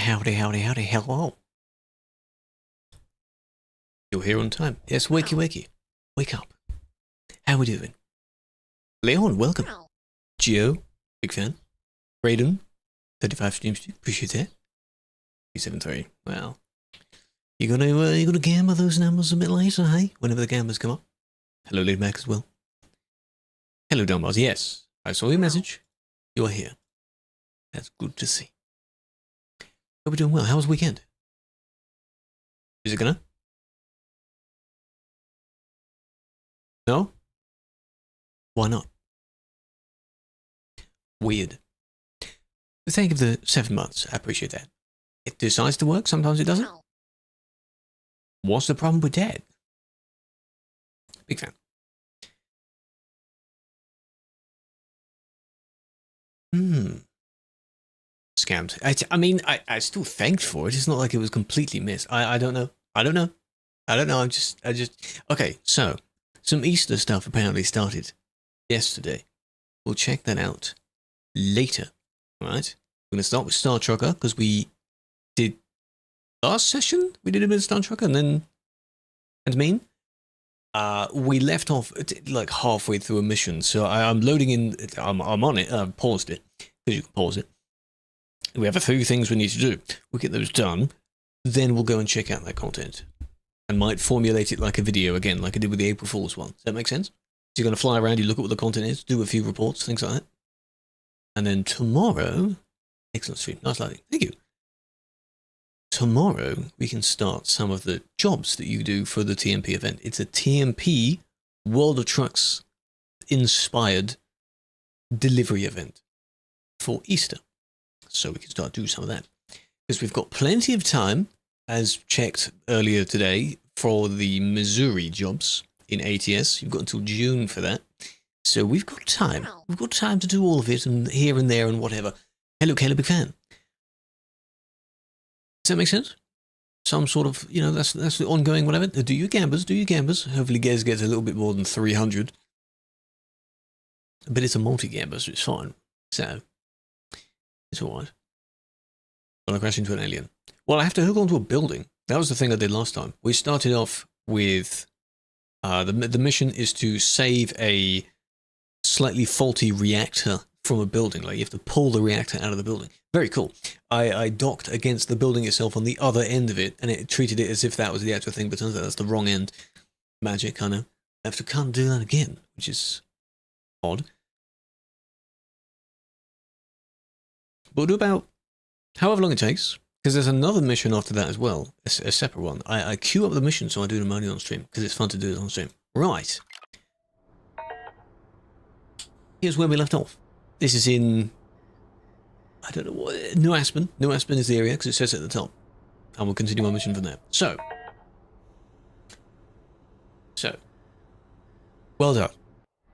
hello. You're here on time. Yes, wakey. Wake up. How we doing? Leon, welcome. Gio, big fan. Raiden, 35 streams, appreciate that. 373, well. You're gonna gamble those numbers a bit later, hey? Whenever the gamblers come up. Hello, Lady Mac as well. Hello, Donbars. Yes, I saw your message. You're here. That's good to see. Hope we're doing well. How was the weekend? Is it gonna? No? Why not? Weird. Thank you for the 7 months. I appreciate that. It decides to work. Sometimes it doesn't. What's the problem with that? Big fan. Scammed. I mean, I still thanked for it. It's not like it was completely missed. I don't know. I'm just. Okay, so some Easter stuff apparently started yesterday. We'll check that out later. All right. We're going to start with Star Trucker because we did last session. We did a bit of Star Trucker and then, we left off like halfway through a mission. So I'm loading in. I'm on it. I've paused it because you can pause it. We have a few things we need to do. We'll get those done. Then we'll go and check out that content. I might formulate it like a video again, like I did with the April Fool's one. Does that make sense? So you're going to fly around, you look at what the content is, do a few reports, things like that. And then tomorrow, excellent stream, nice lighting, thank you. Tomorrow, we can start some of the jobs that you do for the TMP event. It's a TMP World of Trucks inspired delivery event for Easter. So we can start doing some of that. Because we've got plenty of time, as checked earlier today, for the Missouri jobs in ATS. You've got until June for that. So we've got time. We've got time to do all of it and here and there and whatever. Hello, Kayla, big fan. Does that make sense? Some sort of, you know, that's the ongoing whatever. Do your gambers. Hopefully Gez gets a little bit more than 300. But it's a multi-gamber, so it's fine. So, it's alright. When I crash into an alien. Well, I have to hook onto a building. That was the thing I did last time. We started off with... the mission is to save a slightly faulty reactor from a building. Like, you have to pull the reactor out of the building. Very cool. I docked against the building itself on the other end of it, and it treated it as if that was the actual thing, but turns out that's the wrong end. Magic, I know. I have to can't do that again, which is odd. But we'll do about however long it takes, because there's another mission after that as well, a separate one. I queue up the mission so I do them only on stream, because it's fun to do it on stream. Right. Here's where we left off. This is in, I don't know what, New Aspen. New Aspen is the area, because it says it at the top. And we'll continue our mission from there. So. Well done.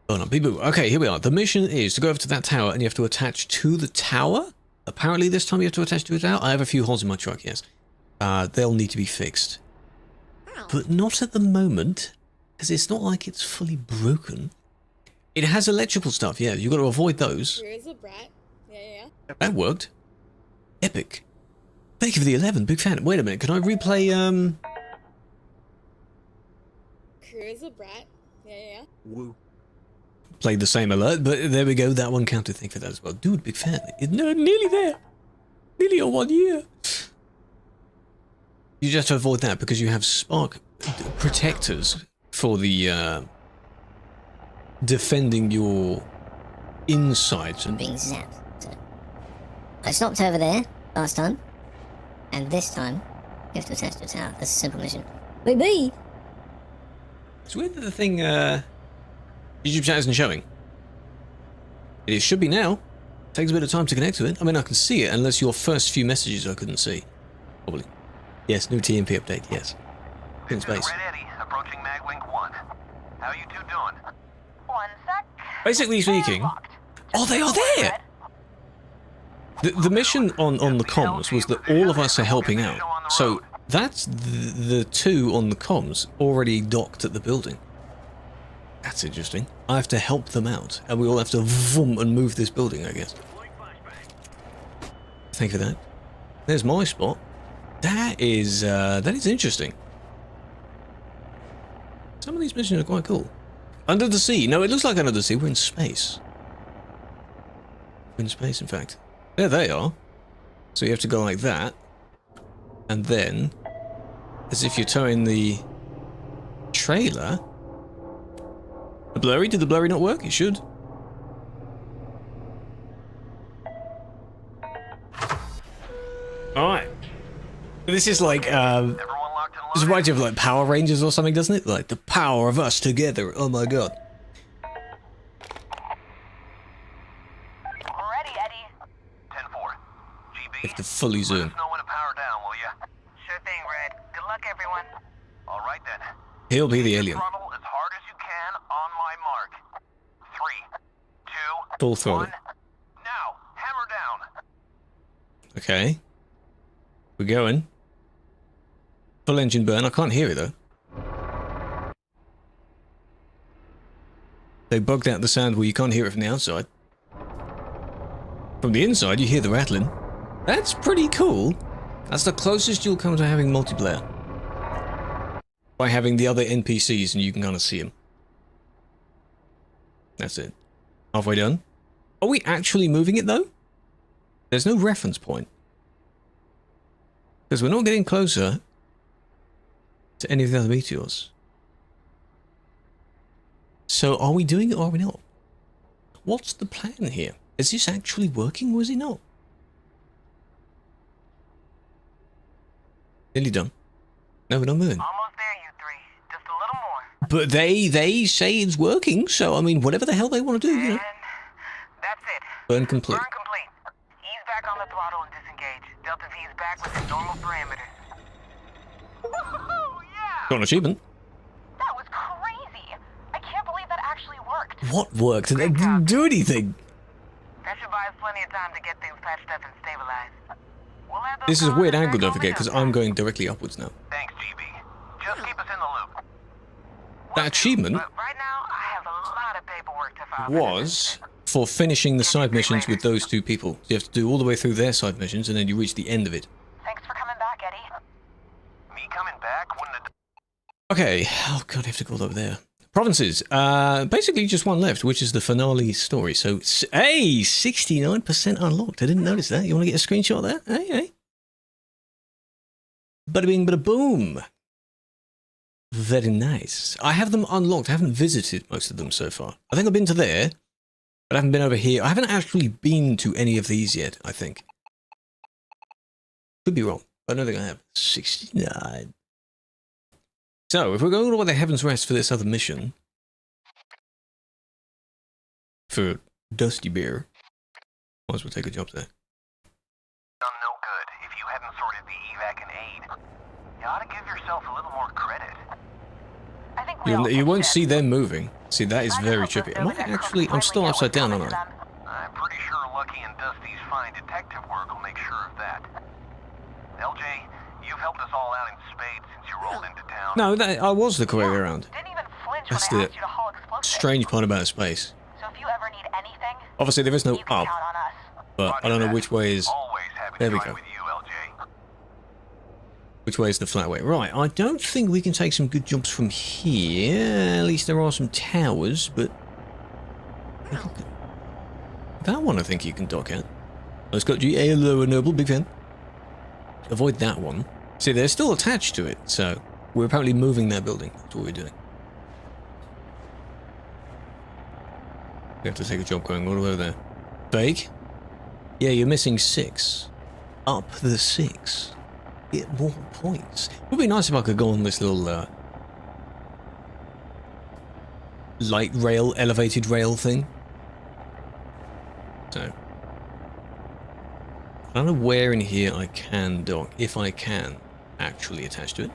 Well done, boo. Okay, here we are. The mission is to go over to that tower, and you have to attach to the tower. Apparently this time you have to attach to it out. I have a few holes in my truck, yes. They'll need to be fixed. But not at the moment, because it's not like it's fully broken. It has electrical stuff, yeah. You've got to avoid those. Where is a brat? Yeah. That worked. Epic. Thank you for the 11, big fan. Wait a minute, can I replay, Krew is a brat? Yeah. Woo. Played the same alert, but there we go. That one counted. Thank you for that as well. Dude, big fan. No, nearly there. Nearly on 1 year. You just have to avoid that because you have spark protectors for the defending your insides. I'm being zapped. So I stopped over there last time, and this time you have to attach to a tower. That's a simple mission. Baby! It's weird that the thing, YouTube chat isn't showing. It should be now. Takes a bit of time to connect to it. I mean, I can see it, unless your first few messages I couldn't see. Probably. Yes, new TMP update, yes. In space. Red Eddie, approaching Mag Wing 1. How you two doing? One sec. Basically speaking... Oh, they are there! The mission on the comms was that all of us are helping out. So, that's the two on the comms already docked at the building. That's interesting. I have to help them out, and we all have to vroom and move this building, I guess. Thank you for that. There's my spot. That is interesting. Some of these missions are quite cool. Under the sea. No, it looks like under the sea. We're in space. We're in space, in fact. There they are. So you have to go like that. And then, as if you're towing the trailer. The blurry? Did the blurry not work? It should. Alright. This is like, Everyone locked and this loaded? reminds you of like Power Rangers or something, doesn't it? Like the power of us together. Oh my god. Ready, Eddie. 10-4. GB, You have to fully let zoom. us know when to power down, will ya? Sure thing, Red. Good luck, everyone. All right then. He'll be the alien. Throttle as hard as you can on my mark. 3, 2, Full throttle. 1. Now, hammer down. Okay. We're going. Full engine burn. I can't hear it though. They bugged out the sound where you can't hear it from the outside. From the inside, you hear the rattling. That's pretty cool. That's the closest you'll come to having multiplayer. By having the other NPCs and you can kind of see them. That's it. Halfway done. Are we actually moving it though? There's no reference point. Because we're not getting closer to any of the other meteors. So are we doing it or are we not? What's the plan here? Is this actually working or is it not? Nearly done. No, we're not moving. Almost there, you three. Just a little more. But they say it's working, so I mean, whatever the hell they want to do, you know. And that's it. Burn complete. Burn complete. Ease back on the throttle and disengage. Delta V is back within normal parameters. Woohoo! Yeah! Got an achievement. That was crazy. I can't believe that actually worked. What worked? It didn't do anything. That should buy us plenty of time to get things patched up and stabilized. We'll have those This is a weird colonists angle, back don't on forget, the because dump. I'm going directly upwards now. Thanks, GB. Just keep us in the loop. That achievement But right now, I have a lot of paperwork to file. was for finishing the side missions with those two people. You have to do all the way through their side missions, and then you reach the end of it. Thanks for coming back, Eddie. Me coming back wouldn't have... Okay. Oh god, I have to go over there. Provinces. Basically just one left, which is the finale story. So, hey, 69% unlocked. I didn't notice that. You want to get a screenshot of that? Hey, hey. Bada bing, bada boom. Very nice. I have them unlocked. I haven't visited most of them so far. I think I've been to there, but I haven't been over here. I haven't actually been to any of these yet, I think. Could be wrong. I don't think I have. 69. So, if we're going to the Heaven's Rest for this other mission, for Dusty Bear, might as well take a job there. Done no good if you hadn't sorted the evac and aid. You ought to give yourself a little more credit. I think we all You won't get see them moving. See, that is very trippy. Am I actually... I'm still upside down, aren't I? I'm pretty sure Lucky and Dusty's fine detective work will make sure of that. LJ, you've helped us all out in spades since you rolled into town. No, I was the correct way around. Didn't even flinch That's when I the asked you to haul explosives. strange part about space. So if you ever need anything, Obviously, there is no you can up, count on us. but I don't know which way is... Always happy There to we ride go. with you, LJ. Which way is the flat way? Right, I don't think we can take some good jumps from here. At least there are some towers, but... That one I think you can dock at. Let's go G. Hello, Noble, big fan. Avoid that one. See, they're still attached to it, so we're apparently moving that building. That's what we're doing. We have to take a job going all the way over there. Bake? Yeah, you're missing 6. Up the 6. Get more points. It would be nice if I could go on this little light rail, elevated rail thing. So I don't know where in here I can dock, if I can actually attach to it.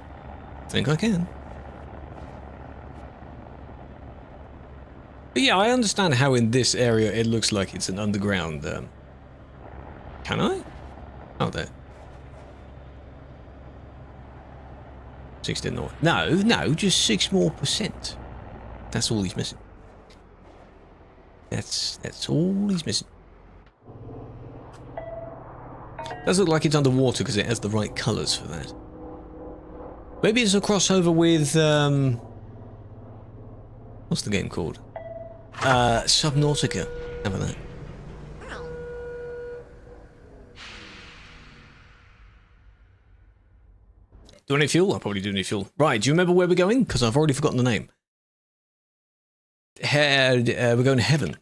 I think I can. But yeah, I understand how in this area it looks like it's an underground. Can I? Oh, there. 16 more. No, just 6 more %. That's all he's missing. That's all he's missing. Does look like it's underwater because it has the right colours for that. Maybe it's a crossover with, what's the game called? Subnautica. How about that? Do I need fuel? I probably do need fuel. Right, do you remember where we're going? Because I've already forgotten the name. We're going to Heaven.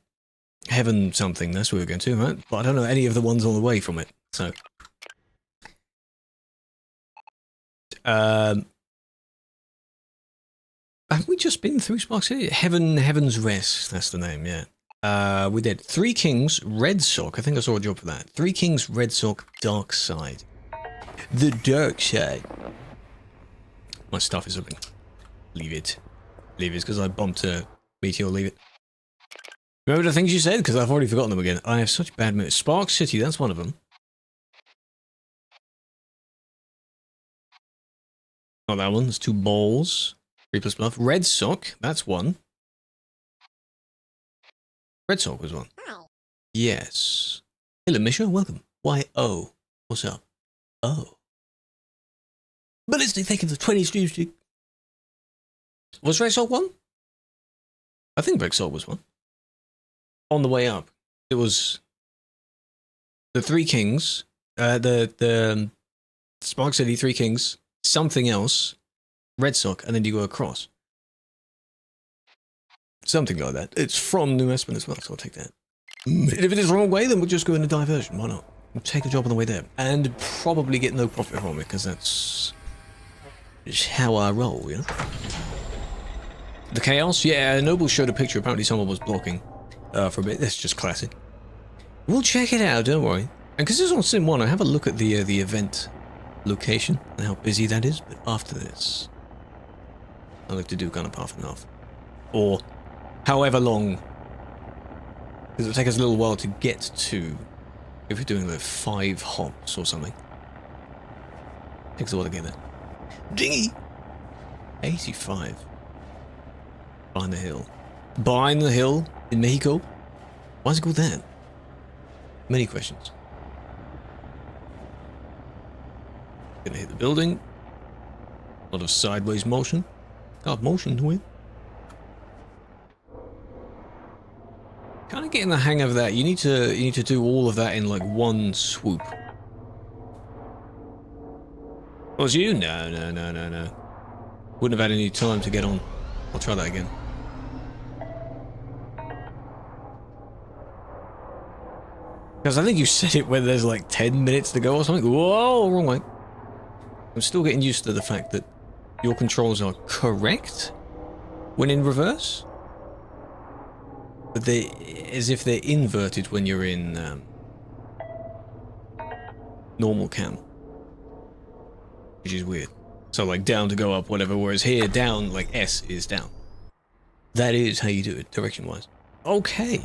Heaven something, that's where we're going to, right? But I don't know any of the ones on the way from it, so... Haven't we just been through Spark City? Heaven's Rest, that's the name, yeah. We did 3 Kings, Red Sock, I think I saw a job for that. 3 Kings, Red Sock, Dark Side. The Dark Side. My stuff is open. Leave it. Leave it, because I bumped a meteor, leave it. Remember the things you said? Because I've already forgotten them again. I have such bad memory. Spark City, that's one of them. Not that one, there's 2 balls. 3 plus bluff. Red Sock, that's one. Red Sock was one. Yes. Hello, Misha, welcome. Why, oh. What's up? Oh. Ballistic, thank you for the 20 streams. Was Red Sock one? I think Red Sock was one. On the way up, it was the 3 Kings, the Spark City 3 Kings, something else, Red Sock, and then you go across. Something like that. It's from New Espen as well, so I'll take that. If it is the wrong way, then we'll just go in a diversion. Why not? We'll take a job on the way there. And probably get no profit from it, because that's just how I roll, you know? The Chaos? Yeah, Noble showed a picture. Apparently someone was blocking for a bit. That's just classic. We'll check it out, don't worry. And because it's on Sim 1, I have a look at the event location and how busy that is. But after this, I like to do kind of half and half. Or however long. Because it'll take us a little while to get to, if we're doing like 5 hops or something. Takes a while to get there. Dingy! 85. Behind the hill. Behind the hill in Mexico? Why is it called that? Many questions. Gonna hit the building. A lot of sideways motion. God, motion to it. Kind of getting the hang of that. You need to do all of that in like one swoop. Was you? No. Wouldn't have had any time to get on. I'll try that again. Because I think you said it when there's like 10 minutes to go or something. Whoa, wrong way. I'm still getting used to the fact that your controls are correct when in reverse. But they, as if they're inverted when you're in normal cam. Which is weird. So like down to go up, whatever, whereas here down, like S is down. That is how you do it, direction-wise. Okay.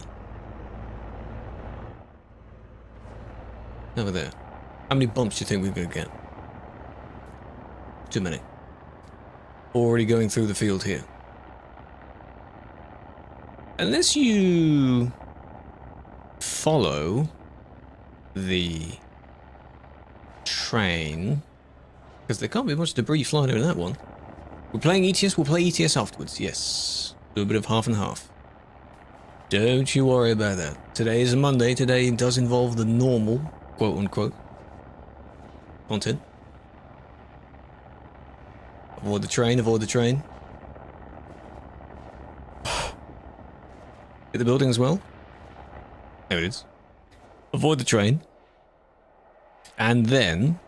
Over there. How many bumps do you think we're going to get? Too many. Already going through the field here. Unless you follow the train, because there can't be much debris flying over that one. We're playing ETS, we'll play ETS afterwards, yes. Do a bit of half and half. Don't you worry about that. Today is a Monday, today does involve the normal, quote unquote, content. Avoid the train, avoid the train. Hit the building as well. There it is. Avoid the train. And then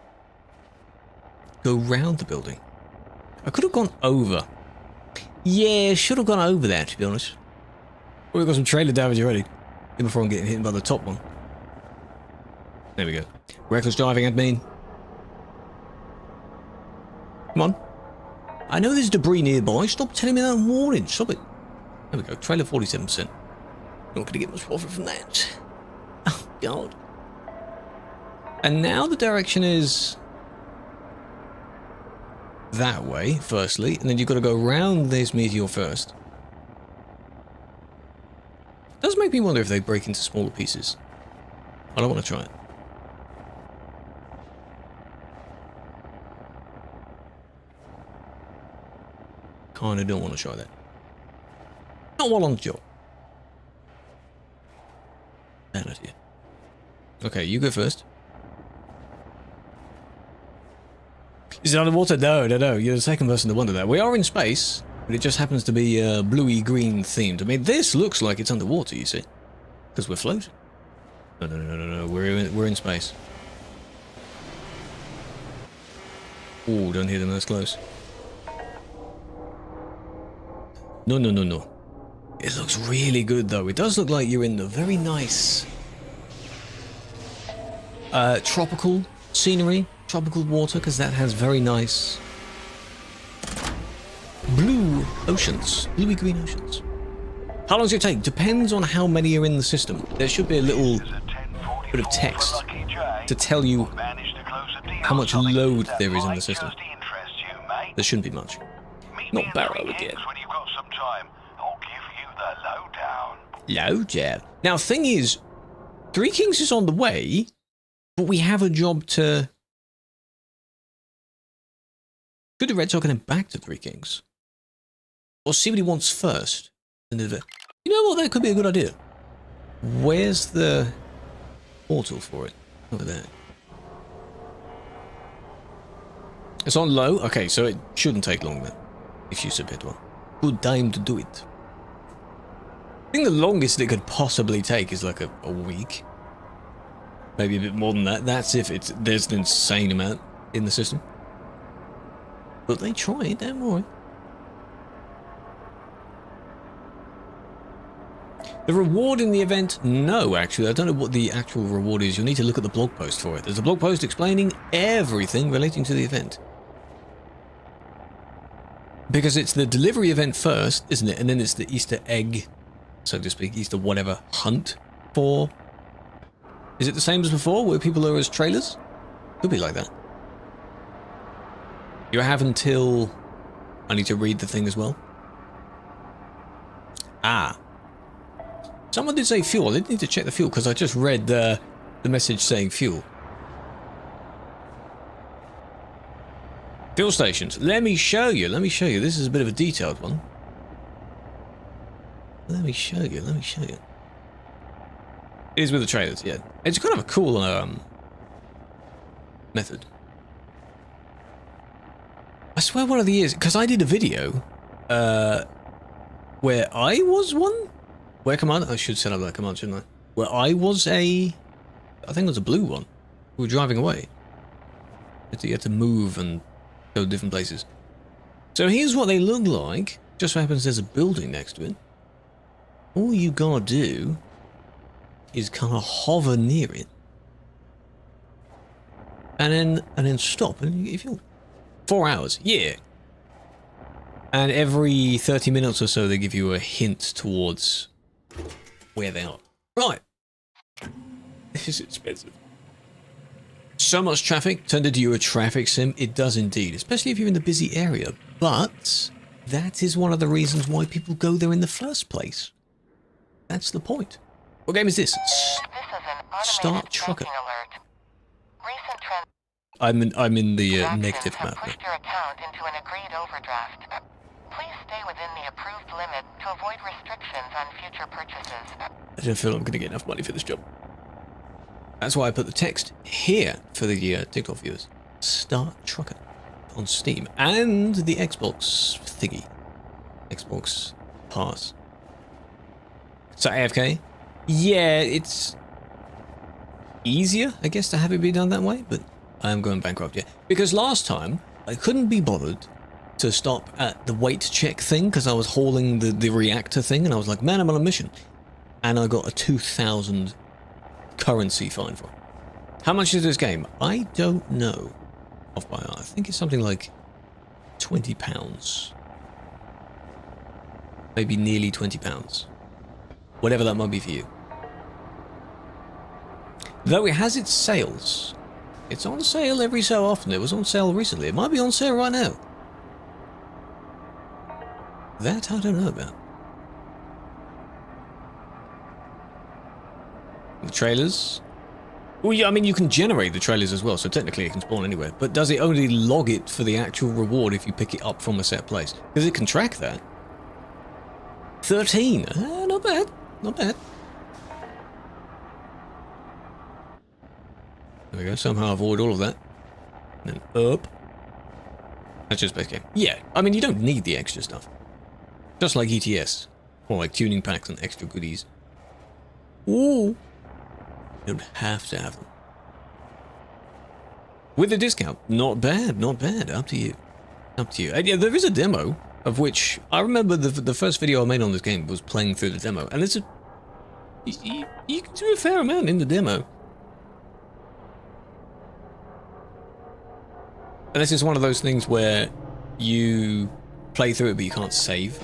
go round the building. I could have gone over. Yeah, should have gone over there, to be honest. Oh, we've got some trailer damage already. Even before I'm getting hit by the top one. There we go. Reckless driving, admin. Come on. I know there's debris nearby. Stop telling me that warning. Stop it. There we go. Trailer 47%. Not going to get much profit from that. Oh, God. And now the direction is that way, firstly. And then you've got to go around this meteor first. It does make me wonder if they break into smaller pieces. I don't want to try it. kind of don't want to try that. Not while on the job. Bad idea. Okay, you go first. Is it underwater? No. You're the second person to wonder that. We are in space, but it just happens to be bluey-green themed. I mean, this looks like it's underwater, you see. Because we're floating. No. We're in space. Oh, don't hit them that's close. No. It looks really good, though. It does look like you're in the very nice tropical scenery, tropical water, because that has very nice blue oceans, bluey green oceans. How long does it take? Depends on how many are in the system. There should be a little bit of text to tell you how much load there is in the system. There shouldn't be much. Not Barrow again. Lowdown. Now, thing is, Three Kings is on the way, but we have a job to go to Red Sox and then back to Three Kings. Or see what he wants first. And then, you know what? That could be a good idea. Where's the portal for it? Over there. It's on low? Okay, so it shouldn't take long then. If you submit one. Good time to do it. I think the longest it could possibly take is like a week. Maybe a bit more than that. That's if there's an insane amount in the system. But they tried, don't worry. The reward in the event? No, actually. I don't know what the actual reward is. You'll need to look at the blog post for it. There's a blog post explaining everything relating to the event. Because it's the delivery event first, isn't it? And then it's the Easter egg, so to speak, Easter whatever, hunt for... Is it the same as before, where people are as trailers? Could be like that. You have until... I need to read the thing as well. Ah. Someone did say fuel. I didn't need to check the fuel, because I just read the message saying fuel. Fuel stations. Let me show you. This is a bit of a detailed one. Let me show you. It is with the trailers, yeah. It's kind of a cool method. I swear one of the years, because I did a video where I was one? Where command? I should set up that command, shouldn't I? Where I was I think it was a blue one. We were driving away. You had to move and go to different places. So here's what they look like. Just so happens there's a building next to it. All you gotta do is kind of hover near it. And then stop and you get fuel. 4 hours, yeah. And every 30 minutes or so they give you a hint towards where they are. Right. This is expensive. So much traffic turned into a traffic sim. It does indeed, especially if you're in the busy area. But that is one of the reasons why people go there in the first place. That's the point. What game is this? Start Trucker. I'm in the negative map. Pushed your account into an agreed overdraft. Please stay within the approved limit to avoid restrictions on future purchases. I don't feel I'm going to get enough money for this job. That's why I put the text here for the TikTok viewers. Start Trucker on Steam and the Xbox thingy. Xbox Pass. So AFK? Yeah, it's easier, I guess, to have it be done that way, but I am going bankrupt, yeah. Because last time, I couldn't be bothered to stop at the weight check thing because I was hauling the reactor thing, and I was like, man, I'm on a mission. And I got a 2,000 currency fine for it. How much is this game? I don't know. Off by heart. I think it's something like £20. Maybe nearly £20. Whatever that might be for you. Though it has its sales. It's on sale every so often. It was on sale recently. It might be on sale right now. That I don't know about. The trailers. Well, yeah, I mean, you can generate the trailers as well, so technically it can spawn anywhere. But does it only log it for the actual reward if you pick it up from a set place? Because it can track that. 13. Not bad. Not bad. There we go. Somehow avoid all of that. And then up. That's just base game. Yeah, I mean, you don't need the extra stuff. Just like ETS. Or like tuning packs and extra goodies. Ooh. You don't have to have them. With a discount, not bad, not bad. Up to you. Up to you. And yeah, there is a demo, of which I remember the first video I made on this game was playing through the demo. And it's a... You can do a fair amount in the demo. And this is one of those things where you play through it but you can't save.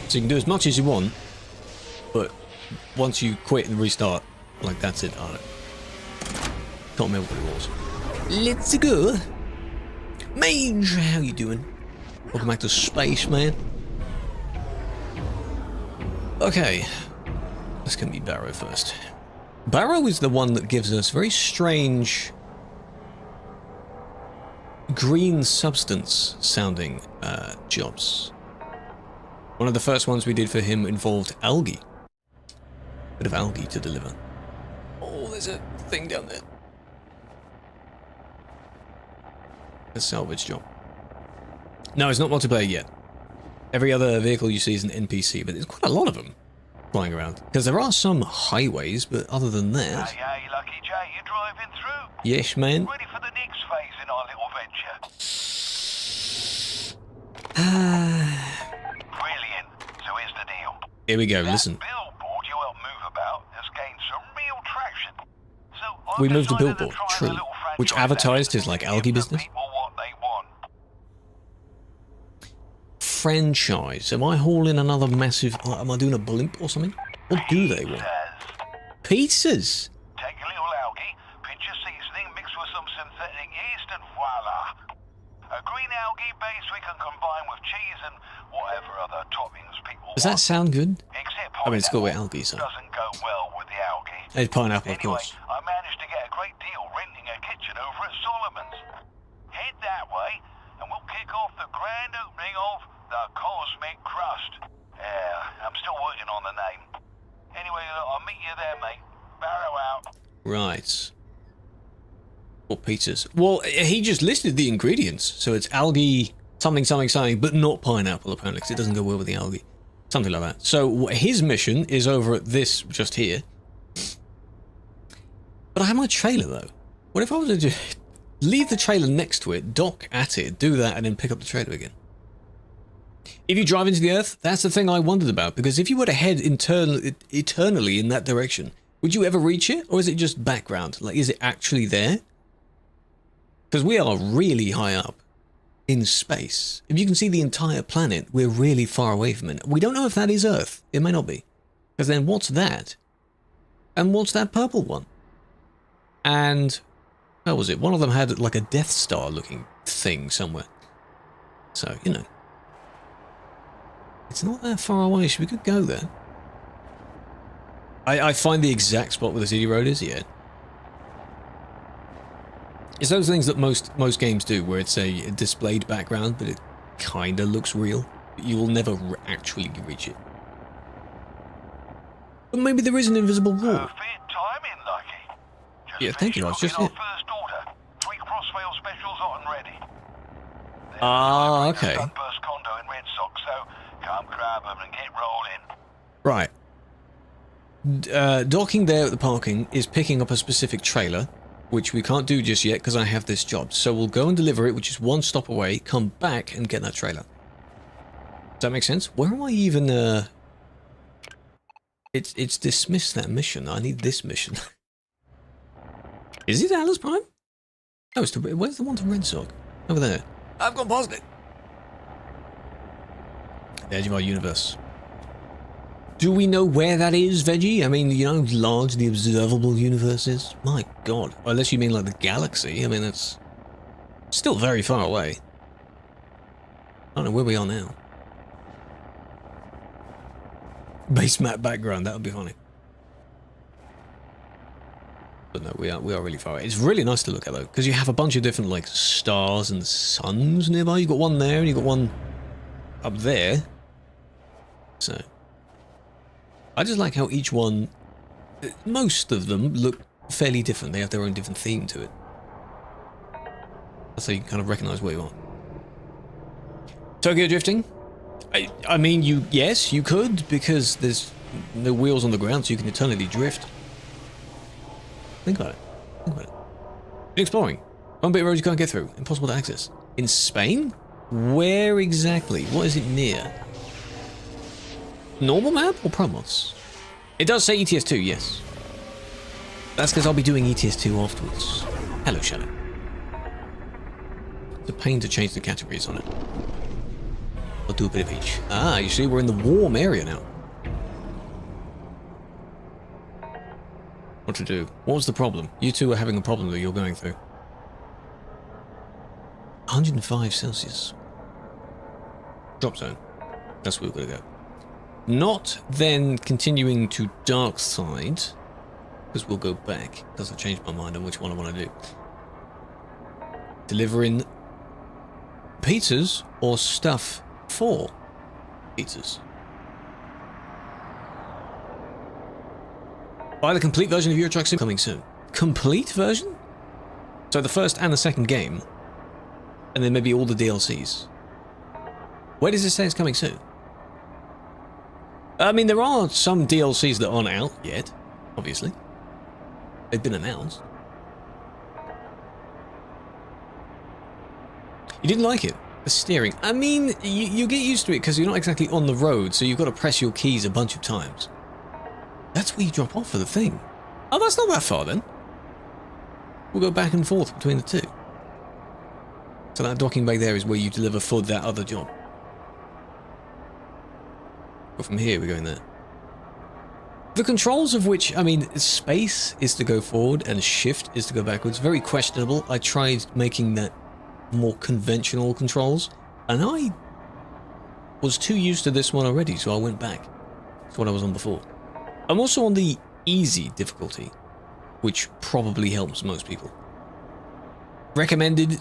So you can do as much as you want, but once you quit and restart, like that's it. I don't know. Can't remember what it was. Let's go. Mage, how you doing? Welcome back to space, man. Okay. Let's go meet Barrow first. Barrow is the one that gives us very strange green substance sounding jobs. One of the first ones we did for him involved algae. Bit of algae to deliver. Oh, there's a thing down there. A salvage job. No, it's not multiplayer yet. Every other vehicle you see is an NPC, but there's quite a lot of them flying around. Because there are some highways, but other than that... Hey, Lucky J, you driving through? Yes, man. Ready for the next phase in our little venture? Brilliant. So here's the deal. Here we go, listen. Billboard you helped move about has gained some real traction. So We I've moved a decided to billboard, try a true, little which franchise advertised his, like, to give algae the business. people what they want. Franchise. Am I hauling another massive... Am I doing a blimp or something? What do they want? Pizzas! Take a little algae, pinch of seasoning, mix with some synthetic yeast, and voila! A green algae base we can combine with cheese and whatever other toppings people Does that want. sound good? Except I mean, it's got with pineapple algae, so... doesn't go well with the algae. It's pineapple, of Anyway, course. I managed to get a great deal renting a kitchen over at Solomon's. Head that way, and we'll kick off the grand opening of the Cosmic Crust. Yeah, I'm still working on the name. Anyway, I'll meet you there, mate. Barrow out. Right. Or pizzas. Well, he just listed the ingredients. So it's algae, something, something, something, but not pineapple, apparently, because it doesn't go well with the algae. Something like that. So his mission is over at this, just here. But I have my trailer, though. What if I was to just leave the trailer next to it, dock at it, do that, and then pick up the trailer again? If you drive into the Earth, that's the thing I wondered about, because if you were to head eternally in that direction, would you ever reach it, or is it just background? Like, is it actually there? Because we are really high up in space. If you can see the entire planet, we're really far away from it. We don't know if that is Earth. It may not be. Because then what's that? And what's that purple one? And, how was it? One of them had like a Death Star looking thing somewhere. So, you know. It's not that far away, so we could go there. I find the exact spot where the city road is, yeah. It's those things that most games do, where it's a displayed background, but it kinda looks real. You will never actually reach it. But maybe there is an invisible wall. Perfect timing, Lucky. Just Yeah, thank you, I was just finishing here. our first order. 3 Crossrail specials hot and ready. Ah, okay. Sunburst condo in Red Sox, so come grab them and get rolling. Right. Docking there at the parking is picking up a specific trailer, which we can't do just yet because I have this job. So we'll go and deliver it, which is one stop away, come back and get that trailer. Does that make sense? Where am I even, It's dismissed that mission. I need this mission. Is it Alice Prime? Oh, it's the... Where's the one to Red Sox? Over there. I've gone past it. The edge of our universe. Do we know where that is, Veggie? I mean, you know how large the observable universe is? My god. Unless you mean like the galaxy. I mean, that's still very far away. I don't know where we are now. Base map background, that would be funny. But no, we are really far away. It's really nice to look at though, because you have a bunch of different like stars and suns nearby. You got one there, and you got one up there. So I just like how each one, most of them look fairly different. They have their own different theme to it. That's how you kind of recognize where you are. Tokyo drifting? I mean, yes, you could, because there's no wheels on the ground, so you can eternally drift. Think about it. Think about it. Been exploring. One bit of road you can't get through. Impossible to access. In Spain? Where exactly? What is it near? Normal map or Promos? It does say ETS2, yes. That's because I'll be doing ETS2 afterwards. Hello, Shadow. It's a pain to change the categories on it. I'll do a bit of each. Ah, you see, we're in the warm area now. What to do? What was the problem? You two are having a problem that you're going through. 105 Celsius. Drop zone. That's where we're going to go. Not then continuing to dark side, because we'll go back. Doesn't change my mind on which one I want to do. Delivering pizzas or stuff for pizzas. Buy the complete version of Euro Truck Sim coming soon. Complete version? So the first and the second game, and then maybe all the DLCs. Where does it say it's coming soon? I mean, there are some DLCs that aren't out yet, obviously. They've been announced. You didn't like it? The steering. I mean, you get used to it because you're not exactly on the road, so you've got to press your keys a bunch of times. That's where you drop off for the thing. Oh, that's not that far then. We'll go back and forth between the two. So that docking bay there is where you deliver for that other job. But from here, we're going there. The controls of which, I mean, space is to go forward and shift is to go backwards. Very questionable. I tried making that more conventional controls, and I was too used to this one already, so I went back. That's what I was on before. I'm also on the easy difficulty, which probably helps most people. Recommended,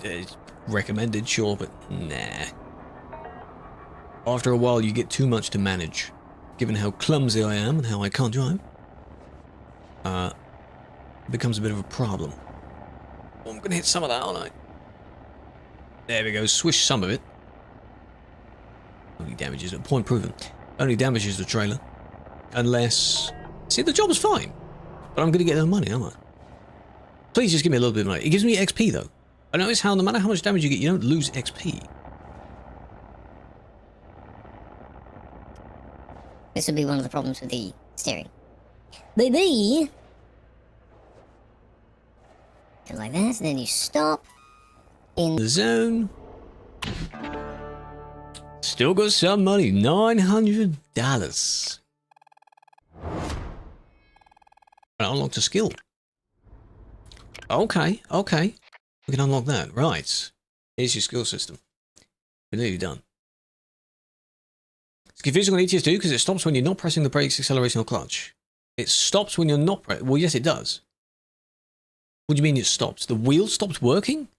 sure, but nah. After a while, you get too much to manage. Given how clumsy I am and how I can't drive, it becomes a bit of a problem. Oh, I'm going to hit some of that, aren't I? There we go, swish some of it. Only damages, point proven. Only damages the trailer. Unless... See, the job's fine. But I'm going to get no money, am I? Please just give me a little bit of money. It gives me XP, though. I notice how no matter how much damage you get, you don't lose XP. This would be one of the problems with the steering. Baby! Go like that, and then you stop. In the zone. Still got some money. $900. I unlocked a skill. Okay. We can unlock that. Right. Here's your skill system. We're nearly done. It's confusing on ETS2 because it stops when you're not pressing the brakes, acceleration, or clutch. It stops when you're not pressing. Well, yes, it does. What do you mean it stops? The wheel stops working?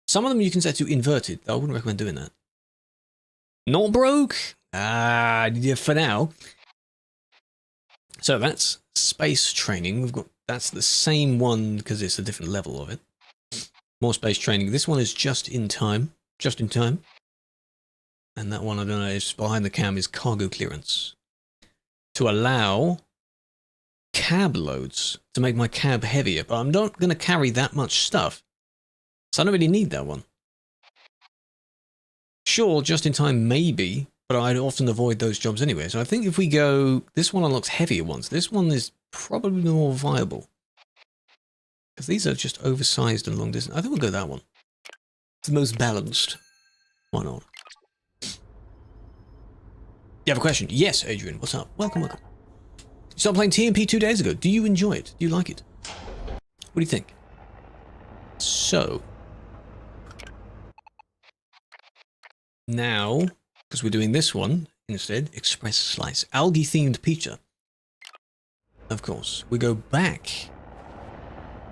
Some of them you can set to inverted. I wouldn't recommend doing that. Not broke? Ah, yeah, for now. So that's space training. We've got, that's the same one because it's a different level of it. More space training. This one is just in time. Just in time. And that one, I don't know, is behind the cam is cargo clearance. To allow cab loads to make my cab heavier. But I'm not going to carry that much stuff. So I don't really need that one. Sure, just in time maybe, but I'd often avoid those jobs anyway. So I think if we go, this one unlocks heavier ones. This one is probably more viable. Because these are just oversized and long distance. I think we'll go that one. It's the most balanced. Why not? You have a question? Yes, Adrian. What's up? Welcome. You started playing TMP 2 days ago. Do you enjoy it? Do you like it? What do you think? So... now, because we're doing this one instead, Express Slice. Algae-themed pizza. Of course. We go back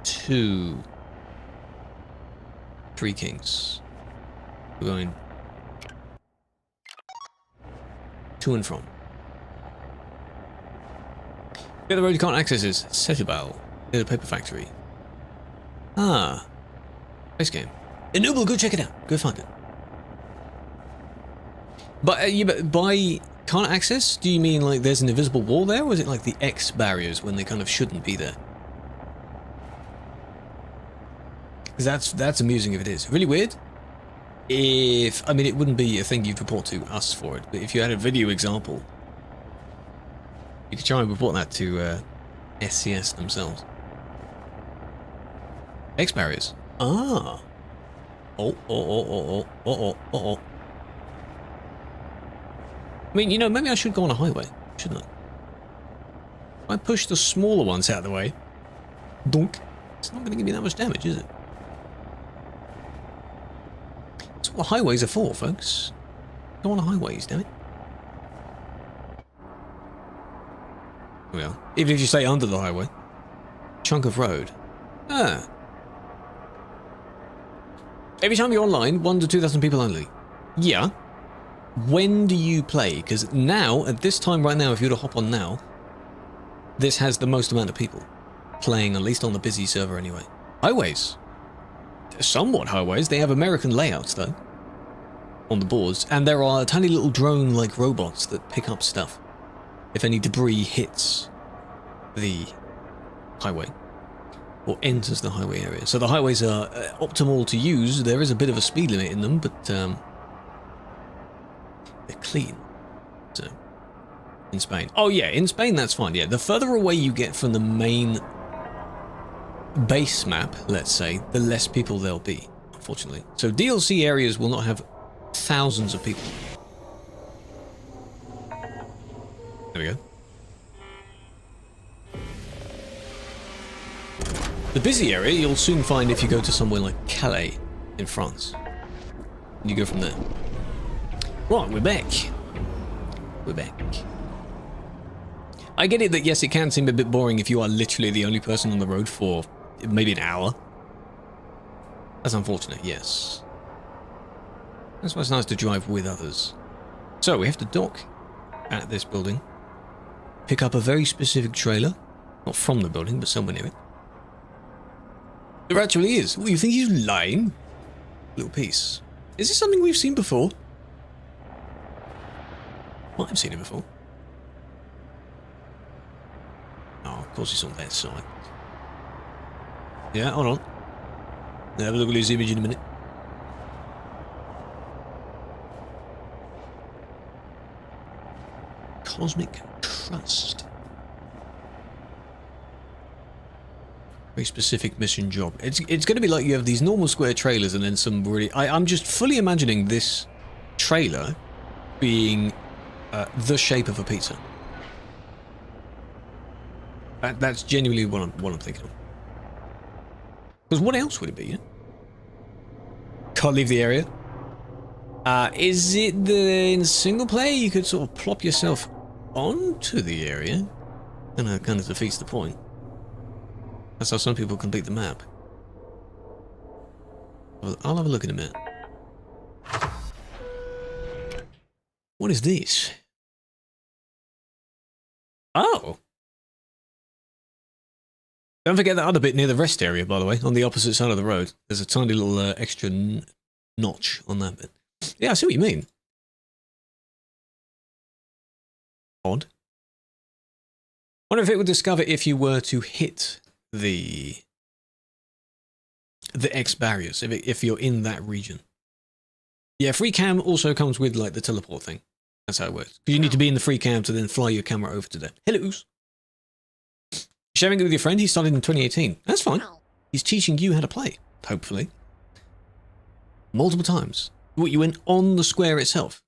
2, 3 kings. We're going to and from. The other road you can't access is Setubal, near the paper factory. Ah, nice game. Noble, go check it out. Go find it. But, yeah, but by can't access, do you mean like there's an invisible wall there, or is it like the X barriers when they kind of shouldn't be there? Because that's amusing if it is. Really weird. If, I mean, it wouldn't be a thing you'd report to us for it, but if you had a video example, you could try and report that to SCS themselves. X barriers. Ah. Oh. I mean, you know, maybe I should go on a highway, shouldn't I? If I push the smaller ones out of the way, donk, it's not going to give me that much damage, is it? That's what highways are for, folks. Go on highways, damn it. Well, even if you stay under the highway. Chunk of road. Ah. Every time you're online, 1 to 2,000 people only. Yeah. When do you play? Because now, at this time right now, if you were to hop on now, this has the most amount of people playing, at least on the busy server anyway. Highways. They're somewhat highways. They have American layouts, though, on the boards. And there are tiny little drone-like robots that pick up stuff if any debris hits the highway or enters the highway area. So the highways are optimal to use. There is a bit of a speed limit in them, but they're clean. So in Spain, oh yeah, in Spain that's fine. Yeah, the further away you get from the main base map, let's say, the less people there'll be, unfortunately. So DLC areas will not have thousands of people. There we go. The busy area you'll soon find if you go to somewhere like Calais in France. And you go from there. Right, we're back. We're back. I get it that yes, it can seem a bit boring if you are literally the only person on the road for maybe an hour. That's unfortunate, yes. That's why it's nice to drive with others. So we have to dock at this building. Pick up a very specific trailer. Not from the building, but somewhere near it. There actually is. What, you think he's lying? Little piece. Is this something we've seen before? Might have seen it before. Oh, of course it's on that side. Yeah, hold on. Have a look at this image in a minute. Cosmic Trust. Very specific mission job. It's going to be like you have these normal square trailers and then some really... I'm just fully imagining this trailer being the shape of a pizza. That's genuinely what I'm thinking of. Because what else would it be? Yeah? Can't leave the area. Is it the in single player you could sort of plop yourself onto the area? And that kind of defeats the point. That's how some people complete the map. I'll have a look in a minute. What is this? Oh! Don't forget that other bit near the rest area, by the way, on the opposite side of the road. There's a tiny little extra notch on that bit. Yeah, I see what you mean. Odd. Wonder if it would discover if you were to hit the X barriers, if you're in that region. Yeah, free cam also comes with like the teleport thing. That's how it works. Because you need to be in the free cam to then fly your camera over to them. Hellos. Sharing it with your friend, he started in 2018. That's fine. He's teaching you how to play, hopefully. Multiple times. What, you went on the square itself?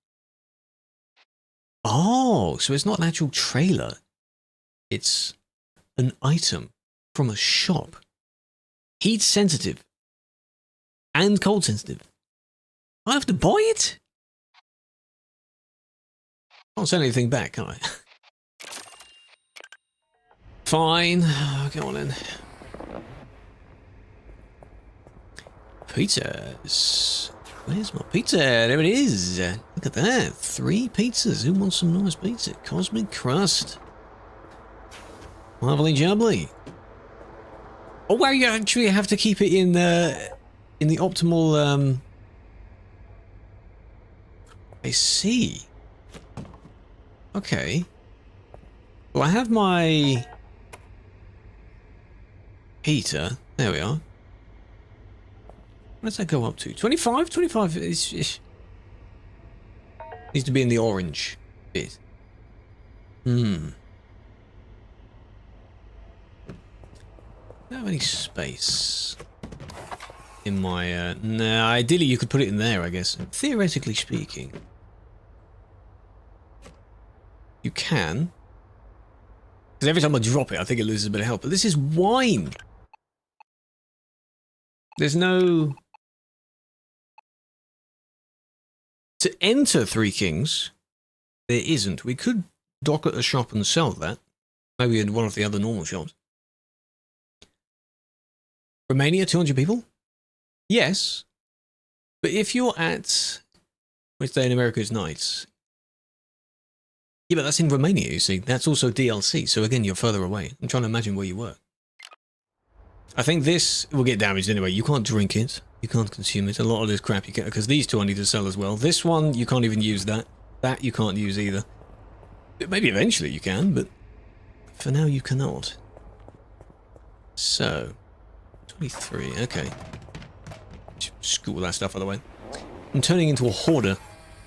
Oh, so it's not an actual trailer. It's an item from a shop. Heat sensitive. And cold sensitive. I have to buy it? Can't send anything back, can I? Fine. Go on then. Pizzas. Where's my pizza? There it is. Look at that. 3 pizzas. Who wants some nice pizza? Cosmic crust. Lovely jubbly. Oh, wow, you actually have to keep it in the optimal, I see. Okay. Well, I have my heater. There we are. What does that go up to? 25? 25 is needs to be in the orange bit. Do I have any space in my... no, ideally you could put it in there, I guess. Theoretically speaking. You can. Because every time I drop it, I think it loses a bit of health. But this is wine! There's no... To enter Three Kings, there isn't. We could dock at a shop and sell that. Maybe in one of the other normal shops. Romania, 200 people? Yes. But if you're at... which day in America is night? Yeah, but that's in Romania, you see. That's also DLC, so again, you're further away. I'm trying to imagine where you were. I think this will get damaged anyway. You can't drink it. You can't consume it. A lot of this crap you get, because these two I need to sell as well. This one, you can't even use that. That you can't use either. Maybe eventually you can, but for now you cannot. So, 23, okay. Scoot all that stuff out of the way. I'm turning into a hoarder,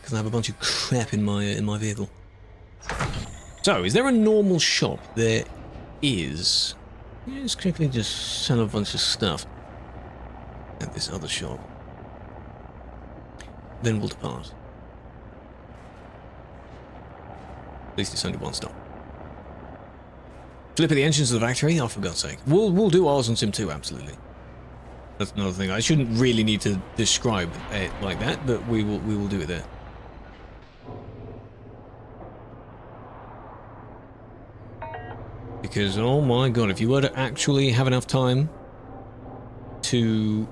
because I have a bunch of crap in my vehicle. So, is there a normal shop? There is. Let's quickly just sell a bunch of stuff at this other shop. Then we'll depart. At least it's only one stop. Flip at the entrance of the factory? Oh, for God's sake. We'll do ours on Sim 2, absolutely. That's another thing. I shouldn't really need to describe it like that, but we will do it there. Because, oh my god, if you were to actually have enough time to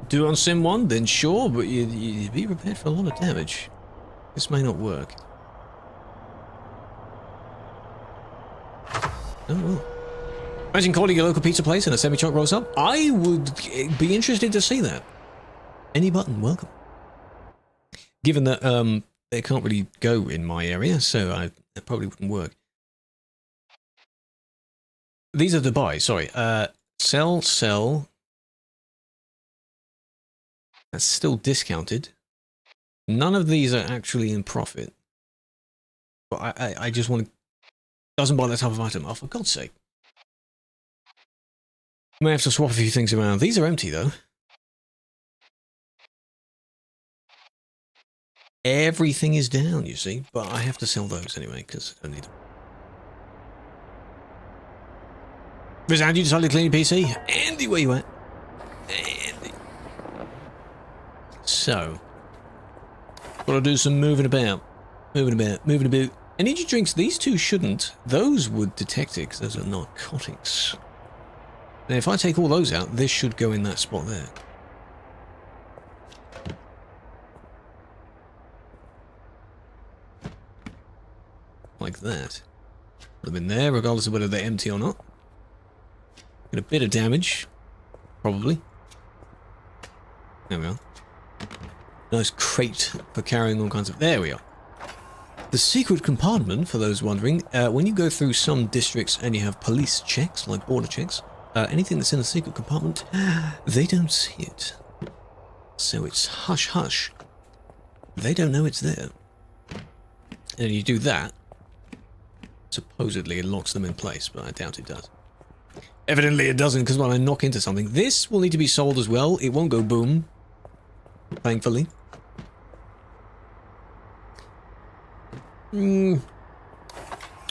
do it on Sim 1, then sure, but you'd be prepared for a lot of damage. This may not work. Oh, well. Imagine calling your local pizza place and a semi-truck rolls up. I would be interested to see that. Any button, welcome. Given that they can't really go in my area, so that probably wouldn't work. These are to buy, sorry. Sell. That's still discounted. None of these are actually in profit. But I just want to... Doesn't buy that type of item. Oh, for God's sake. May have to swap a few things around. These are empty, though. Everything is down, you see. But I have to sell those anyway, because I don't need them. Andy, you decided to clean your PC? Andy, where you at? Andy. So. Gotta do some moving about. Moving about. Energy drinks, these two shouldn't. Those would detect it, because those are narcotics. And if I take all those out, this should go in that spot there. Like that. Would have been there, regardless of whether they're empty or not. Get a bit of damage. Probably. There we are. Nice crate for carrying all kinds of... There we are. The secret compartment, for those wondering, when you go through some districts and you have police checks, like border checks, anything that's in the secret compartment, they don't see it. So it's hush-hush. They don't know it's there. And you do that, supposedly it locks them in place, but I doubt it does. Evidently it doesn't, because when I knock into something, this will need to be sold as well. It won't go boom, thankfully. Oh.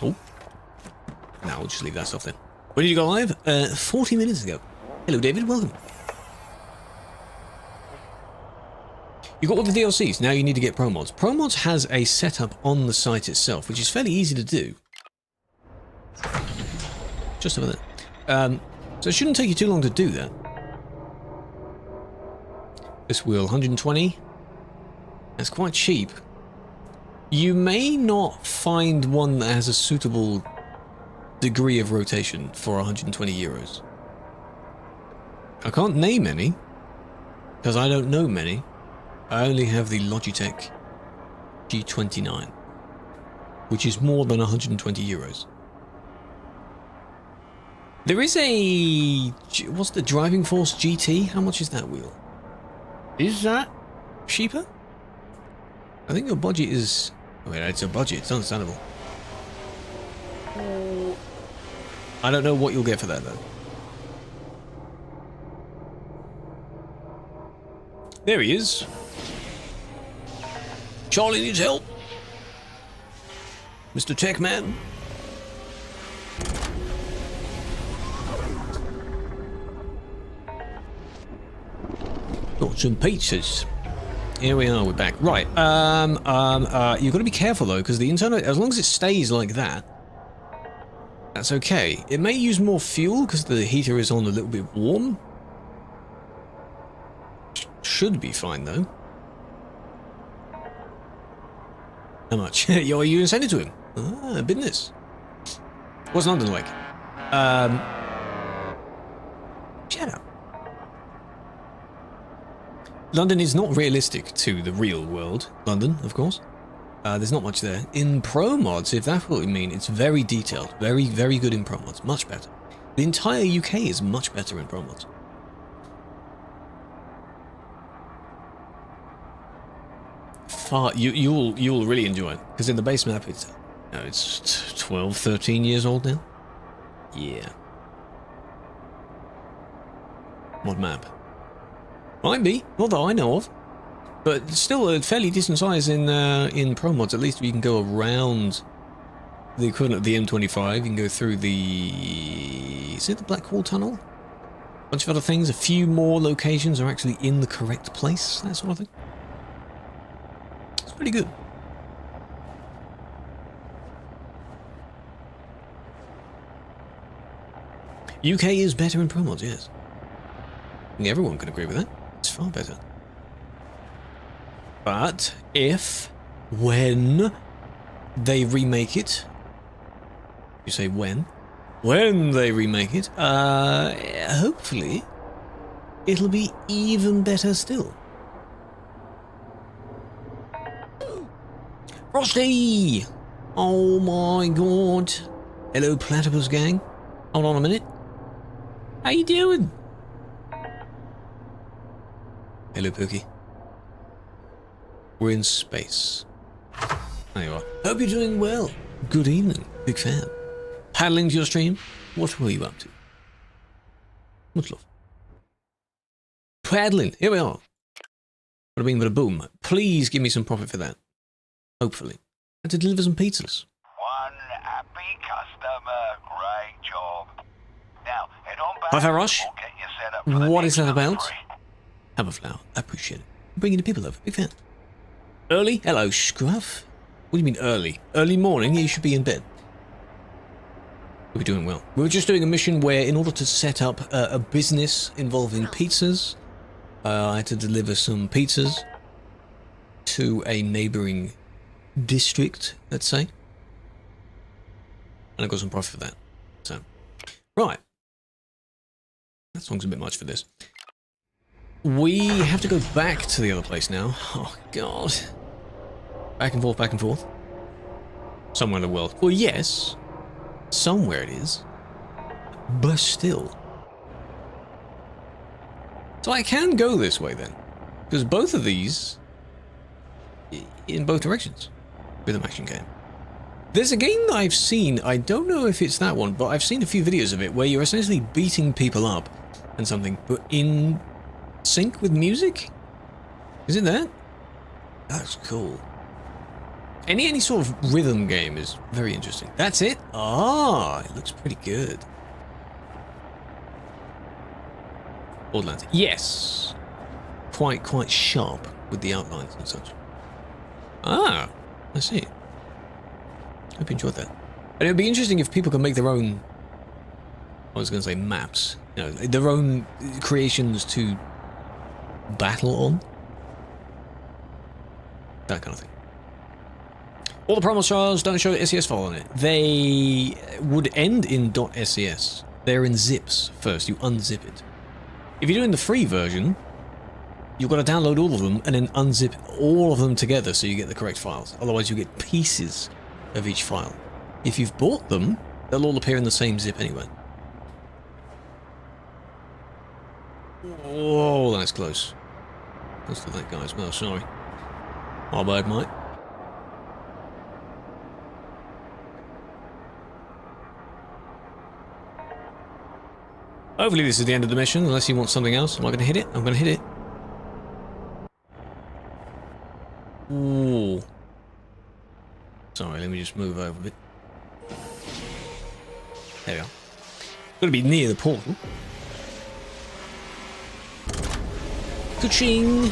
No, we'll just leave that stuff then. When did you go live? 40 minutes ago. Hello, David. Welcome. You got all the DLCs. Now you need to get ProMods. ProMods has a setup on the site itself, which is fairly easy to do. Just over there. So it shouldn't take you too long to do that. This wheel, 120. That's quite cheap. You may not find one that has a suitable degree of rotation for 120 euros. I can't name any, because I don't know many. I only have the Logitech G29, which is more than 120 euros. There is a... what's the Driving Force GT? How much is that wheel? Is that cheaper? I think your budget is... oh, wait, it's a budget. It's understandable. I don't know what you'll get for that, though. There he is. Charlie needs help. Mr. Tech Man. Got some pizzas. Here we are, we're back. Right, you've got to be careful though, because the internet, as long as it stays like that, that's okay. It may use more fuel because the heater is on a little bit warm. Should be fine though. How much? Are you send it to him? Ah, business. What's London like? Shut up. London is not realistic to the real world. London, of course. There's not much there. In pro mods, if that's what you mean, it's very detailed. Very, very good in pro mods. Much better. The entire UK is much better in pro mods. You'll really enjoy it, because in the base map it's 12, 13 years old now. Yeah. What map? Might be, not that I know of, but still a fairly decent size in pro mods. At least you can go around the equivalent of the M25. You can go through the... is it the Black Hole Tunnel? A bunch of other things. A few more locations are actually in the correct place. That sort of thing. It's pretty good. UK is better in pro mods, yes. I think everyone can agree with that. It's far better. But when they remake it, you say when they remake it, hopefully it'll be even better still. Frosty! Oh my god. Hello, Platypus gang. Hold on a minute. How you doing? Hello, Pookie. We're in space. There you are. Hope you're doing well. Good evening. Big fan. Paddling to your stream? What were you up to? Much love. Paddling. Here we are. Bada bing, bada boom. Please give me some profit for that. Hopefully. And to deliver some pizzas. One happy customer. Great job. Now, head on back. Hi, Farosh. We'll get you set up for the What next is that about? delivery. Have a flower. I appreciate it. Bringing the people over. Big fan. Early? Hello, Scruff. What do you mean early? Early morning? You should be in bed. We're doing well. We were just doing a mission where, in order to set up a business involving pizzas, I had to deliver some pizzas to a neighboring district, let's say. And I got some profit for that. So, right. That song's a bit much for this. We have to go back to the other place now. Oh, God. Back and forth, back and forth. Somewhere in the world. Well, yes. Somewhere it is. But still. So I can go this way then. Because both of these... in both directions. With a action game. There's a game that I've seen, I don't know if it's that one, but I've seen a few videos of it where you're essentially beating people up and something, but in sync with music? Is it that? That's cool. Any sort of rhythm game is very interesting. That's it? Ah, it looks pretty good. Borderlands. Yes. Quite sharp with the outlines and such. Ah, I see. Hope you enjoyed that. And it would be interesting if people could make their own, I was going to say maps, you know, their own creations to battle on. That kind of thing. All the promo files don't show the SES file on it. They would end in .ses. They're in zips first. You unzip it. If you're doing the free version, you've got to download all of them and then unzip all of them together so you get the correct files. Otherwise, you get pieces of each file. If you've bought them, they'll all appear in the same zip anyway. Whoa, that's close. Close to that guy as well, sorry. My bad, mate. Hopefully this is the end of the mission, unless you want something else. Am I going to hit it? I'm going to hit it. Ooh. Sorry, let me just move over a bit. There we are. Got to be near the portal. Ka-ching!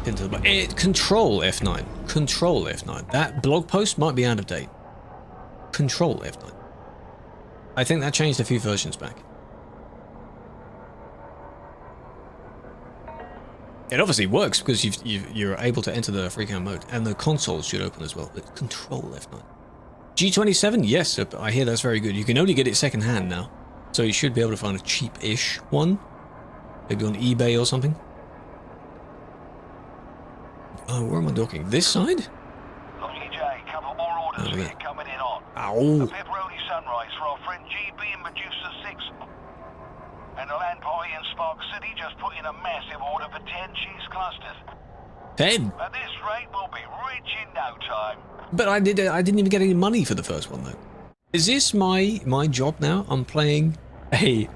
Into the Control F9. Control F9. That blog post might be out of date. Control F9. I think that changed a few versions back. It obviously works because you're able to enter the free-cam mode, and the consoles should open as well. But Control F9. G27, yes, I hear that's very good. You can only get it second-hand now, so you should be able to find a cheap-ish one, maybe on eBay or something. Oh, where am I docking? This side? Lucky J, couple more orders here coming in on. Ow! A pepperoni sunrise for our friend GB and Medusa 6. And the land party in Spark City just put in a massive order for 10 cheese clusters. 10? At this rate, we'll be rich in no time. But I didn't even get any money for the first one, though. Is this my job now? I'm playing a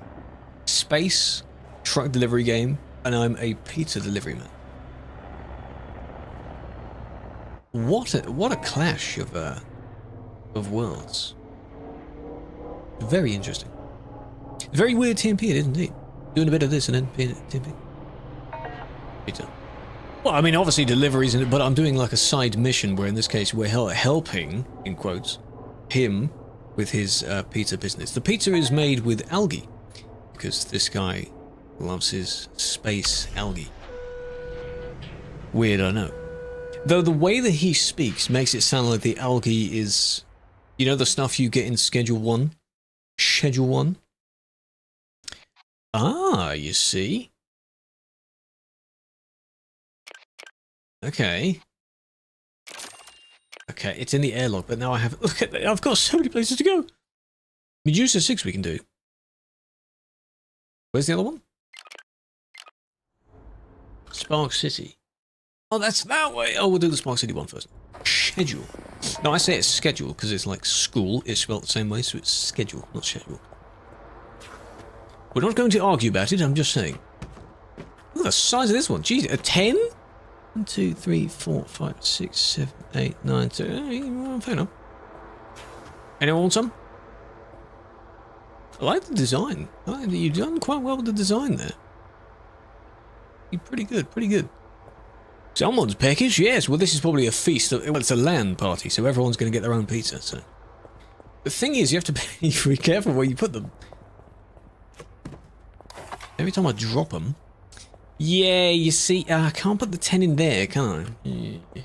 space truck delivery game, and I'm a pizza delivery man. What a clash of worlds. Very interesting. Very weird TMP it is indeed. Doing a bit of this and then TMP. Pizza. Well, I mean, obviously deliveries, but I'm doing like a side mission where in this case we're helping, in quotes, him with his pizza business. The pizza is made with algae because this guy loves his space algae. Weird, I know. Though the way that he speaks makes it sound like the algae is, you know, the stuff you get in Schedule 1? Schedule 1? Ah, you see? Okay. Okay, it's in the airlock, but now I have... Look at that, I've got so many places to go! Medusa 6 we can do. Where's the other one? Spark City. Oh, that's that way. Oh, we'll do the Spark City one first. Schedule. No, I say it's schedule because it's like school. It's spelled the same way, so it's schedule, not schedule. We're not going to argue about it, I'm just saying. Look at the size of this one. Jeez, a 10? 1, 2, 3, 4, 5, 6, 7, 8, 9, 10. Fair enough. Anyone want some? I like the design. You've done quite well with the design there. You're pretty good, pretty good. Someone's peckish, yes. Well, this is probably a feast. Well, it's a LAN party, so everyone's going to get their own pizza. So the thing is, you have to be careful where you put them. Every time I drop them, yeah, you see, I can't put the 10 in there, can I? Yeah.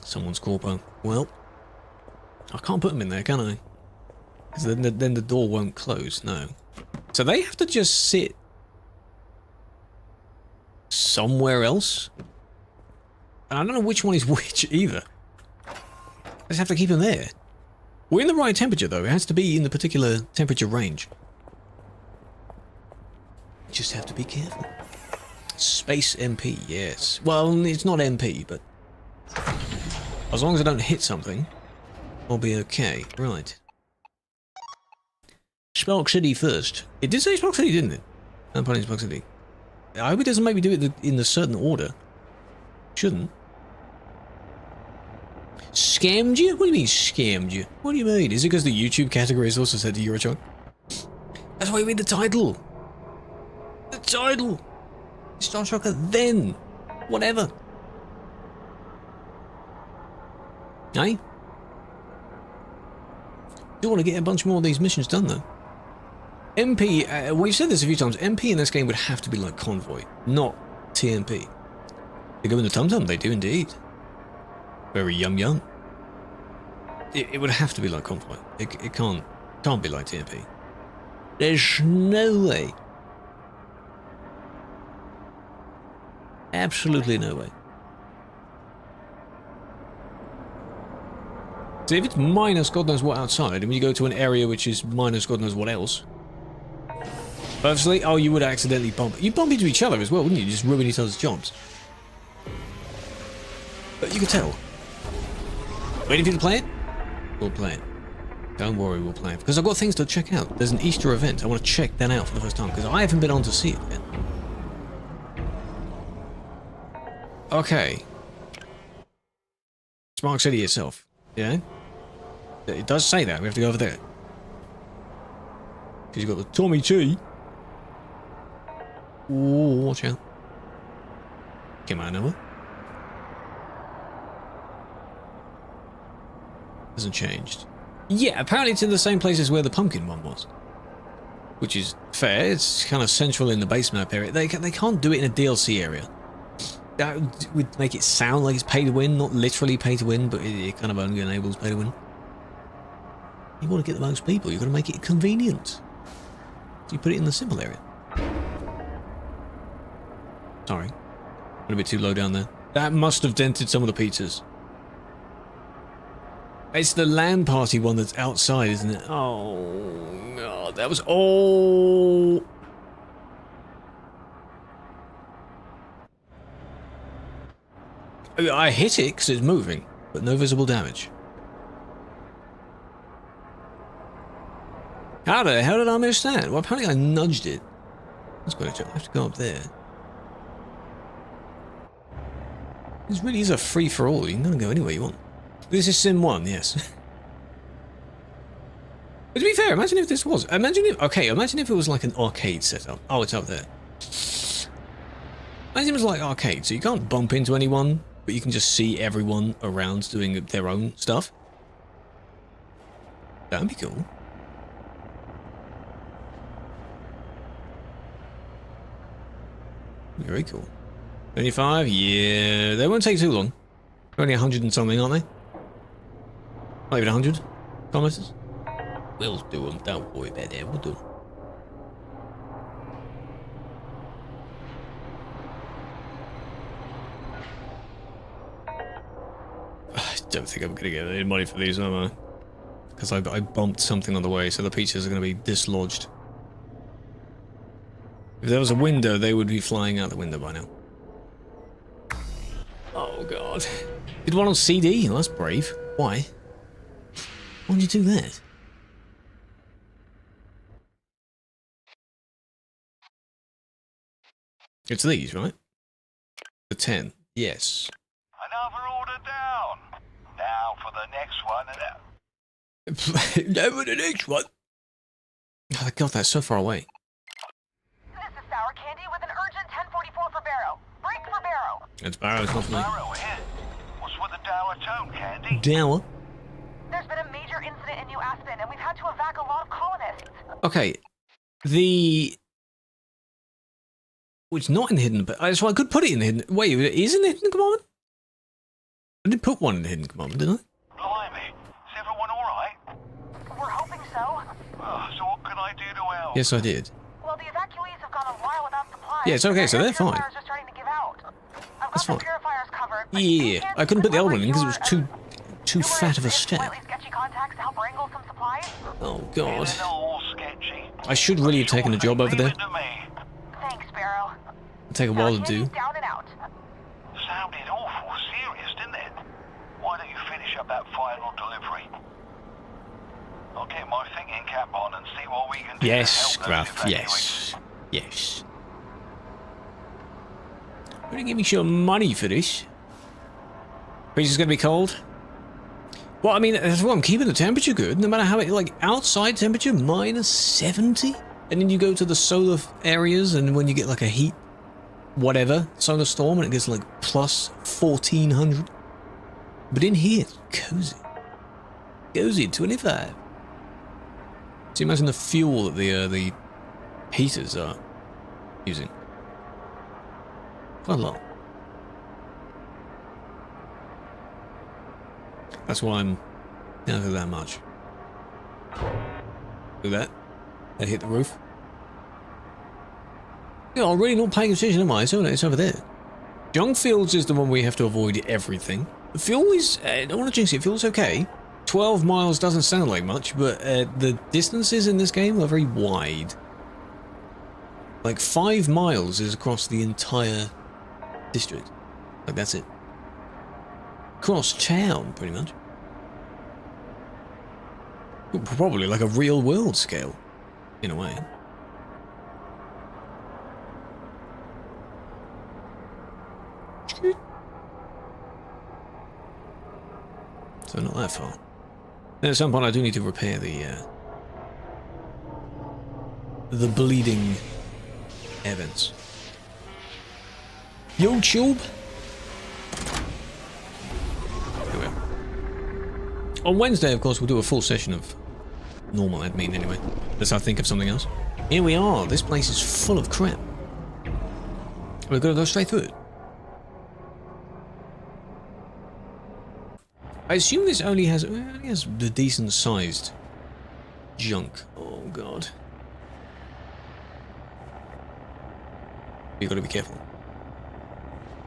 Someone's corpo. Well, I can't put them in there, can I? Because then the door won't close. No. So they have to just sit somewhere else. And I don't know which one is which either. I just have to keep them there. We're in the right temperature though. It has to be in the particular temperature range. Just have to be careful. Space MP, yes. Well, it's not MP, but as long as I don't hit something, I'll be okay. Right. Spark City first. It did say Spark City, didn't it? I'm playing Spark City. I hope it doesn't make me do it in a certain order. Shouldn't. Scammed you? What do you mean scammed you? What do you mean? Is it because the YouTube category is also set to Eurochunk? That's why you read the title. The title. Star Trucker then. Whatever. Eh? Do want to get a bunch more of these missions done though. MP, we've said this a few times, MP in this game would have to be like Convoy, not TMP. They go in the tum-tum, they do indeed. Very yum. It would have to be like Convoy. It can't be like TMP. There's no way. Absolutely no way. So if it's minus God knows what outside, and when you go to an area which is minus God knows what else, obviously, oh, you would accidentally bump. You bump into each other as well, wouldn't you? Just ruin each other's jobs. But you can tell. Waiting for you to play it? We'll play it. Don't worry, we'll play it. Because I've got things to check out. There's an Easter event. I want to check that out for the first time, because I haven't been on to see it yet. Okay. Spark City itself. Yeah? It does say that. We have to go over there. Because you've got the Tommy T. Ooh, watch out. Came out of nowhere. Hasn't changed. Yeah, apparently it's in the same places where the pumpkin one was. Which is fair. It's kind of central in the base map area. They can't do it in a DLC area. That would make it sound like it's pay to win, not literally pay to win, but it kind of only enables pay to win. You want to get the most people, you've got to make it convenient. So you put it in the simple area. Sorry. Went a bit too low down there. That must have dented some of the pizzas. It's the LAN party one that's outside, isn't it? Oh, God, that was all... I hit it because it's moving, but no visible damage. How the hell did I miss that? Well, apparently I nudged it. That's quite a job. I have to go up there. This really is a free-for-all. You can go anywhere you want. This is Sim 1, yes. But to be fair, imagine if this was... Imagine if it was like an arcade setup. Oh, it's up there. Imagine it was like arcade, so you can't bump into anyone, but you can just see everyone around doing their own stuff. That'd be cool. Very cool. 25? Yeah, they won't take too long. They're only 100 and something, aren't they? Not even 100 kilometers. We'll do them. Don't worry about that. We'll do them. I don't think I'm going to get any money for these, am I? Because I bumped something on the way, so the pizzas are going to be dislodged. If there was a window, they would be flying out the window by now. Oh, God. Did one on CD? Oh, that's brave. Why? Why would you do that? It's these, right? The 10. Yes. Another order down. Now for the next one. Now for the next one. Oh, God, that's so far away. This is Sour Candy with an urgent 1044 for Barrow. Break for Barrow. It's Barrow, it's not for me. Barrow here. What's with the dour tone, Candy? Dower? There's been a major incident in New Aspen, and we've had to evac a lot of colonists. Okay. It's not in the hidden, but so I could put it in the hidden. Wait, it is in the hidden commandment? I did put one in the hidden commandment, didn't I? Blimey. Is everyone alright? We're hoping so. So what can I do to help? Yes, I did. Well, the evacuees have gone a while without supplies. Yeah, it's okay, so they're fine. Purifiers are starting to give out. I've That's got fine. the purifiers covered. But Yeah, I couldn't put the other one in because it was too fat of a step. Slightly sketchy contacts to help wrangle some supplies. Oh, God. It's all sketchy. I should really have taken a job over there. Leave it to me. Thanks, Barrow. It'll take a while to do. Down and out. Sounded awful serious, didn't it? Why don't you finish up that final delivery? I'll get my thinking cap on and see what we can do. Yes, to help those Gruff, yes. evacuees. Yes. Will you give me some money for this? Freezer's gonna be cold? Well, I mean, that's what I'm keeping the temperature good, no matter how it, like, outside temperature, minus 70? And then you go to the solar areas, and when you get, like, a heat, whatever, solar storm, and it gets, like, plus 1400. But in here, it's cozy. Cozy, 25. So imagine the fuel that the heaters are using. Quite a lot. That's why I'm down to that much. Do that. They hit the roof. Yeah, I'm really not paying attention, am I? So it's over there. Junk fields is the one we have to avoid everything. The fuel is, I don't want to jinx it, fuel's okay. 12 miles doesn't sound like much, but the distances in this game are very wide. Like 5 miles is across the entire district. Like that's it. Across town, pretty much. Probably like a real world scale, in a way. So not that far. And at some point I do need to repair the bleeding air vents. YouTube! There we are. On Wednesday, of course, we'll do a full session of normal admin anyway. Unless I think of something else. Here we are. This place is full of crap. We're going to go straight through it. I assume this only has the decent sized junk. Oh god. You gotta be careful.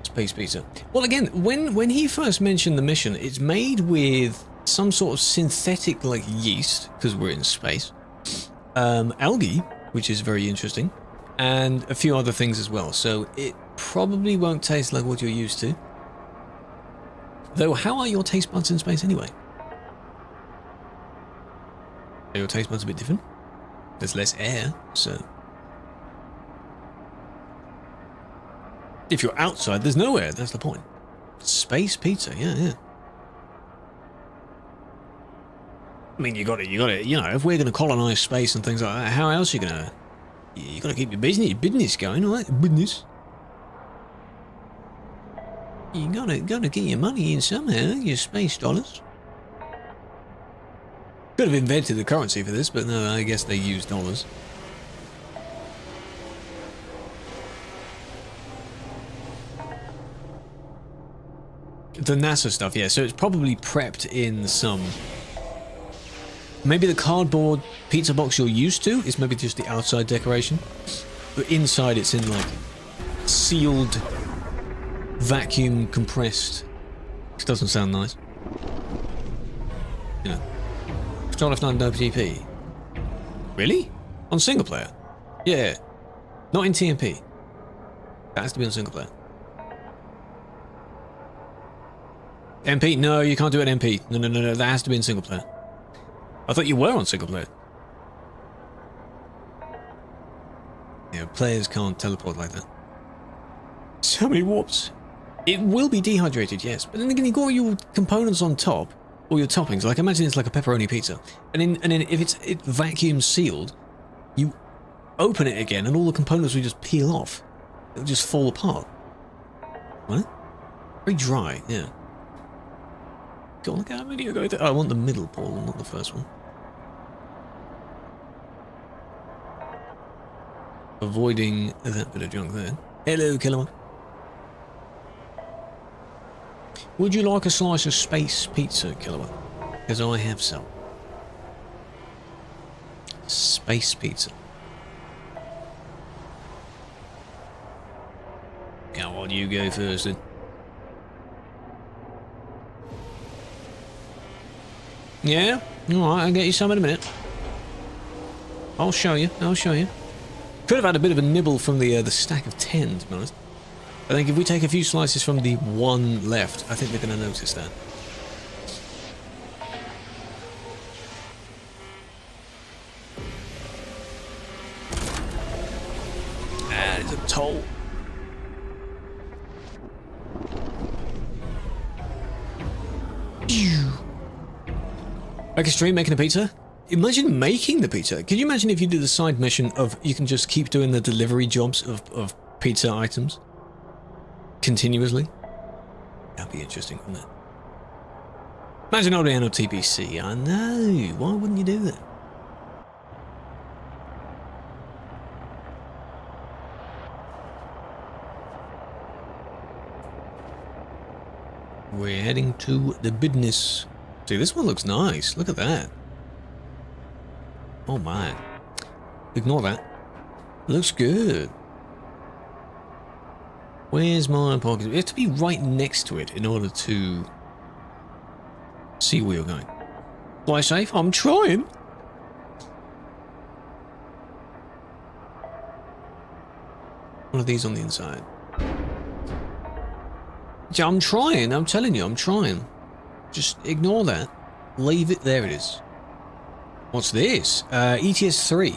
Space pizza. Well again, when he first mentioned the mission, it's made with some sort of synthetic like yeast, because we're in space. Algae, which is very interesting, and a few other things as well. So it probably won't taste like what you're used to. Though, how are your taste buds in space anyway? Are your taste buds a bit different? There's less air, so... If you're outside, there's no air, that's the point. Space pizza, yeah. I mean, you got it, you know, if we're going to colonize space and things like that, how else are you going to... You got to keep your business going, right? Business. You gotta get your money in somehow, your space dollars. Could have invented the currency for this, but no, I guess they use dollars. The NASA stuff, yeah, so it's probably prepped in some... Maybe the cardboard pizza box you're used to is maybe just the outside decoration. But inside it's in like sealed... vacuum compressed, which doesn't sound nice. You know, Control F9 no GP. Really? On single player? Yeah, not in TMP. That has to be on single player. MP? No, you can't do it MP. No. That has to be in single player. I thought you were on single player. Yeah, players can't teleport like that. So many warps. It will be dehydrated, yes, but then again, you've got your components on top, or your toppings. Like, imagine it's like a pepperoni pizza, and then if it's vacuum sealed, you open it again, and all the components will just peel off. It'll just fall apart. What? Very dry, yeah. Go on, look at how many you go there. Oh, I want the middle ball, not the first one. Avoiding that bit of junk there. Hello, Killer. Would you like a slice of space pizza, Killer? Because I have some. Space pizza. Come on, you go first then. Yeah? Alright, I'll get you some in a minute. I'll show you. Could have had a bit of a nibble from the stack of 10, to be honest. I think if we take a few slices from the one left, I think they're going to notice that. Ah, it's a toll. Make a stream making a pizza? Imagine making the pizza. Could you imagine if you did the side mission of you can just keep doing the delivery jobs of pizza items? Continuously? That'd be interesting, wouldn't it? Imagine ODN or TPC. I know. Why wouldn't you do that? We're heading to the business. See, this one looks nice. Look at that. Oh my. Ignore that. Looks good. Where's my parking? We have to be right next to it in order to see where you're going. Fly safe? I'm trying. One of these on the inside. Yeah, I'm trying. I'm telling you, I'm trying. Just ignore that. Leave it. There it is. What's this? ETS 3.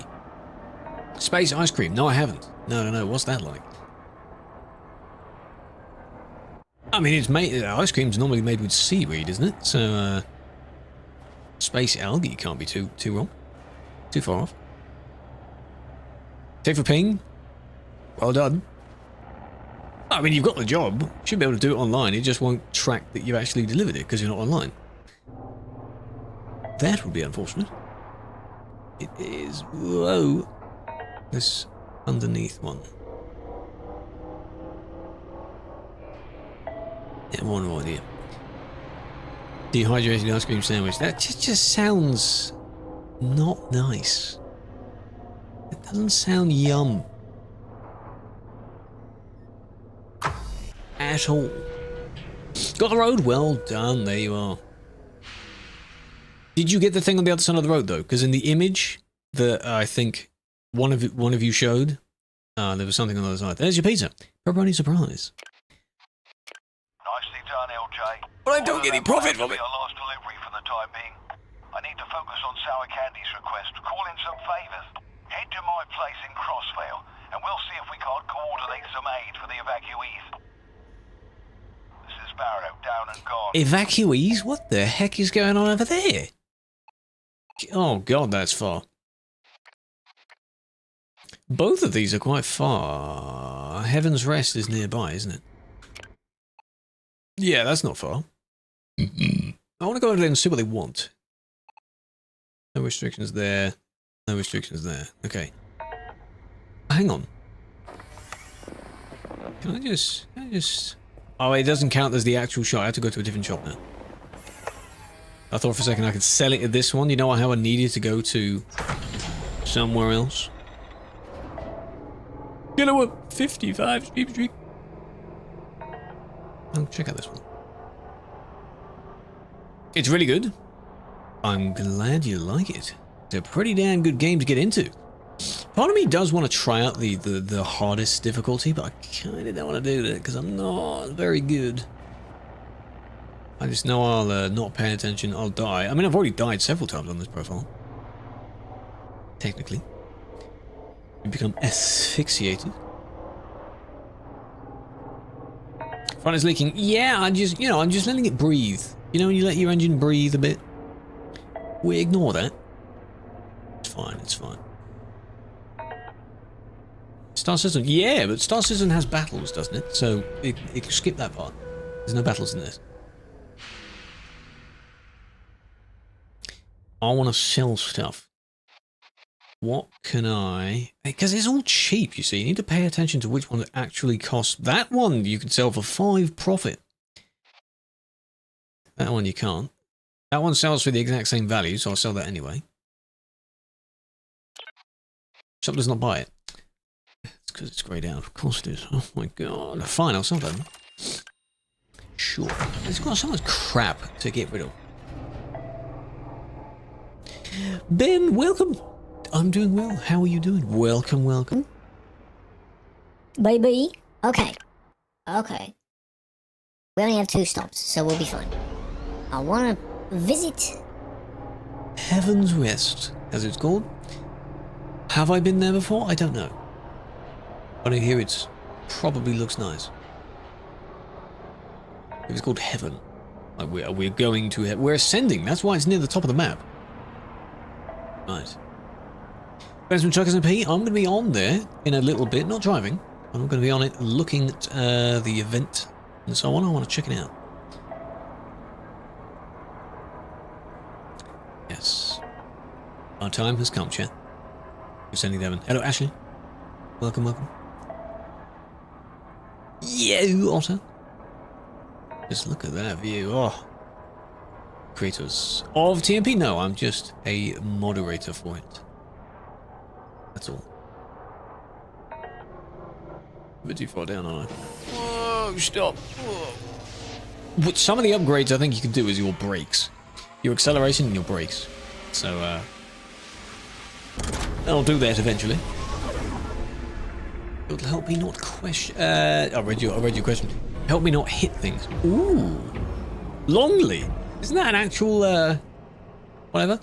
Space ice cream. No, I haven't. No. What's that like? I mean, it's made. Ice cream's normally made with seaweed, isn't it? So, space algae can't be too wrong. Too far off. Take for ping. Well done. I mean, you've got the job. You should be able to do it online. It just won't track that you've actually delivered it because you're not online. That would be unfortunate. It is. Whoa. This underneath one. Yeah, one more idea. Dehydrated ice cream sandwich. That just sounds not nice. It doesn't sound yum. At all. Got the road? Well done. There you are. Did you get the thing on the other side of the road though? Because in the image that I think one of you showed, there was something on the other side. There's your pizza. Pepperoni surprise. Nicely done, LJ. But I don't get any profit from it. Our last delivery for the time being. I need to focus on Sour Candy's request. Call in some favours. Head to my place in Crossvale, and we'll see if we can't coordinate some aid for the evacuees. This is Barrow, down and gone. Evacuees? What the heck is going on over there? Oh god, that's far. Both of these are quite far. Heaven's Rest is nearby, isn't it? Yeah, that's not far. I want to go over there and see what they want. No restrictions there. No restrictions there. Okay. Hang on. Can I just... Oh, it doesn't count as the actual shop. I have to go to a different shop now. I thought for a second I could sell it at this one. You know how I needed to go to somewhere else? You know what? 55 Steep Street. Oh, check out this one. It's really good. I'm glad you like it. It's a pretty damn good game to get into. Part of me does want to try out the hardest difficulty, but I kind of don't want to do that because I'm not very good. I just know I'll not pay attention, I'll die. I mean, I've already died several times on this profile. Technically. You become asphyxiated. Front is leaking. Yeah, I'm just letting it breathe. You know when you let your engine breathe a bit? We ignore that. It's fine, it's fine. Star Citizen, yeah, but Star Citizen has battles, doesn't it? So it can skip that part. There's no battles in this. I want to sell stuff. What can I... Because it's all cheap, you see. You need to pay attention to which one that actually costs. That one you can sell for 5 profit. That one you can't. That one sells for the exact same value, so I'll sell that anyway. Shop does not buy it. It's because it's greyed out. Of course it is. Oh my god. Fine, I'll sell that one. Sure. It's got so much crap to get rid of. Ben, welcome. I'm doing well. How are you doing? Welcome, welcome. Baby. Okay. Okay. We only have 2 stops, so we'll be fine. I want to visit Heaven's Rest, as it's called. Have I been there before? I don't know. But I hear it probably looks nice. If it's called Heaven. Like we're going to... We're ascending. That's why it's near the top of the map. Right. Thanks from TruckersMP. I'm going to be on there in a little bit. Not driving. I'm going to be on it looking at the event and so on. I want to check it out. Yes. Our time has come, chat. We're sending Devon. Hello, Ashley. Welcome, welcome. Yeah, Otter. Just look at that view. Oh. Creators of TMP? No, I'm just a moderator for it. That's all. A bit too far down, aren't I? Whoa, stop. Whoa. With some of the upgrades I think you can do is your brakes. Your acceleration and your brakes. So, I'll do that eventually. It'll help me not question. I read your question. Help me not hit things. Ooh, Longley. Isn't that an actual whatever?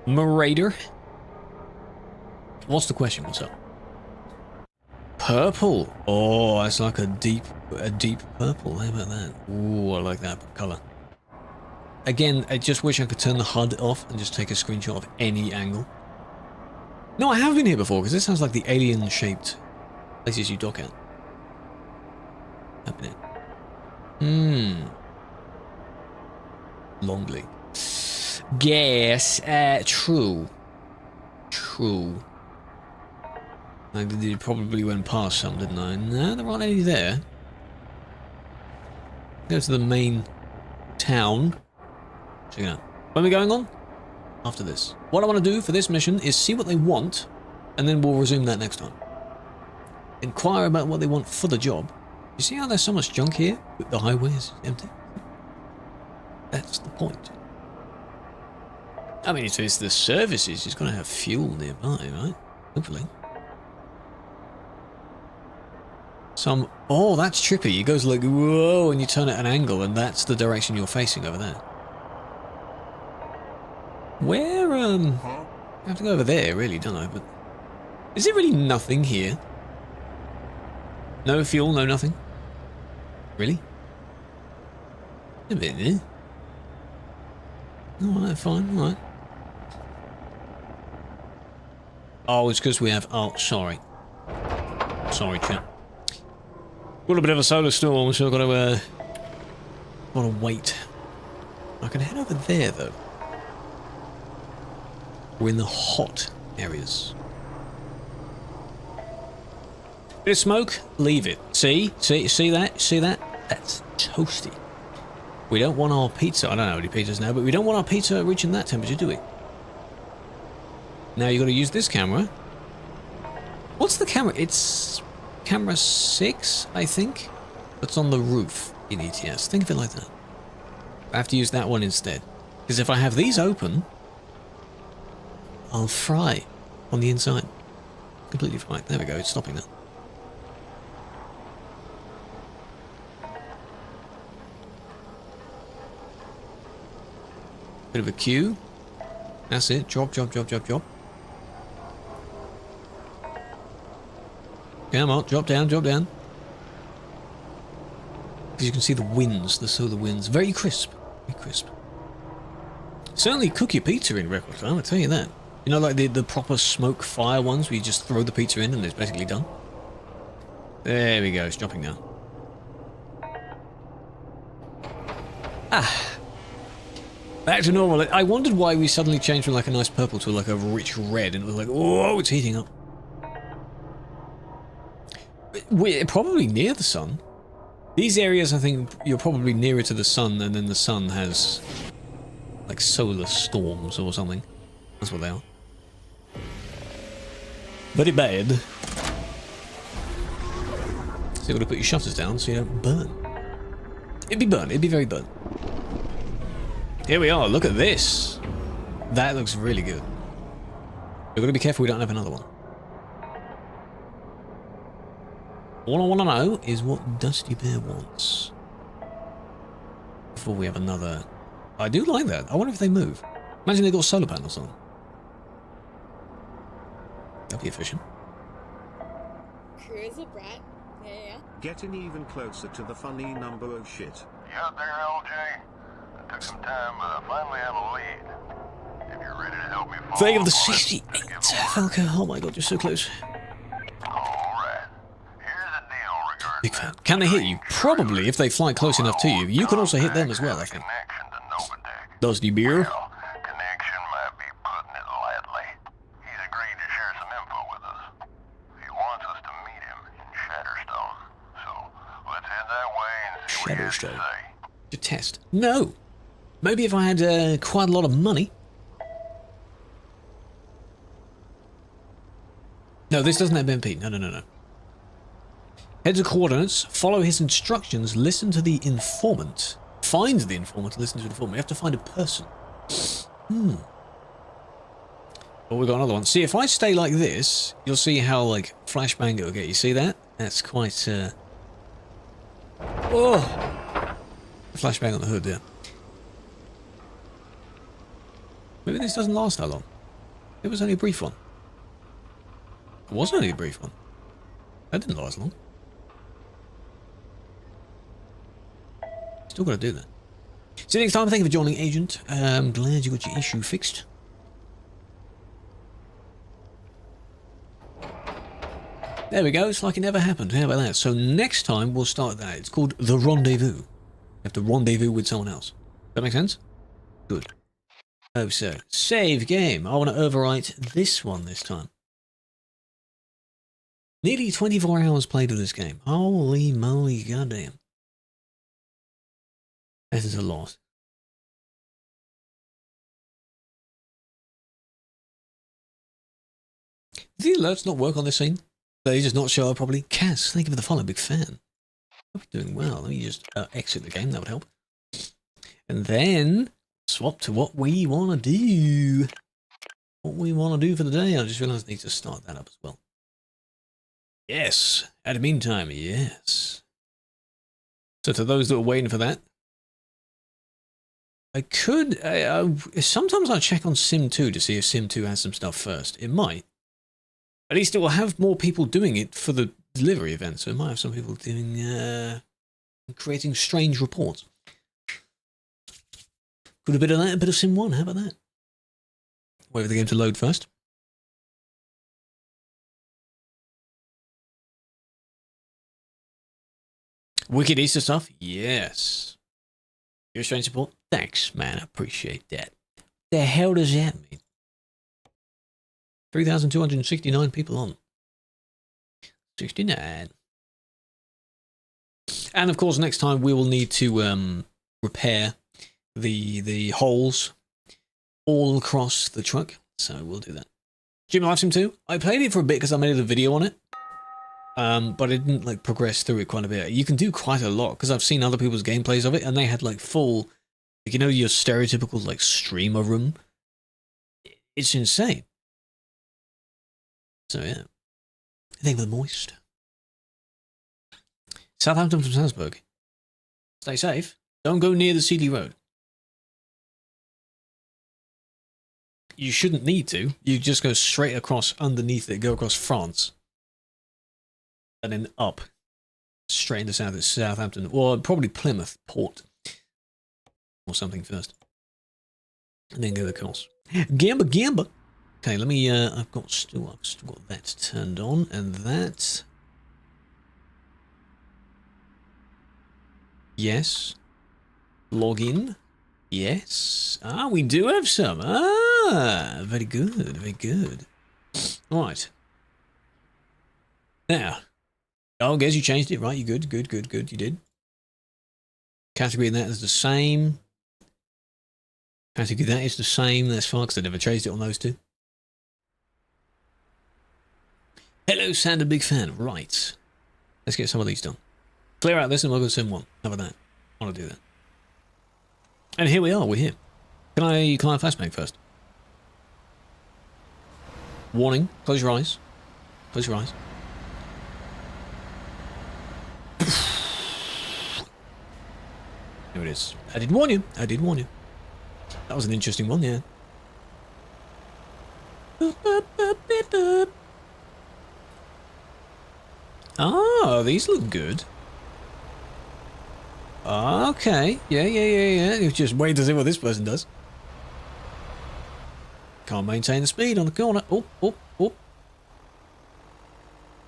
Marauder. What's the question? What's up? Purple. Oh, that's like a deep purple. How about that? Ooh, I like that color. Again, I just wish I could turn the HUD off and just take a screenshot of any angle. No, I have been here before, because this sounds like the alien-shaped places you dock at. Have been it. Longley. Yes, true. True. I probably went past some, didn't I? No, there aren't any there. Go to the main town. Check it out. When are we going on? After this. What I want to do for this mission is see what they want, and then we'll resume that next time. Inquire about what they want for the job. You see how there's so much junk here? The highway is empty. That's the point. I mean, if it's the services, it's going to have fuel nearby, right? Hopefully. Some... Oh, that's trippy. It goes like, whoa, and you turn at an angle, and that's the direction you're facing over there. Where, I have to go over there, really, don't I? But is there really nothing here? No fuel, no nothing? Really? A bit there. Alright, fine, alright. Oh, it's because we have... Oh, sorry. Sorry, chap. Got a bit of a solar storm, so I've got to wait. I can head over there, though. We're in the hot areas. Bit of smoke, leave it. See that? See that? That's toasty. We don't want our pizza, I don't know any pizzas now, but we don't want our pizza reaching that temperature, do we? Now you got to use this camera. What's the camera? It's camera 6, I think. That's on the roof in ETS. Think of it like that. I have to use that one instead. Because if I have these open, I'll fry on the inside. Completely fry. There we go, it's stopping that. Bit of a queue. That's it. Drop, drop, drop, drop, drop. Come on, drop down, drop down. Because you can see the winds, the solar winds. Very crisp. Very crisp. Certainly cook your pizza in record time, I'll tell you that. You know, like the proper smoke fire ones where you just throw the pizza in and it's basically done? There we go, it's dropping down. Ah. Back to normal. I wondered why we suddenly changed from like a nice purple to like a rich red, and it was like, oh, it's heating up. We're probably near the sun. These areas, I think, you're probably nearer to the sun, and then the sun has like solar storms or something. That's what they are. Very bad. So you've got to put your shutters down so you don't burn. It'd be burnt. It'd be very burnt. Here we are. Look at this. That looks really good. We've got to be careful we don't have another one. All I want to know is what Dusty Bear wants. Before we have another... I do like that. I wonder if they move. Imagine they got solar panels on. That'd be efficient. Krew is a brat. Yeah. Getting even closer to the funny number of shit. You out there, LJ? Took some time, but I finally have a lead. If you're ready to help me follow Flag of the up on it, 68, Falco. Oh my god, you're so close. Alright. Here's the deal regarding Big fan. Can they hit you? Probably, if they fly close enough to you. You can also hit them as well, I think. connection to Novatech. Dusty Beer. Well, connection might be putting it lightly. He's agreed to share some info with us. He wants us to meet him in Shatterstone. So let's head that way and cobblestone. To test. No! Maybe if I had quite a lot of money. No, this doesn't have MP. No. Head to coordinates, follow his instructions, listen to the informant. Find the informant, listen to the informant. We have to find a person. Oh, we got another one. See, if I stay like this, you'll see how, like, flashbang it'll get. You see that? That's quite, oh! Flashbang on the hood there. Maybe this doesn't last that long. It was only a brief one. It was only a brief one. That didn't last long. Still got to do that. See you next time. Thank you for joining, Agent. I'm glad you got your issue fixed. There we go. It's like it never happened. How about that? So next time we'll start that. It's called The Rendezvous. You have to rendezvous with someone else. Does that make sense? Good. Oh, so. Save game. I want to overwrite this one this time. Nearly 24 hours played of this game. Holy moly, goddamn. That is a lot. Did the alerts not work on this scene? They just not show up properly? Cass, thank you for the follow, big fan. Hope you're doing well. Let me just exit the game, that would help. And then swap to what we want to do. What we want to do for the day. I just realized I need to start that up as well. Yes. At the meantime, yes. So to those that are waiting for that, I could, sometimes I check on Sim 2 to see if Sim 2 has some stuff first. It might. At least it will have more people doing it for the delivery event, so it might have some people doing, creating strange reports. Could a bit of that, a bit of Sim 1, how about that? Wait for the game to load first. Wicked Easter stuff? Yes. Your strange support? Thanks, man, I appreciate that. The hell does that mean? 3,269 people on. 69. And of course, next time we will need to repair the holes all across the truck. So we'll do that. Jim Live Sim 2. I played it for a bit because I made a video on it. But I didn't like progress through it quite a bit. You can do quite a lot because I've seen other people's gameplays of it and they had like full, like, you know, your stereotypical like streamer room. It's insane. So yeah, thank you for the moist. Southampton from Salzburg. Stay safe. Don't go near the CD road. You shouldn't need to. You just go straight across underneath it, go across France. And then up. Straight into Southampton. Or probably Plymouth Port. Or something first. And then go across. Gamba. Okay, let me, I've still got that turned on, and that. Yes. Log in. Yes. Ah, we do have some. Ah, very good, very good. Alright. Now. Oh, guess you changed it, right? You good, you did. Category in that is the same. Category that is the same, that's fine, because I never changed it on those two. Hello, Sander, big fan. Right. Let's get some of these done. Clear out this and we'll go to Sim 1. How about that? I want to do that. And here we are, we're here. Can I flashbang first? Warning, close your eyes. Close your eyes. Here it is. I did warn you. That was an interesting one, yeah. Oh, these look good. Okay. Yeah. You just wait to see what this person does. Can't maintain the speed on the corner. Oh.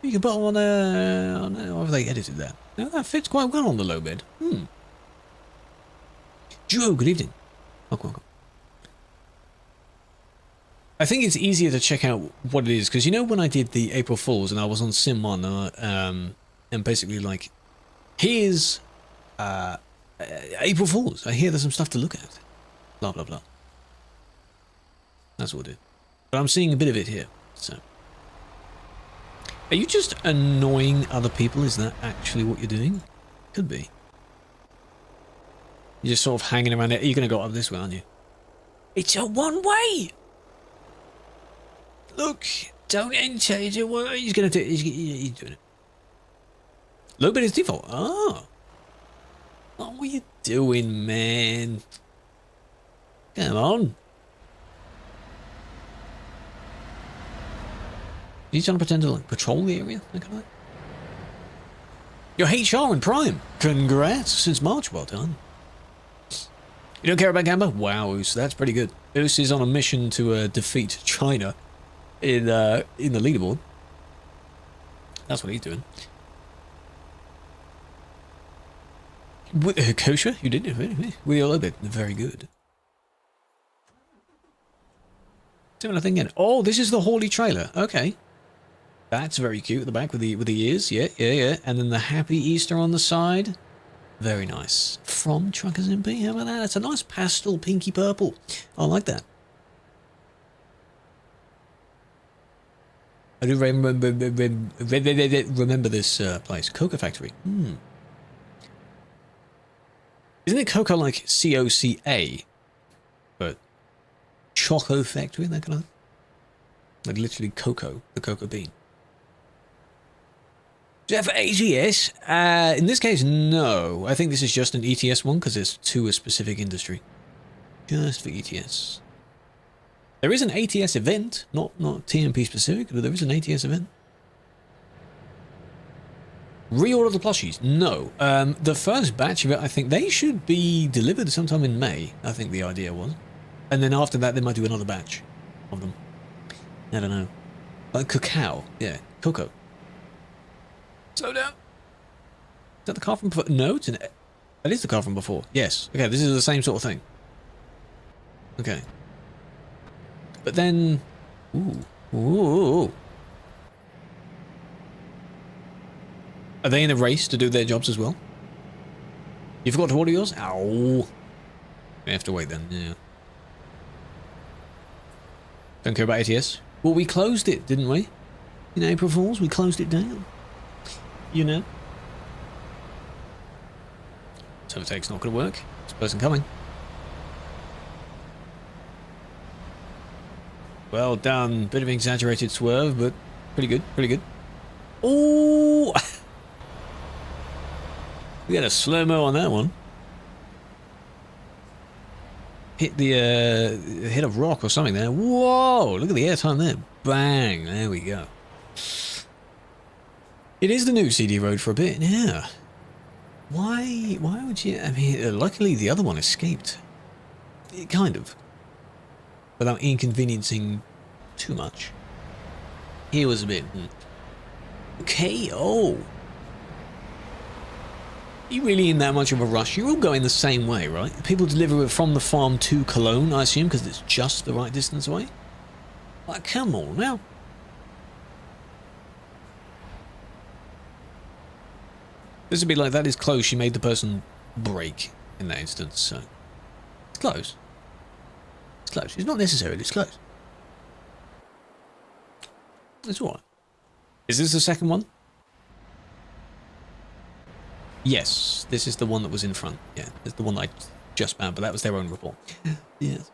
You can put on how have they edited that? No, that fits quite well on the low bed. Joe, good evening. Welcome. I think it's easier to check out what it is, because you know when I did the April Fools and I was on Sim 1 and basically like, here's April Fools. I hear there's some stuff to look at. Blah, blah, blah. That's what we'll do. But I'm seeing a bit of it here, so. Are you just annoying other people? Is that actually what you're doing? Could be. You're just sort of hanging around there. You're going to go up this way, aren't you? It's a one-way! Look, don't enter. It's a one-way. He's going to do it. He's doing it. Look, but it's default. Oh. Oh, what are you doing, man? Come on. Are you trying to pretend to like patrol the area? That kind of thing? You're HR in Prime. Congrats. Since March. Well done. You don't care about Gamba? Wow, Oos, that's pretty good. Oos is on a mission to defeat China in the leaderboard. That's what he's doing. Kosher? You did it. With your bit. Very good. Similar thing again. Oh, this is the Hawley trailer. Okay. That's very cute at the back with the ears. Yeah. And then the Happy Easter on the side. Very nice. From TruckersMP. How about that? It's a nice pastel pinky purple. I like that. I do remember this place. Cocoa Factory. Isn't it Cocoa like C-O-C-A? But Choco Factory, that kind of thing? Like literally cocoa, the cocoa bean. Is that for ATS? In this case, no. I think this is just an ETS one because it's to a specific industry. Just for ETS. There is an ATS event, not TMP specific, but there is an ATS event. Reorder the plushies? No. The first batch of it, I think they should be delivered sometime in May, I think the idea was. And then after that, they might do another batch of them. I don't know. Like cacao. Yeah, cocoa. Slow down. Is that the car from before? No, that is the car from before. Yes. Okay, this is the same sort of thing. Okay. But then... Ooh. Are they in a race to do their jobs as well? You forgot to order yours? Ow. We have to wait then, yeah. Don't care about ATS? Well, we closed it, didn't we? In April Fools, we closed it down. You know. So overtake's not going to work. There's a person coming. Well done. Bit of an exaggerated swerve, but pretty good, pretty good. Oh! We got a slow-mo on that one. Hit the, hit a rock or something there. Whoa! Look at the airtime there. Bang! There we go. It is the new CD road for a bit, yeah. Why would you... I mean, luckily the other one escaped. Kind of. Without inconveniencing too much. Here was a bit... Okay, oh. Are you really in that much of a rush? You're all going the same way, right? People deliver it from the farm to Cologne, I assume, because it's just the right distance away? Like, come on now. This would be like, that is close. She made the person brake in that instance, so... It's close. It's close. It's not necessarily, it's close. It's alright. Is this the second one? Yes, this is the one that was in front. Yeah, it's the one that I just found, but that was their own report. Yes.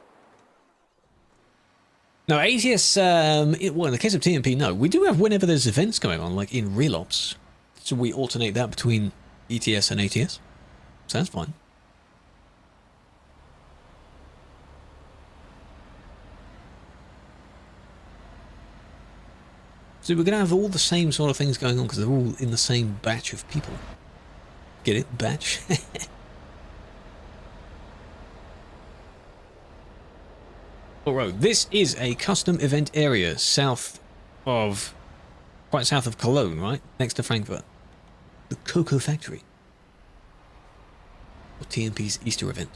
Now, ATS, well, in the case of TMP, no. We do have whenever there's events going on, like in real ops. So we alternate that between ETS and ATS. So that's fine. So we're going to have all the same sort of things going on because they're all in the same batch of people. Get it? Batch? Road. This is a custom event area south of... quite south of Cologne, right? Next to Frankfurt. The Cocoa Factory. Or TMP's Easter event.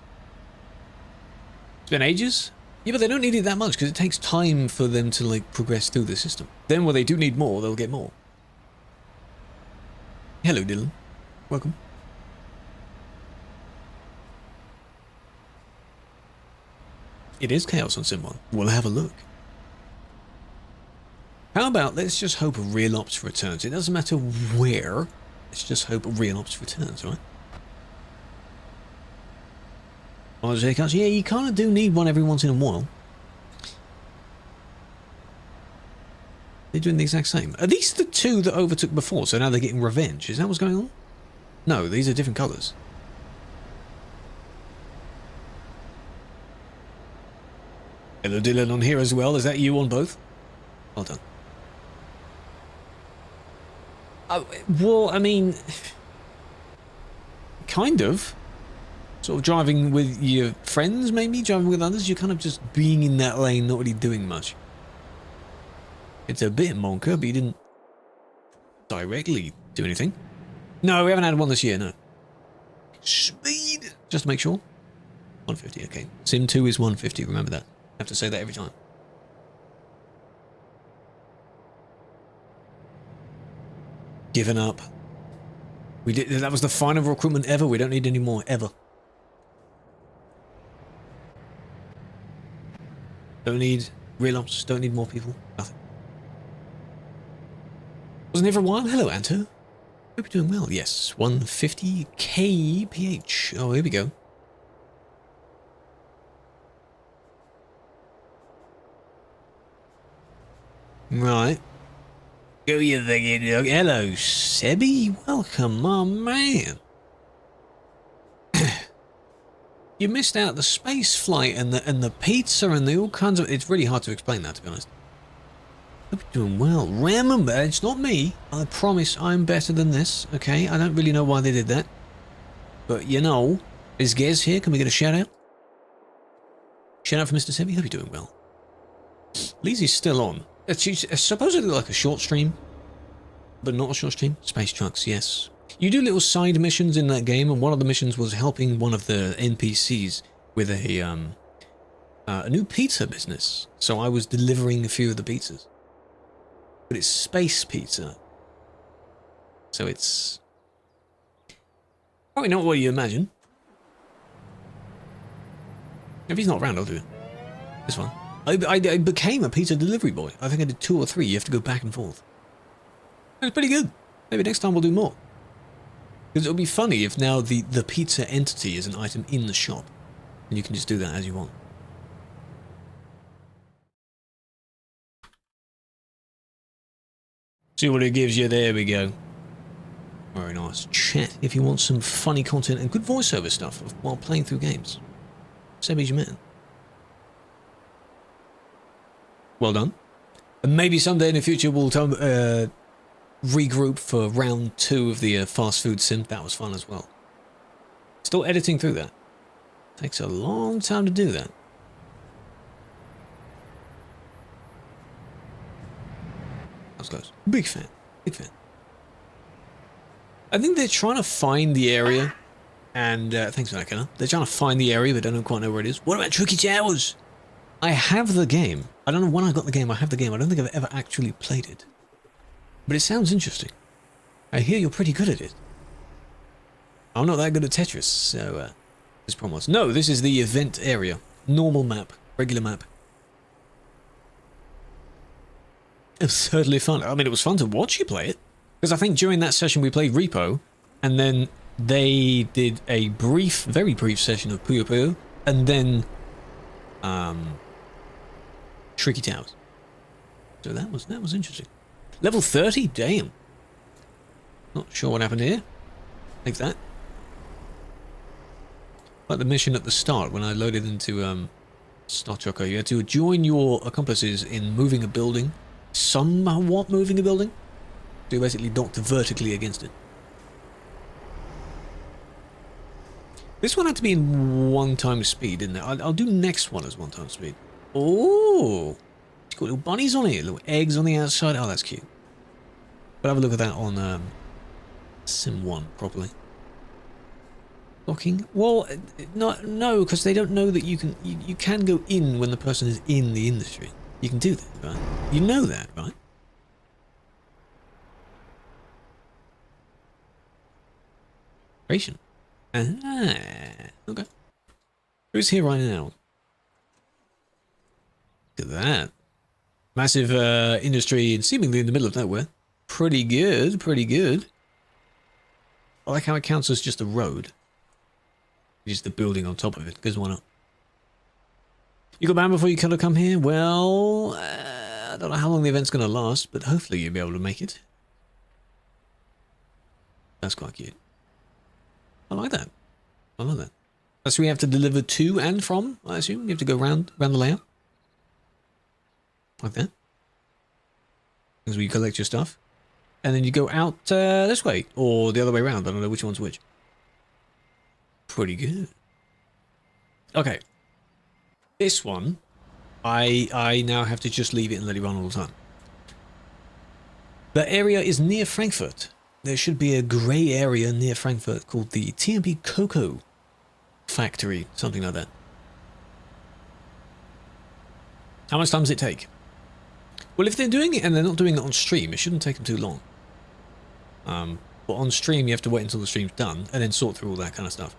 It's been ages. Yeah, but they don't need it that much because it takes time for them to like progress through the system. Then when they do need more, they'll get more. Hello, Dylan. Welcome. It is chaos on Sim 1. We'll have a look. How about let's just hope a real ops returns. It doesn't matter where. Let's just hope a real ops returns, right? Oh, yeah, you kind of do need one every once in a while. They're doing the exact same. Are these the two that overtook before, so now they're getting revenge? Is that what's going on? No, these are different colours. Hello Dylan on here as well. Is that you on both? Well done. Well, I mean, kind of. Sort of driving with your friends, maybe? Driving with others? You're kind of just being in that lane, not really doing much. It's a bit monker, but you didn't directly do anything. No, we haven't had one this year, no. Speed! Just to make sure. 150, okay. Sim 2 is 150, remember that. I have to say that every time. Given up. We did. That was the final recruitment ever. We don't need any more, ever. Don't need real ops, don't need more people, nothing. Wasn't here for a while? Hello, Anto. Hope you're doing well. Yes, 150 kph. Oh, here we go. Right. Go you thinking, dog. Hello, Sebby. Welcome, my man. You missed out the space flight and the pizza and the all kinds of... It's really hard to explain that, to be honest. Hope you're doing well. Remember, it's not me. I promise I'm better than this, okay? I don't really know why they did that. But, you know, is Gez here? Can we get a shout-out? Shout-out for Mr. Sebby. Hope you're doing well. Lizzie's still on. It's supposedly like a short stream, but not a short stream. Space trucks, yes. You do little side missions in that game, and one of the missions was helping one of the NPCs with a new pizza business. So I was delivering a few of the pizzas. But it's space pizza. So it's probably not what you imagine. If he's not around, I'll do it. This one. I became a pizza delivery boy. I think I did 2 or 3. You have to go back and forth. It was pretty good. Maybe next time we'll do more. Because it would be funny if now the pizza entity is an item in the shop. And you can just do that as you want. See what it gives you. There we go. Very nice. Chat if you want some funny content and good voiceover stuff while playing through games. Sebby's your man. Well done. And maybe someday in the future we'll regroup for round 2 of the fast food sim. That was fun as well. Still editing through that. Takes a long time to do that. That was close. Big fan. Big fan. I think they're trying to find the area. And thanks for that, Kenna. They're trying to find the area, but don't quite know where it is. What about Tricky Towers? I have the game. I don't know when I got the game. I have the game. I don't think I've ever actually played it. But it sounds interesting. I hear you're pretty good at it. I'm not that good at Tetris, so this problem was... No, this is the event area. Normal map. Regular map. Absurdly fun. I mean, it was fun to watch you play it. Because I think during that session we played Repo, and then they did a brief, very brief session of Puyo Puyo, and then Tricky Towers. So that was interesting. Level 30? Damn. Not sure what happened here. Like that. Like the mission at the start when I loaded into Star Trucker. You had to join your accomplices in moving a building. Somewhat moving a building. So you basically docked vertically against it. This one had to be in 1x speed, didn't it? I'll do next one as 1x speed. Oh! It's got little bunnies on it, little eggs on the outside. Oh, that's cute. But have a look at that on Sim 1 properly. Locking? Well, no, because they don't know that you can go in when the person is in the industry. You can do that, right? You know that, right? Creation. Ah, okay. Who's here right now? Look at that. Massive industry seemingly in the middle of nowhere. Pretty good, pretty good. I like how it counts as just a road. Just the building on top of it, because why not? You got banned before you could have come here? Well, I don't know how long the event's going to last, but hopefully you'll be able to make it. That's quite cute. I like that. I like that. That's where you have to deliver to and from, I assume? You have to go round the layout? Like that. As we collect your stuff. And then you go out this way, or the other way around. I don't know which one's which. Pretty good. Okay. This one, I now have to just leave it and let it run all the time. The area is near Frankfurt. There should be a grey area near Frankfurt called the TMP Cocoa Factory, something like that. How much time does it take? Well, if they're doing it and they're not doing it on stream, it shouldn't take them too long. But on stream, you have to wait until the stream's done and then sort through all that kind of stuff.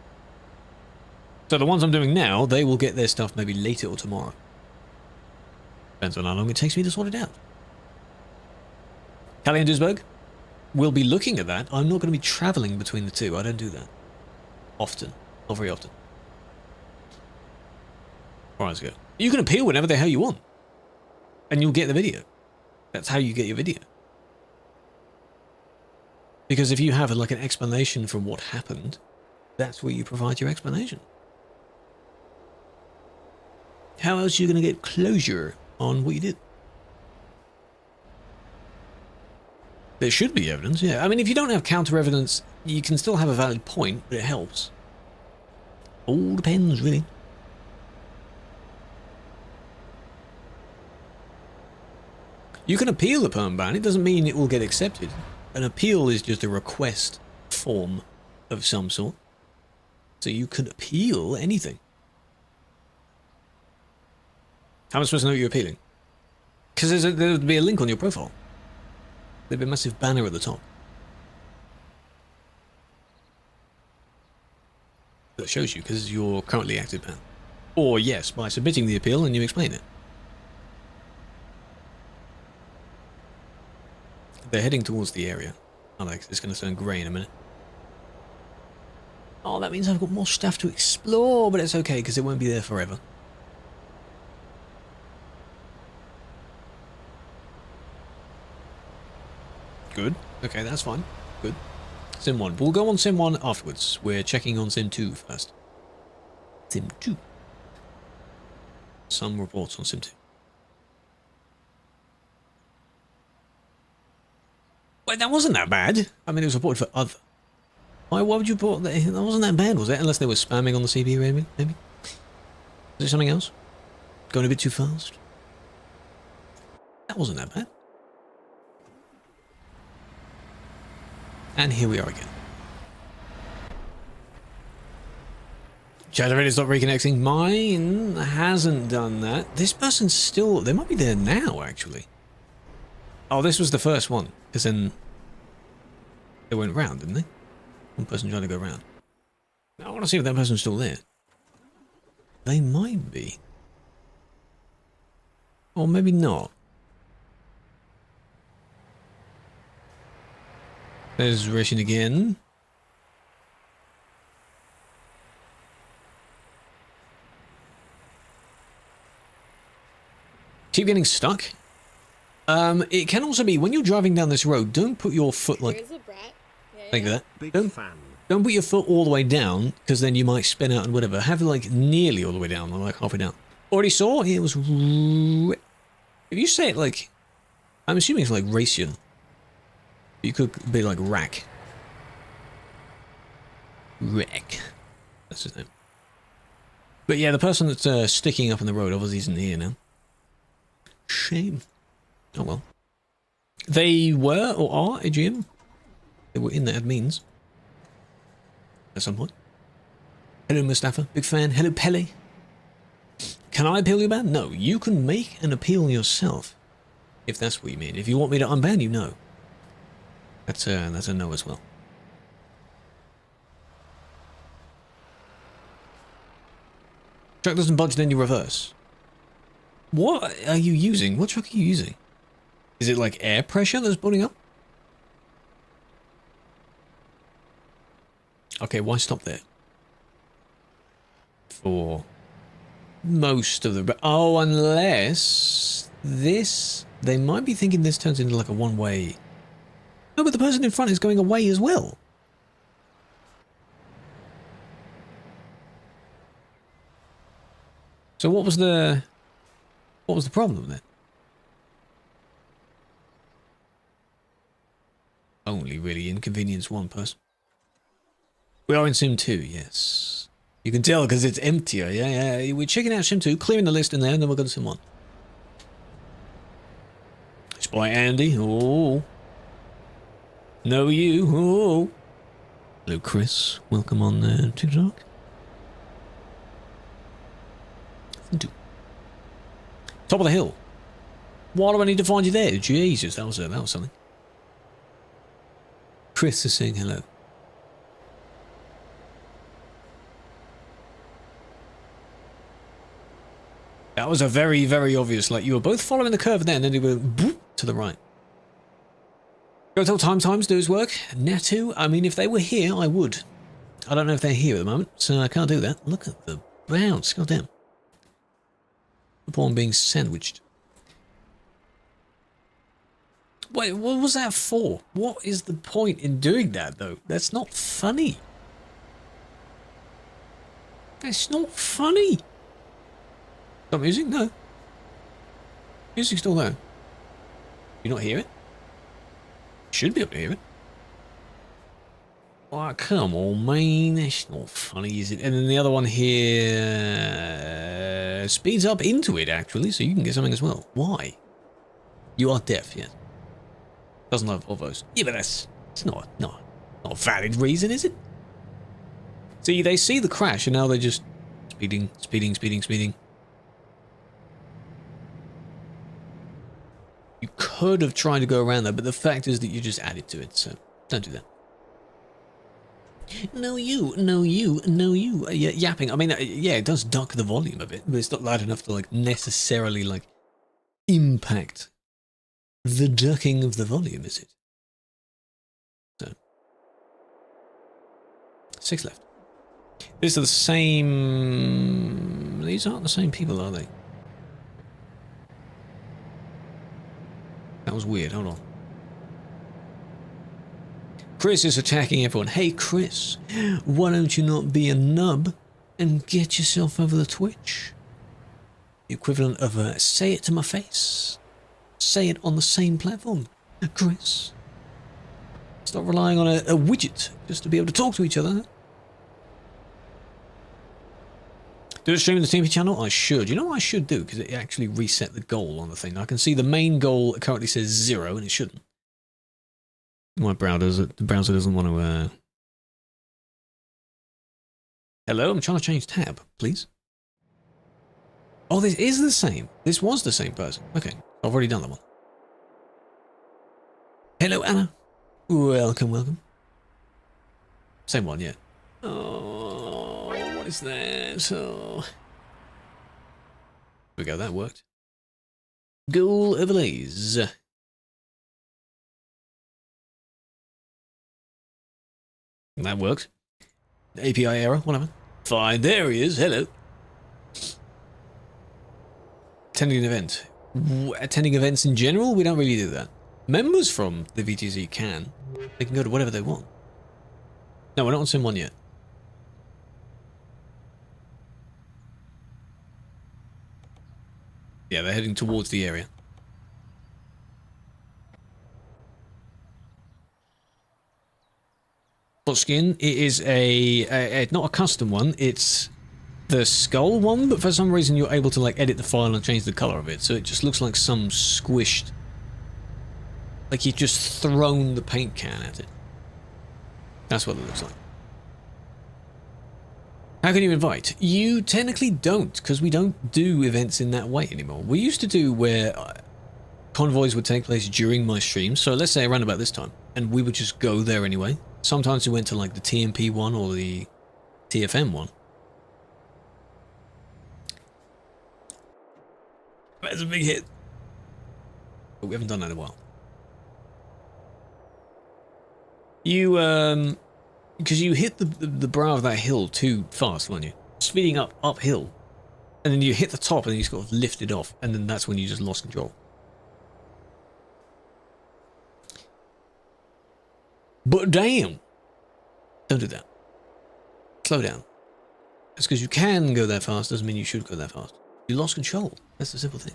So the ones I'm doing now, they will get their stuff maybe later or tomorrow. Depends on how long it takes me to sort it out. Callie and Duisburg, we'll be looking at that. I'm not going to be travelling between the two. I don't do that. Often. Not very often. Alright, let's go. You can appeal whenever the hell you want. And you'll get the video. That's how you get your video. Because if you have like an explanation for what happened, that's where you provide your explanation. How else are you going to get closure on what you did? There should be evidence, yeah. I mean, if you don't have counter evidence, you can still have a valid point, but it helps. All depends, really. You can appeal the perm ban. It doesn't mean it will get accepted. An appeal is just a request form of some sort. So you can appeal anything. How am I supposed to know you're appealing? Because there would be a link on your profile. There'd be a massive banner at the top. That shows you because you're currently active ban. Or yes, by submitting the appeal and you explain it. They're heading towards the area. Alex, it's going to turn grey in a minute. Oh, that means I've got more stuff to explore, but it's okay because it won't be there forever. Good. Okay, that's fine. Good. Sim 1. We'll go on Sim 1 afterwards. We're checking on Sim 2 first. Sim 2. Some reports on Sim 2. Wait, that wasn't that bad. I mean, it was reported for other. Why would you report that? That wasn't that bad, was it? Unless they were spamming on the CB, maybe? Is it something else? Going a bit too fast? That wasn't that bad. And here we are again. Chat already stopped reconnecting. Mine hasn't done that. This person's still... They might be there now, actually. Oh, this was the first one. Because then... They went round, didn't they? One person trying to go round. Now, I want to see if that person's still there. They might be. Or maybe not. There's racing again. Keep getting stuck. It can also be when you're driving down this road. Don't put your foot like. Here's a brat. Yeah, Like yeah. that. Big Don't put your foot all the way down because then you might spin out and whatever. Have it like nearly all the way down or like halfway down. Already saw it was. If you say it like, I'm assuming it's like Racian. You could be like Rack. Rack. That's his name. But yeah, the person that's sticking up in the road obviously isn't here now. Shame. Oh well. They were or are a GM. They were in the admins. At some point. Hello Mustafa, big fan. Hello Pele. Can I appeal your ban? No, you can make an appeal yourself. If that's what you mean. If you want me to unban you, no. That's a no as well. Truck doesn't budge, then you reverse. What are you using? What truck are you using? Is it like air pressure that's building up? Okay, why stop there? For most of the... Oh, unless this... They might be thinking this turns into like a one-way... No, but the person in front is going away as well. So what was the problem then? Only really inconvenience one person. We are in Sim 2, yes. You can tell because it's emptier, yeah. We're checking out Sim 2, clearing the list in there, and then we'll go to Sim 1. It's by Andy, oh. Know you, oh. Hello, Chris. Welcome on TikTok. Top of the hill. Why do I need to find you there? Jesus, that was something. Chris is saying hello. That was a very, very obvious, like you were both following the curve there and then you were boop, to the right. Go tell TimeTimes do his work. Natu, I mean, if they were here, I would. I don't know if they're here at the moment, so I can't do that. Look at the bounce, goddamn. Upon being sandwiched. Wait, what was that for? What is the point in doing that, though? That's not funny. That's not funny. Stop music? No. Music's still there. You not hear it? Should be able to hear it. Oh, come on, man. That's not funny, is it? And then the other one here speeds up into it, actually, so you can get something as well. Why? You are deaf, yes. Doesn't have Volvos. Yeah, but it's not a valid reason, is it? See, they see the crash, and now they're just speeding. You could have tried to go around that, but the fact is that you just added to it, so don't do that. No, you. Yapping. I mean, yeah, it does duck the volume a bit, but it's not loud enough to, like, necessarily, like, impact the ducking of the volume, is it? So. 6 left. These are the same... These aren't the same people, are they? That was weird. Hold on. Chris is attacking everyone. Hey, Chris, why don't you not be a nub and get yourself over the Twitch? The equivalent of say it to my face. Say it on the same platform. Chris. Stop relying on a widget just to be able to talk to each other. Do a stream on the TMP channel? I should. You know what I should do? Because it actually reset the goal on the thing. I can see the main goal currently says 0 and it shouldn't. My browser doesn't want to... Hello, I'm trying to change tab, please. Oh, this is the same. This was the same person. Okay, I've already done that one. Hello, Anna. Welcome. Same one, yeah. Oh, what is that? Oh. There we go, that worked. Goal overlays. That works. API error, whatever. Fine, there he is. Hello. Attending an event. Attending events in general, we don't really do that. Members from the VTZ can. They can go to whatever they want. No, we're not on Sim 1 yet. Yeah, they're heading towards the area. Skin, it is not a custom one, it's the skull one, but for some reason you're able to like edit the file and change the color of it, so it just looks like some squished, like you've just thrown the paint can at it. That's what it looks like. How can you invite? You technically don't, because we don't do events in that way anymore. We used to do where convoys would take place during my streams, so let's say around about this time, and we would just go there anyway. Sometimes we went to like the TMP one or the TFM one. That's a big hit. But we haven't done that in a while. You, because you hit the brow of that hill too fast, weren't you? Speeding uphill. And then you hit the top and then you sort of lifted off. And then that's when you just lost control. But damn. Don't do that. Slow down. It's because you can go that fast doesn't mean you should go that fast. You lost control. That's the simple thing.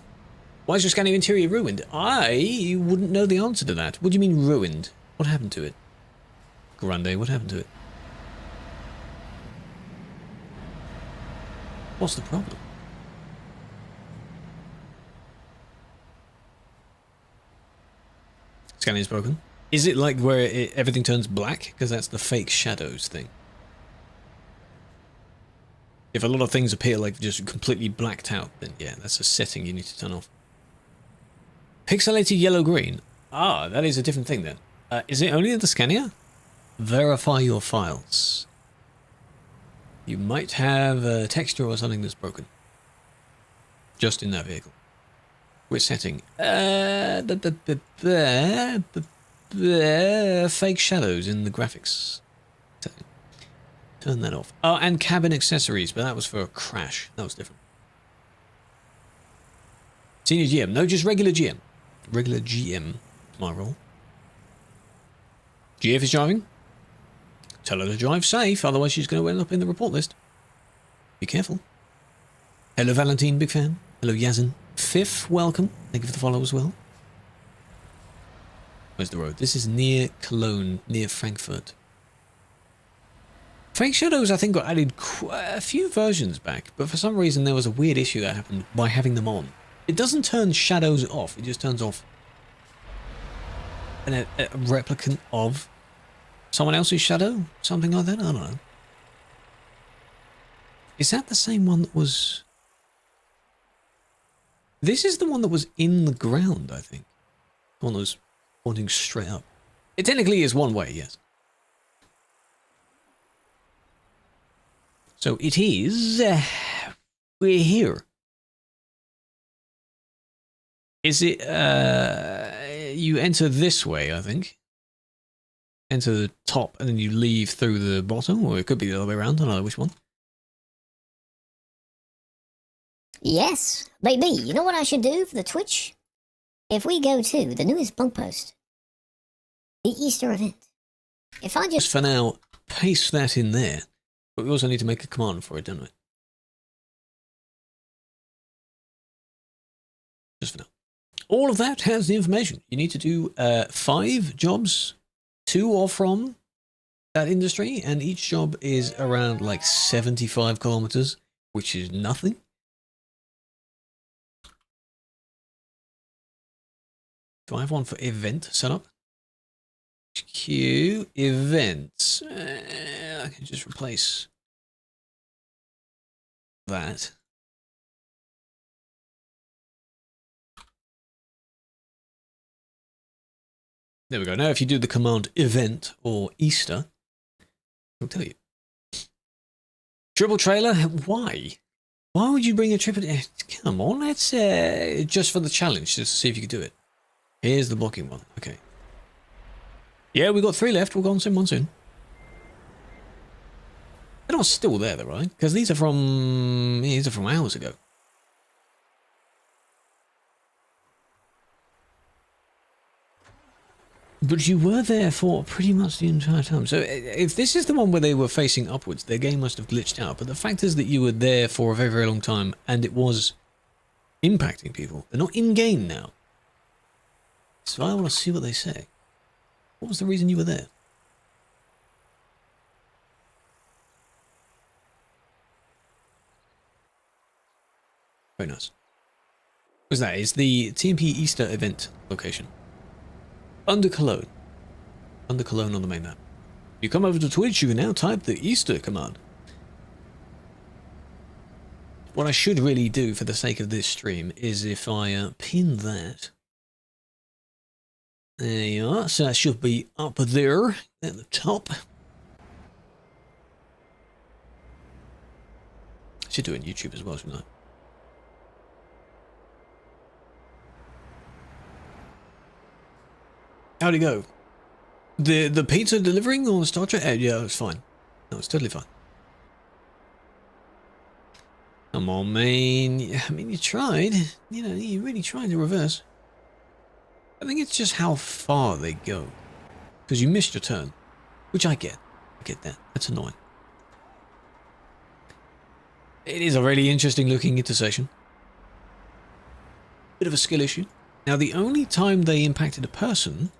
Why is your scanning interior ruined? I wouldn't know the answer to that. What do you mean ruined? What happened to it? Grande, what happened to it? What's the problem? Scanning is broken. Is it like where everything turns black? Because that's the fake shadows thing. If a lot of things appear like just completely blacked out, then yeah, that's a setting you need to turn off. Pixelated yellow-green. Ah, that is a different thing then. Is it only in the scanner? Verify your files. You might have a texture or something that's broken. Just in that vehicle. Which setting? Fake shadows in the graphics setting. Turn that off. Oh, and cabin accessories, but that was for a crash. That was different. Senior GM. No, just regular GM. Regular GM. My role. GF is driving. Tell her to drive safe, otherwise she's going to end up in the report list. Be careful. Hello, Valentine, big fan. Hello, Yazin. Fifth, welcome. Thank you for the follow as well. Where's the road? This is near Cologne, near Frankfurt. Fake shadows, I think, got added a few versions back, but for some reason there was a weird issue that happened by having them on. It doesn't turn shadows off, it just turns off a replicant of someone else's shadow? Something like that? I don't know. Is that the same one that was... This is the one that was in the ground, I think. The one that was pointing straight up. It technically is one way, yes. So it is... we're here. Is it... you enter this way, I think. Enter the top and then you leave through the bottom, or it could be the other way around. I don't know which one. Yes, baby. You know what I should do for the Twitch? If we go to the newest blog post, the Easter event. If I just for now paste that in there, but we also need to make a command for it, don't we? Just for now. All of that has the information. You need to do 5 jobs to or from that industry, and each job is around like 75 kilometers, which is nothing. Do I have one for event set up? HQ events. I can just replace that. There we go. Now if you do the command event or Easter, it'll tell you. Triple trailer? Why? Why would you bring a triple... Come on, that's just for the challenge, just to see if you could do it. Here's the blocking one. Okay. Yeah, we got 3 left. We'll go on soon, one soon. They're not still there though, right? Because these are from hours ago. But you were there for pretty much the entire time. So if this is the one where they were facing upwards, their game must have glitched out. But the fact is that you were there for a very, very long time and it was impacting people. They're not in-game now. So I want to see what they say. What was the reason you were there? Very nice. What was that? It's the TMP Easter event location. Under Cologne. Under Cologne on the main map. You come over to Twitch, you can now type the Easter command. What I should really do for the sake of this stream is if I pin that. There you are. So that should be up there at the top. Should do it on YouTube as well, shouldn't I? How'd it go? The pizza delivering on Star Trek? Yeah, it was fine. No, it's totally fine. Come on, man. I mean, you tried. You know, you really tried to reverse. I think it's just how far they go. Because you missed your turn. Which I get. I get that. That's annoying. It is a really interesting looking intersection. Bit of a skill issue. Now, the only time they impacted a person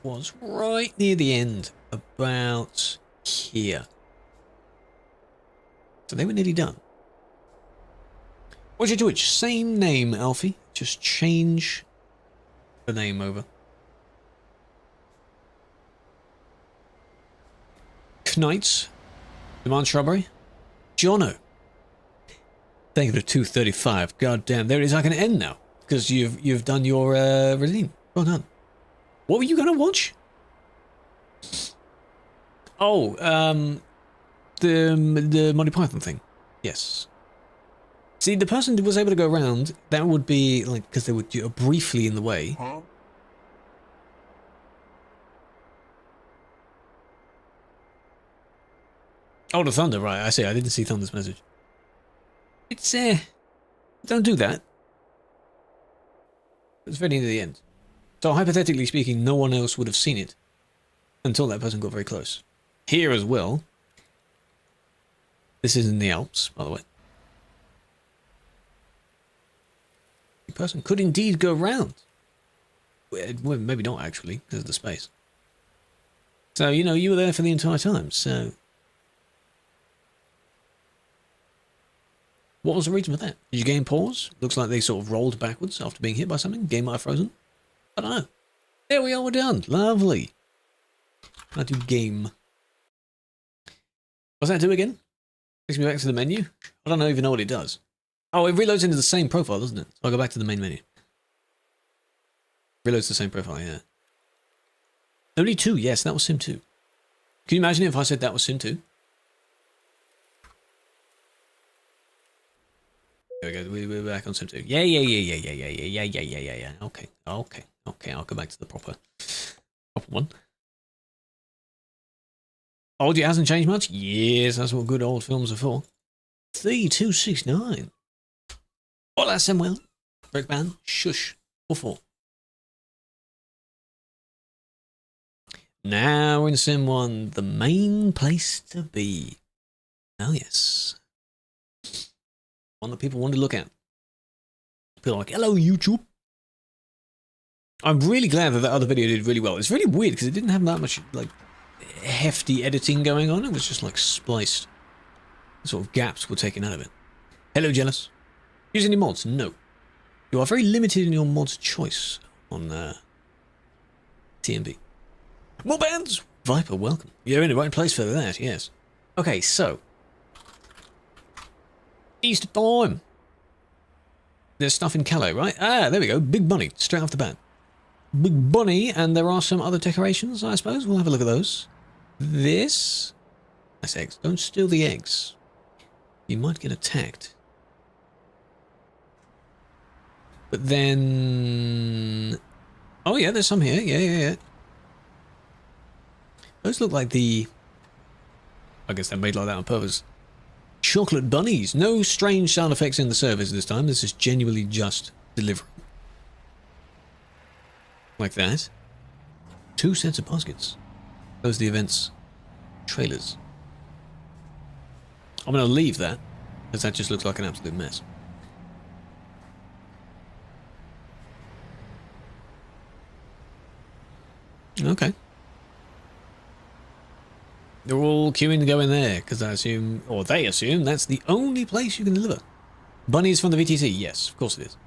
was right near the end. About here. So they were nearly done. What's your Twitch? Same name, Alfie. Just change the name over. Knights. Demand Shrubbery. Jono. Thank you for 235. God damn, there it is. I can end now. Because you've done your redeem. Well done. What were you going to watch? Oh, the Monty Python thing. Yes. See, the person who was able to go around, that would be, like, because they were briefly in the way. Huh? Oh, the Thunder, right, I see. I didn't see Thunder's message. It's, don't do that. It's very near the end. So, hypothetically speaking, no one else would have seen it until that person got very close. Here as well. This is in the Alps, by the way. The person could indeed go round. Well, maybe not, actually, because of the space. So, you know, you were there for the entire time, so... What was the reason for that? Did you game pause? Looks like they sort of rolled backwards after being hit by something. Game might have frozen. I don't know. There we are, we're done. Lovely. I do game. What's that do again? Takes me back to the menu. I don't even know what it does. Oh, it reloads into the same profile, doesn't it? So I'll go back to the main menu. Reloads the same profile, yeah. Only 2, yes, that was Sim 2. Can you imagine if I said that was Sim 2? There we go, we're back on Sim 2. Yeah. Okay, I'll go back to the proper one. Old, it hasn't changed much? Yes, that's what good old films are for. 3269. Hola, Samuel. Rick Band, shush. 4-4. Now we're in Sim 1, the main place to be. Oh, yes. One that people want to look at. People are like, hello, YouTube. I'm really glad that other video did really well. It's really weird because it didn't have that much, like, hefty editing going on. It was just, like, spliced. Sort of gaps were taken out of it. Hello, Jealous. Use any mods? No. You are very limited in your mods choice on TMB. More bands! Viper, welcome. You're in the right place for that, yes. Okay, so. Easter time. There's stuff in Calais, right? Ah, there we go. Big Bunny, straight off the bat. Big Bunny, and there are some other decorations, I suppose. We'll have a look at those. This. That's eggs. Don't steal the eggs. You might get attacked. But then... Oh, yeah, there's some here. Yeah. Those look like the... I guess they're made like that on purpose. Chocolate bunnies. No strange sound effects in the service this time. This is genuinely just delivery. Like that. 2 sets of baskets. Those are the events trailers. I'm going to leave that, because that just looks like an absolute mess. Okay. They're all queuing to go in there, because I assume, or they assume, that's the only place you can deliver. Bunnies from the VTC? Yes, of course it is.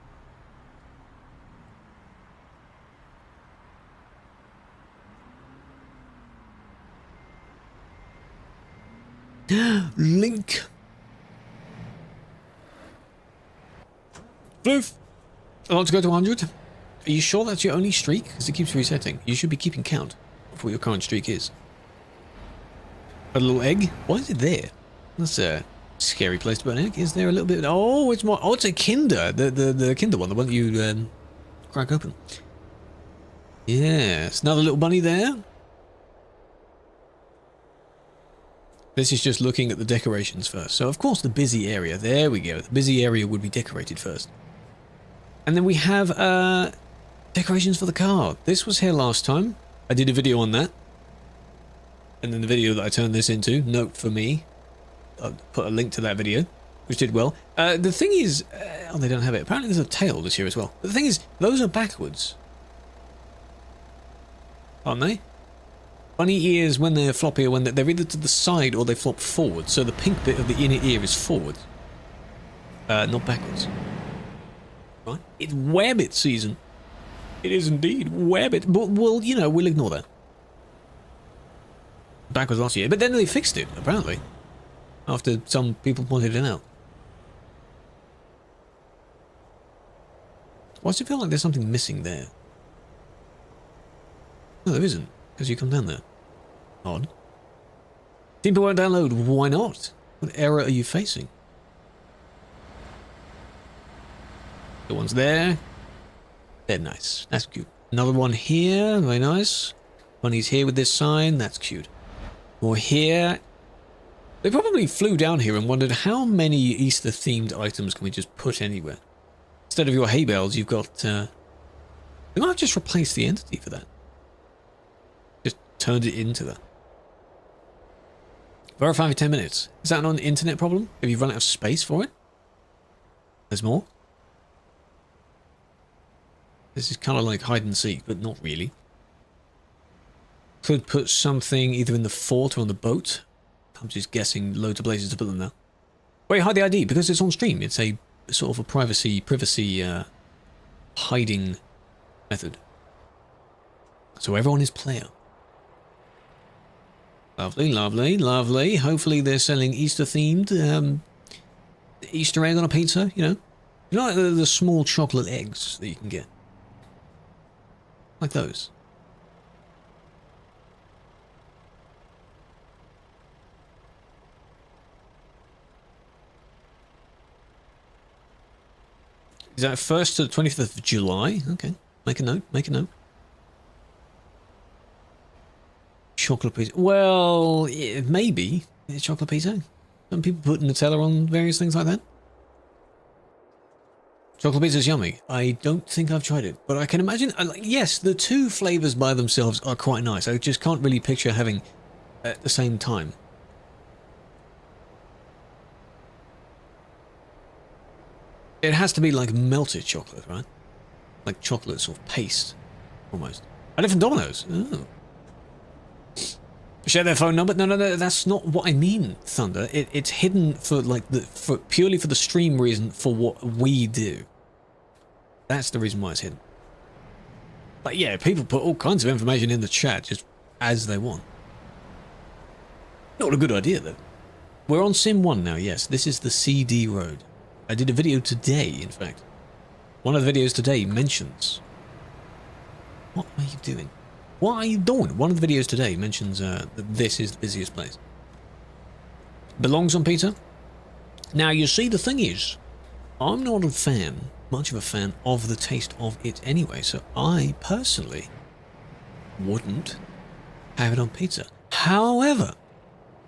Link. Floof. I'd like to go to 100. Are you sure that's your only streak? Because it keeps resetting. You should be keeping count of what your current streak is. A little egg? Why is it there? That's a scary place to put an egg. Is there a little bit? Oh, it's more. Oh, it's a Kinder. The Kinder one. The one that you crack open. Yes, another little bunny there. This is just looking at the decorations first. So, of course, the busy area. There we go. The busy area would be decorated first. And then we have decorations for the car. This was here last time. I did a video on that. And then the video that I turned this into, note for me. I'll put a link to that video, which did well. The thing is... oh, they don't have it. Apparently there's a tail this year as well. But the thing is, those are backwards. Aren't they? Bunny ears, when they're floppier, when they're either to the side or they flop forward. So the pink bit of the inner ear is forward. Not backwards. Right? It's Wabbit season. It is indeed Wabbit. But, well, you know, we'll ignore that. Backwards last year. But then they fixed it, apparently. After some people pointed it out. Why does it feel like there's something missing there? No, there isn't. Because you come down there. Odd. People won't download. Why not? What error are you facing? The one's there. They're nice. That's cute. Another one here. Very nice. Bunny's here with this sign. That's cute. More here. They probably flew down here and wondered how many Easter-themed items can we just put anywhere. Instead of your hay bales, you've got... they might have just replaced the entity for that. Just turned it into that. Verify for 10 minutes. Is that not an internet problem? Have you run out of space for it? There's more? This is kind of like hide and seek, but not really. Could put something either in the fort or on the boat. I'm just guessing loads of places to put them now. Wait, hide the ID because it's on stream. It's a sort of a privacy hiding method. So everyone is player. Lovely, lovely, lovely. Hopefully they're selling Easter-themed Easter egg on a pizza, you know? You know, like the small chocolate eggs that you can get? Like those. Is that 1st to the 25th of July? Okay. Make a note, make a note. Chocolate pizza. Well, yeah, maybe. It's chocolate pizza. Some people put Nutella on various things like that. Chocolate pizza's yummy. I don't think I've tried it, but I can imagine... yes, the two flavors by themselves are quite nice. I just can't really picture having at the same time. It has to be like melted chocolate, right? Like chocolate sort of paste, almost. A different Domino's. Oh. Share their phone number? No, that's not what I mean, Thunder. It's hidden for like purely for the stream reason for what we do. That's the reason why it's hidden. But yeah, people put all kinds of information in the chat just as they want. Not a good idea though. We're on Sim 1 now, yes. This is the CD road. I did a video today, in fact. One of the videos today mentions... What are you doing? What are you doing? One of the videos today mentions that this is the busiest place. Belongs on pizza? Now, you see, the thing is, I'm not much of a fan of the taste of it anyway, so I personally wouldn't have it on pizza. However,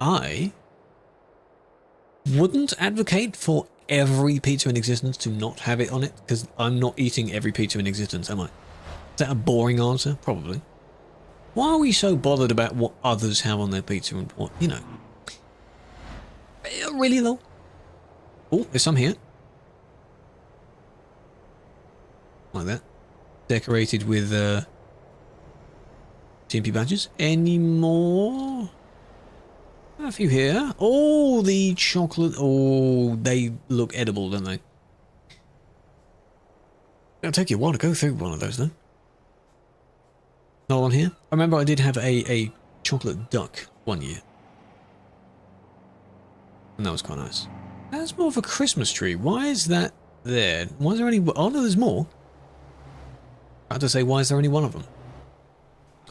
I wouldn't advocate for every pizza in existence to not have it on it, because I'm not eating every pizza in existence, am I? Is that a boring answer? Probably. Why are we so bothered about what others have on their pizza and what, you know? Really though? Oh, there's some here. Like that. Decorated with TMP badges. Any more? A few here. Oh, the chocolate. Oh, they look edible, don't they? It'll take you a while to go through one of those, though. Another one here. I remember I did have a chocolate duck one year. And that was quite nice. That's more of a Christmas tree. Why is that there? Why is there only... Oh, no, there's more. I had to say, why is there only one of them?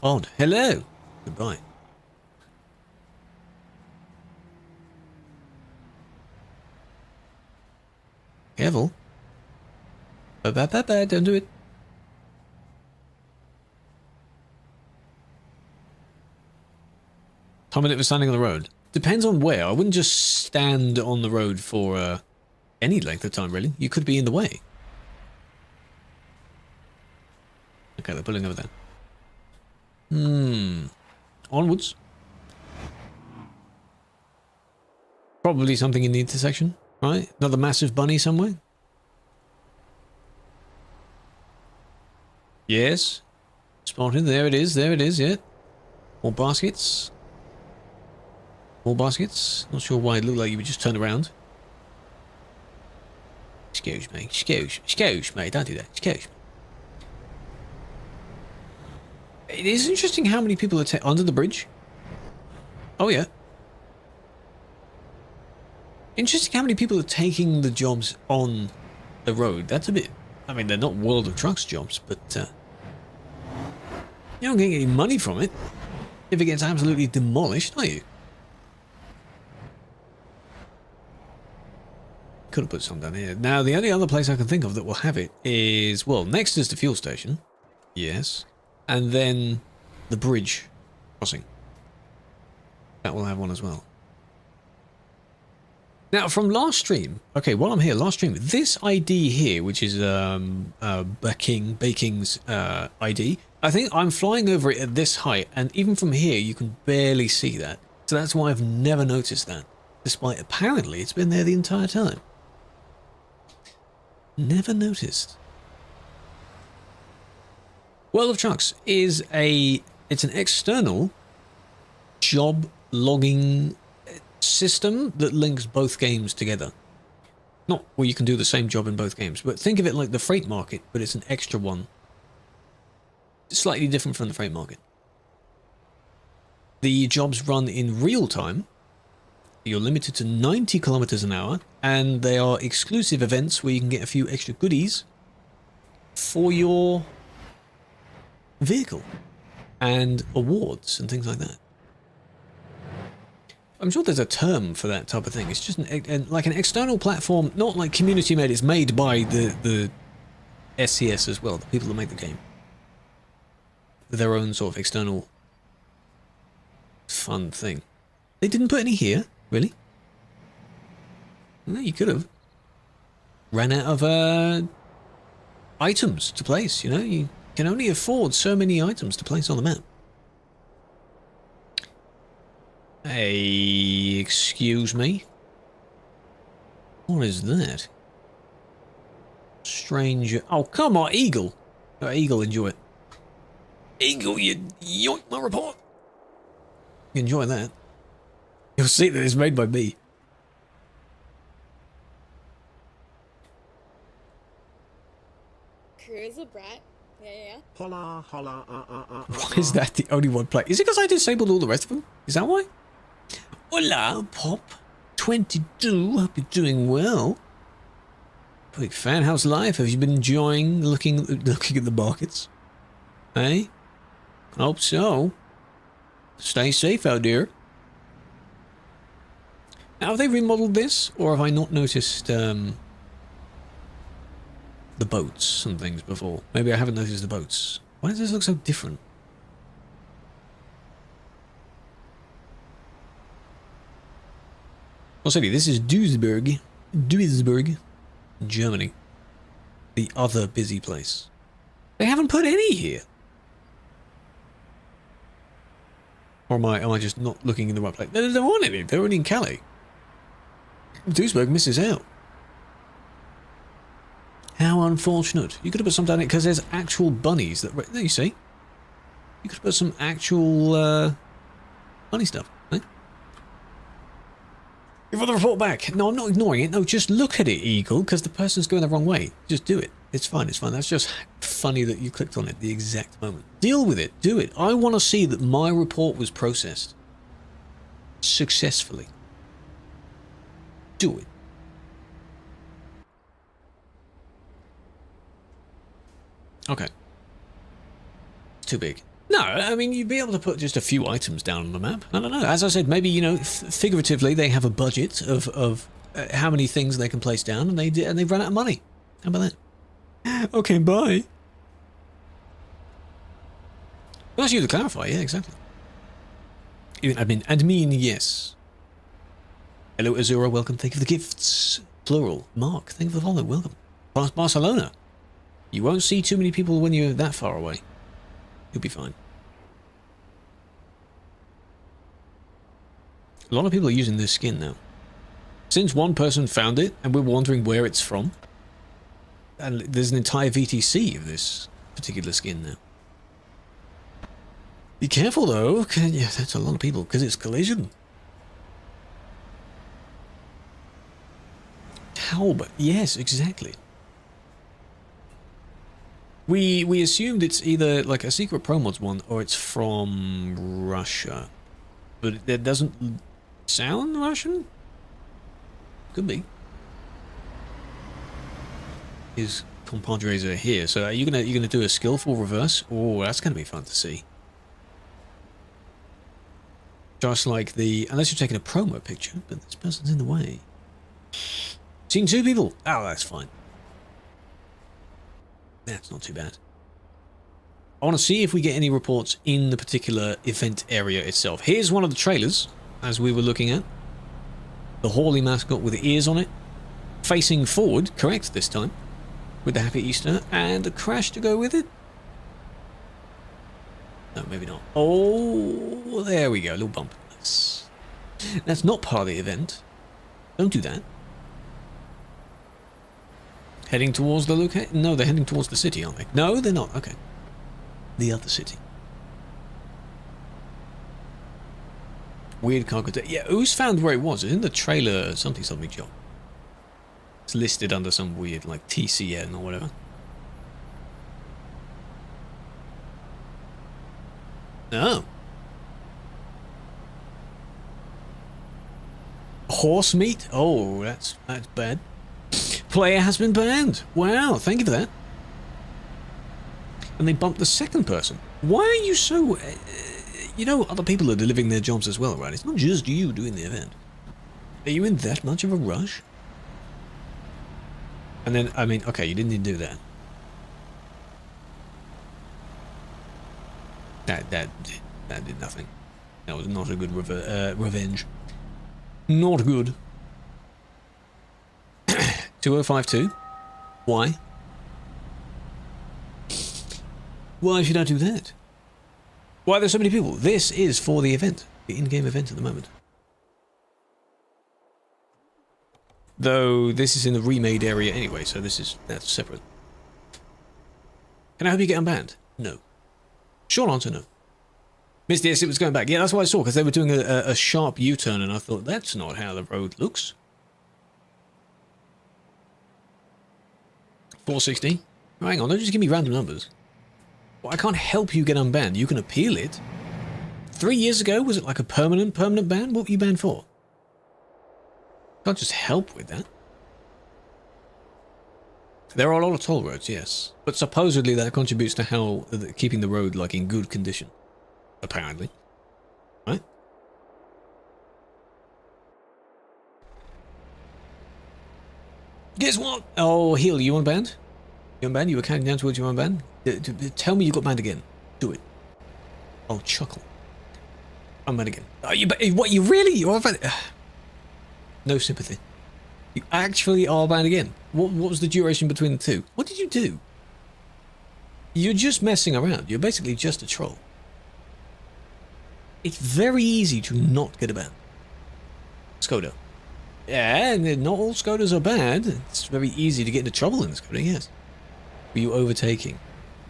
Odd. Hello. Goodbye. Careful. Don't do it. Time limit for standing on the road. Depends on where. I wouldn't just stand on the road for any length of time, really. You could be in the way. Okay, they're pulling over there. Onwards. Probably something in the intersection, right? Another massive bunny somewhere? Yes. Spotted. There it is, yeah. More baskets. More baskets. Not sure why it looked like you would just turn around. Excuse me, excuse me, don't do that, excuse me. It is interesting how many people are under the bridge. Oh yeah. Interesting how many people are taking the jobs on the road. That's a bit... I mean, they're not World of Trucks jobs, but... you don't get any money from it if it gets absolutely demolished, are you? Could have put some down here. Now, the only other place I can think of that will have it is... Well, next is the fuel station. Yes. And then the bridge crossing. That will have one as well. Now, from last stream, okay, while I'm here, last stream, this ID here, which is Baking's ID, I think I'm flying over it at this height, and even from here, you can barely see that. So that's why I've never noticed that, despite apparently it's been there the entire time. Never noticed. World of Trucks is it's an external job logging system that links both games together. Not where you can do the same job in both games, but think of it like the freight market, but it's an extra one. It's slightly different from the freight market. The jobs run in real time. You're limited to 90 kilometers an hour, and they are exclusive events where you can get a few extra goodies for your vehicle and awards and things like that. I'm sure there's a term for that type of thing. It's just like an external platform, not like community made. It's made by the SCS as well, the people that make the game. Their own sort of external fun thing. They didn't put any here, really? No, you could have. Ran out of items to place, you know? You can only afford so many items to place on the map. Hey, excuse me? What is that? Stranger. Oh, come on, Eagle. Eagle, enjoy it. Eagle, you yoink my report. You enjoy that. You'll see that it's made by me. Krew is a brat. Yeah. Holla, holla, Why is that the only one play? Is it because I disabled all the rest of them? Is that why? Hola, Pop. 22. Hope you're doing well. Big fan. How's life? Have you been enjoying looking at the markets? Hey? Hope so. Stay safe out there. Now, have they remodeled this, or have I not noticed the boats and things before? Maybe I haven't noticed the boats. Why does this look so different? Oh, sorry, this is Duisburg, Germany. The other busy place. They haven't put any here. Or am I just not looking in the right place? There aren't any. They're only in Calais. Duisburg misses out. How unfortunate. You could have put some down here because there's actual bunnies that... There you see. You could have put some actual bunny stuff. Eh? Give the report back. No, I'm not ignoring it. No, just look at it, Eagle, because the person's going the wrong way. Just do it. It's fine, it's fine. That's just funny that you clicked on it the exact moment. Deal with it. Do it. I want to see that my report was processed. Successfully. Do it. Okay. Too big. No, I mean, you'd be able to put just a few items down on the map. I don't know. As I said, maybe, you know, figuratively, they have a budget of how many things they can place down, and they've run out of money. How about that? Okay, bye. Well, that's you to clarify. Yeah, exactly. Admin, yes. Hello, Azura, welcome. Thank you for the gifts. Plural. Mark, thank you for the follow. Welcome. Barcelona. You won't see too many people when you're that far away. You'll be fine. A lot of people are using this skin now. Since one person found it, and we're wondering where it's from, and there's an entire VTC of this particular skin now. Be careful though, yeah, that's a lot of people, because it's collision. Talbot, yes, exactly. We assumed it's either like a secret Pro Mods one, or it's from Russia. But it doesn't sound Russian? Could be. His compadres are here, so are you gonna do a skillful reverse? Oh, that's gonna be fun to see. Just like the, unless you're taking a promo picture, but this person's in the way. Seeing two people. Oh, that's fine. That's not too bad. I want to see if we get any reports in the particular event area itself. Here's one of the trailers, as we were looking at. The Hawley mascot with the ears on it. Facing forward, correct this time. With the Happy Easter, and a crash to go with it. No, maybe not. Oh, there we go, a little bump. That's not part of the event. Don't do that. Heading towards the location? No, they're heading towards the city, aren't they? No, they're not. Okay. The other city. Weird cargo. Yeah, who's found where it was? It's in the trailer something job. It's listed under some weird, like, TCN or whatever. Oh. Horse meat? Oh, that's bad. Player has been banned. Wow, thank you for that. And they bumped the second person. Why are you so... you know, other people are delivering their jobs as well, right? It's not just you doing the event. Are you in that much of a rush? And then, I mean, okay, you didn't need to do that. That did nothing. That was not a good revenge. Not good. 2052? Why? Why should I do that? Why are there so many people? This is for the event. The in-game event at the moment. Though this is in the remade area anyway, so that's separate. Can I help you get unbanned? No. Short answer, no. Missed it, it was going back. Yeah, that's what I saw, because they were doing a sharp U-turn, and I thought, that's not how the road looks. 460? Oh, hang on, don't just give me random numbers. Well, I can't help you get unbanned. You can appeal it. 3 years ago, was it like a permanent ban? What were you banned for? Can't just help with that. There are a lot of toll roads, yes. But supposedly that contributes to how keeping the road like in good condition. Apparently. Right? Guess what? Oh, Heal, you unbanned? You unbanned? You were counting down towards you unbanned? Tell me you got banned again. Do it. I'll chuckle. Unbanned again. Oh, what, you really? You are banned? No sympathy. You actually are banned again. What was the duration between the two? What did you do? You're just messing around. You're basically just a troll. It's very easy to not get a ban. Skoda. Yeah, not all Skodas are bad. It's very easy to get into trouble in the Skoda, yes. Were you overtaking?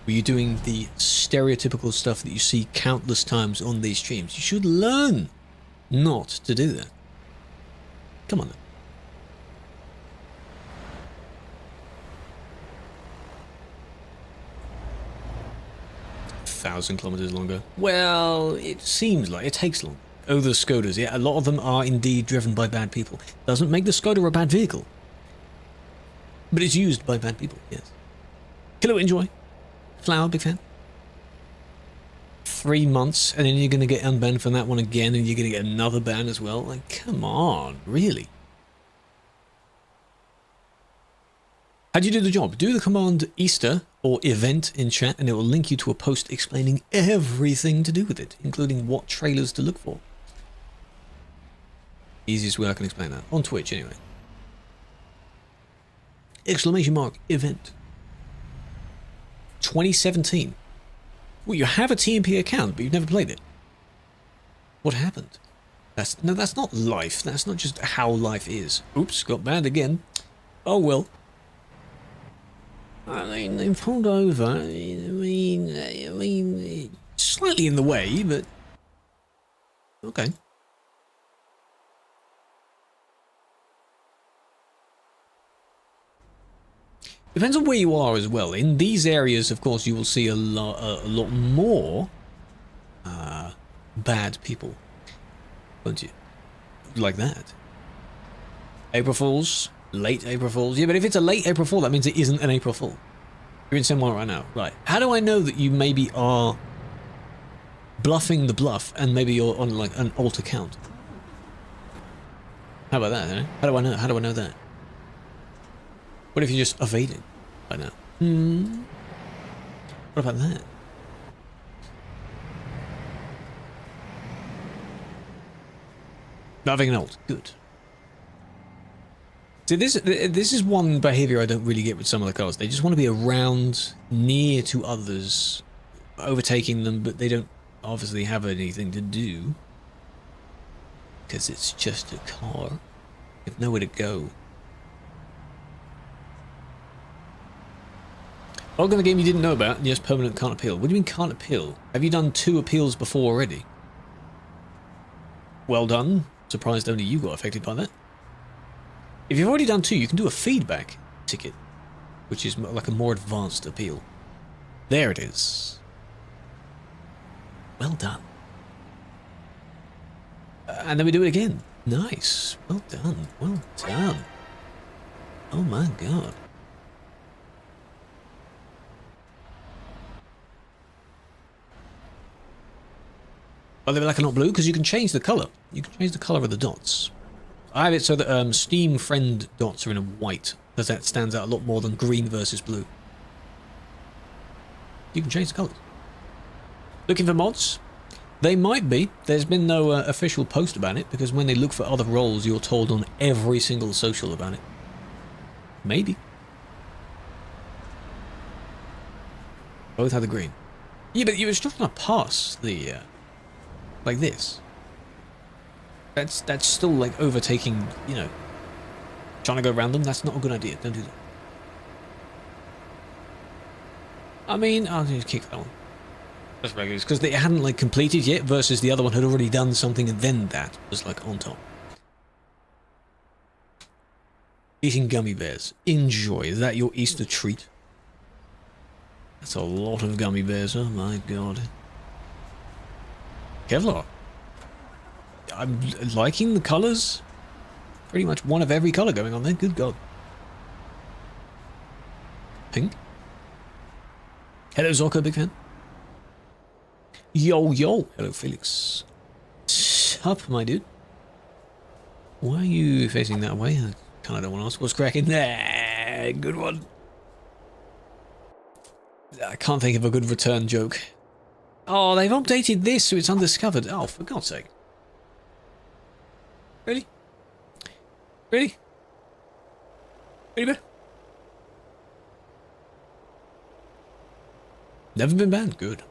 Were you doing the stereotypical stuff that you see countless times on these streams? You should learn not to do that. Come on then. 1,000 kilometers longer. Well, it seems like it takes long. Oh, the Skodas, yeah, a lot of them are indeed driven by bad people. Doesn't make the Skoda a bad vehicle. But it's used by bad people, yes. Kilo, enjoy. Flower, big fan. 3 months, and then you're going to get unbanned from that one again, and you're going to get another ban as well? Like, come on, really? How'd you do the job? Do the command Easter or event in chat, and it will link you to a post explaining everything to do with it, including what trailers to look for. Easiest way I can explain that. On Twitch, anyway. Exclamation mark event. 2017. Well, you have a TMP account, but you've never played it. What happened? That's not life. That's not just how life is. Oops, got banned again. Oh well. I mean, they pulled over. I mean, slightly in the way, but okay. Depends on where you are as well. In these areas, of course, you will see a lot more bad people, won't you? Like that. April Fools, late April Fools. Yeah, but if it's a late April Fool, that means it isn't an April Fool. You're in somewhere right now, right? How do I know that you maybe are bluffing the bluff and maybe you're on like an alt account? How about that? Eh? How do I know? How do I know that? What if you're just evading right now? What about that? Not having an ult. Good. See, this is one behavior I don't really get with some of the cars. They just want to be around, near to others, overtaking them, but they don't obviously have anything to do. Because it's just a car. They have nowhere to go. Welcome to the game you didn't know about. Yes, permanent can't appeal. What do you mean can't appeal? Have you done 2 appeals before already? Well done. Surprised only you got affected by that. If you've already done 2, you can do a feedback ticket, which is like a more advanced appeal. There it is. Well done. And then we do it again. Nice. Well done. Well done. Oh my god. Are they black and not blue? Because you can change the colour. You can change the colour of the dots. I have it so that Steam friend dots are in a white, because that stands out a lot more than green versus blue. You can change the colours. Looking for mods? They might be. There's been no official post about it, because when they look for other roles, you're told on every single social about it. Maybe. Both had the green. Yeah, but you were just trying to pass the... like this. That's still like overtaking, you know, trying to go around them. That's not a good idea. Don't do that. I mean, I'll just kick that one. That's regular. It's because they hadn't like completed yet versus the other one had already done something and then that was like on top. Eating gummy bears. Enjoy. Is that your Easter treat? That's a lot of gummy bears. Oh my god. Kevlar. I'm liking the colours. Pretty much one of every colour going on there. Good god. Pink. Hello Zorko, big fan. Yo yo. Hello Felix. Sup, my dude. Why are you facing that way? I kind of don't want to ask what's cracking. Nah, good one. I can't think of a good return joke. Oh, they've updated this so it's undiscovered. Oh, for God's sake. Really? Really? Really? Never been banned. Good.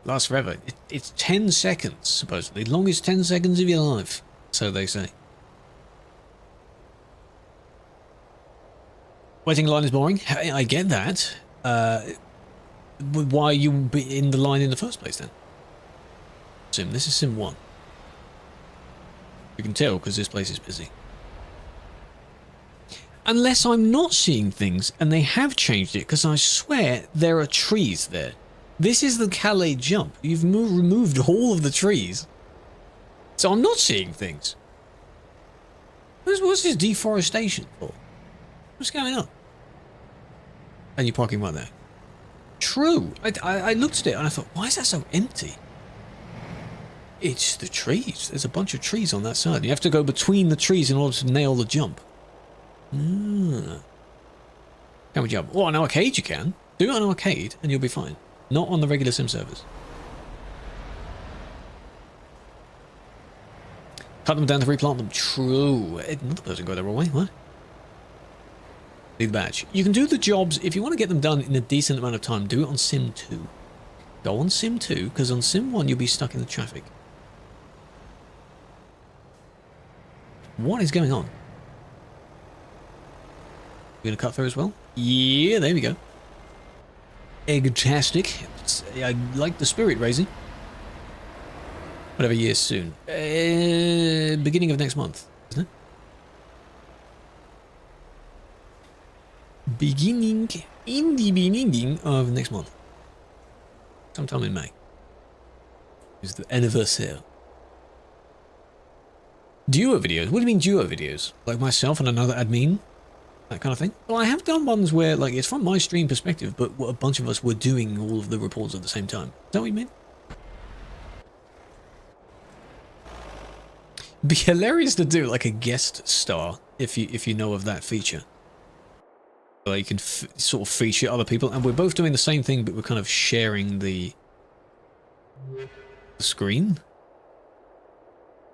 Lasts forever. It's 10 seconds, supposedly. Longest 10 seconds of your life. So they say. Waiting line is boring. I get that. Why are you in the line in the first place then? Sim, this is Sim 1. You can tell because this place is busy. Unless I'm not seeing things and they have changed it, because I swear there are trees there. This is the Calais jump. You've removed all of the trees. So I'm not seeing things. What's this deforestation for? What's going on? And you're parking right there. True. I looked at it and I thought, why is that so empty? It's the trees. There's a bunch of trees on that side. You have to go between the trees in order to nail the jump. Can we jump? Oh, on arcade you can. Do it on arcade and you'll be fine. Not on the regular sim servers. Cut them down to replant them. True. Another person got the wrong way. What? Need the badge. You can do the jobs, if you want to get them done in a decent amount of time, do it on Sim 2. Go on Sim 2, because on Sim 1 you'll be stuck in the traffic. What is going on? You gonna cut through as well? Yeah, there we go. Egg-tastic. I like the spirit raising. Whatever year soon. Beginning of next month, isn't it? In the beginning of next month. Sometime in May. Is the anniversary. Duo videos? What do you mean duo videos? Like myself and another admin? That kind of thing? Well, I have done ones where, like, it's from my stream perspective, but a bunch of us were doing all of the reports at the same time. Is that what you mean? It'd be hilarious to do, like, a guest star, if you know of that feature. Like, you can sort of feature other people, and we're both doing the same thing, but we're kind of sharing the screen.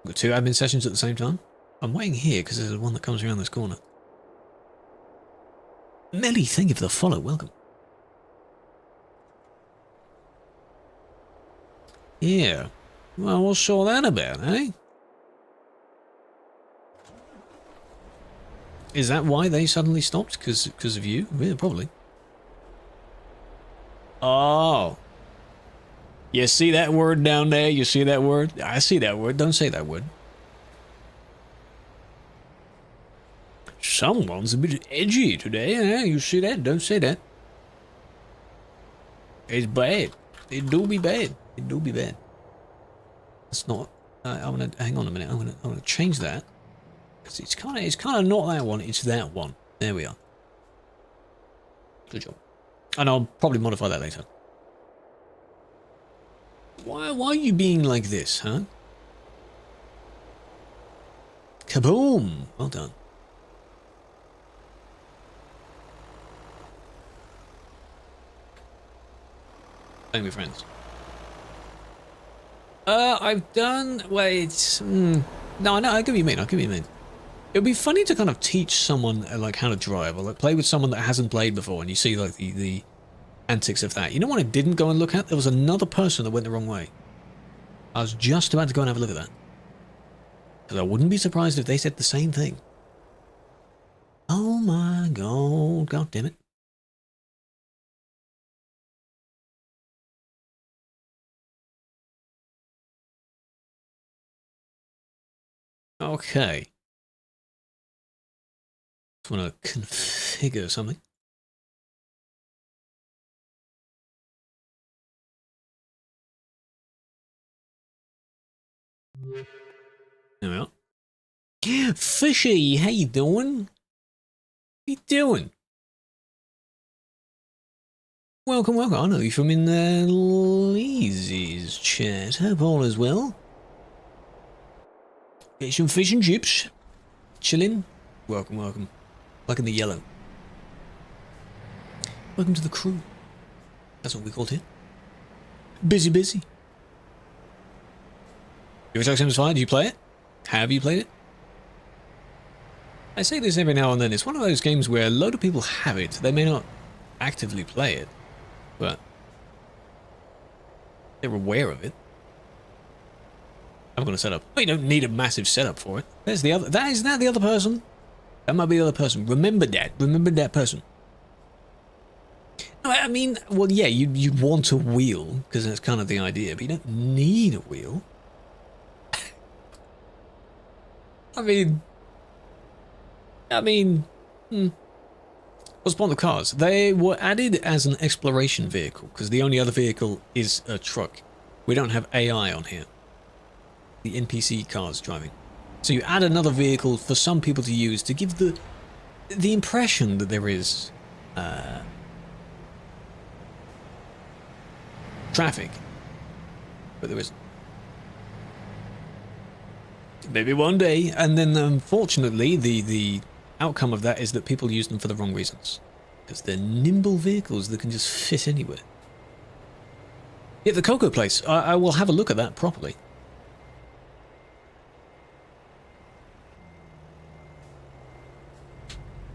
We've got 2 admin sessions at the same time. I'm waiting here, because there's one that comes around this corner. Melly, thank you for the follow. Welcome. Yeah. Well, what's all that about, eh? Is that why they suddenly stopped? Because of you? Yeah, probably. Oh. You see that word down there? You see that word? I see that word. Don't say that word. Someone's a bit edgy today, eh? You see that? Don't say that. It's bad. It do be bad. It do be bad. It's not. I'm gonna hang on a minute. I'm gonna change that. Cause it's kind of not that one. It's that one. There we are. Good job. And I'll probably modify that later. Why are you being like this, huh? Kaboom! Well done. Playing with friends. I've done. Wait. No, I get what you mean. I get what you mean. It would be funny to kind of teach someone like how to drive, or like play with someone that hasn't played before, and you see like the antics of that. You know what I didn't go and look at? There was another person that went the wrong way. I was just about to go and have a look at that. Because I wouldn't be surprised if they said the same thing. Oh my god, god damn it. Okay. Just want to configure something. There we are. Fishy, how you doing? How you doing? Welcome, welcome. I know you from in Leezy's chat. Hope all is well. Get some fish and chips. Chilling. Welcome, welcome. Like in the yellow. Welcome to the crew. That's what we called here. Busy, busy. TruckersMP 5, do you play it? Have you played it? I say this every now and then. It's one of those games where a load of people have it. They may not actively play it, but they're aware of it. I'm going to set up. Oh, you don't need a massive setup for it. There's the other. Is that the other person? That might be the other person. Remember that. Remember that person. No, I mean, well, yeah, you'd want a wheel, because that's kind of the idea, but you don't need a wheel. I mean, what's the point of cars? They were added as an exploration vehicle, because the only other vehicle is a truck. We don't have AI on here. The NPC cars driving. So you add another vehicle for some people to use to give the impression that there is traffic, but there isn't. Maybe one day, and then unfortunately the outcome of that is that people use them for the wrong reasons, because they're nimble vehicles that can just fit anywhere. Yeah, the Cocoa Place. I will have a look at that properly.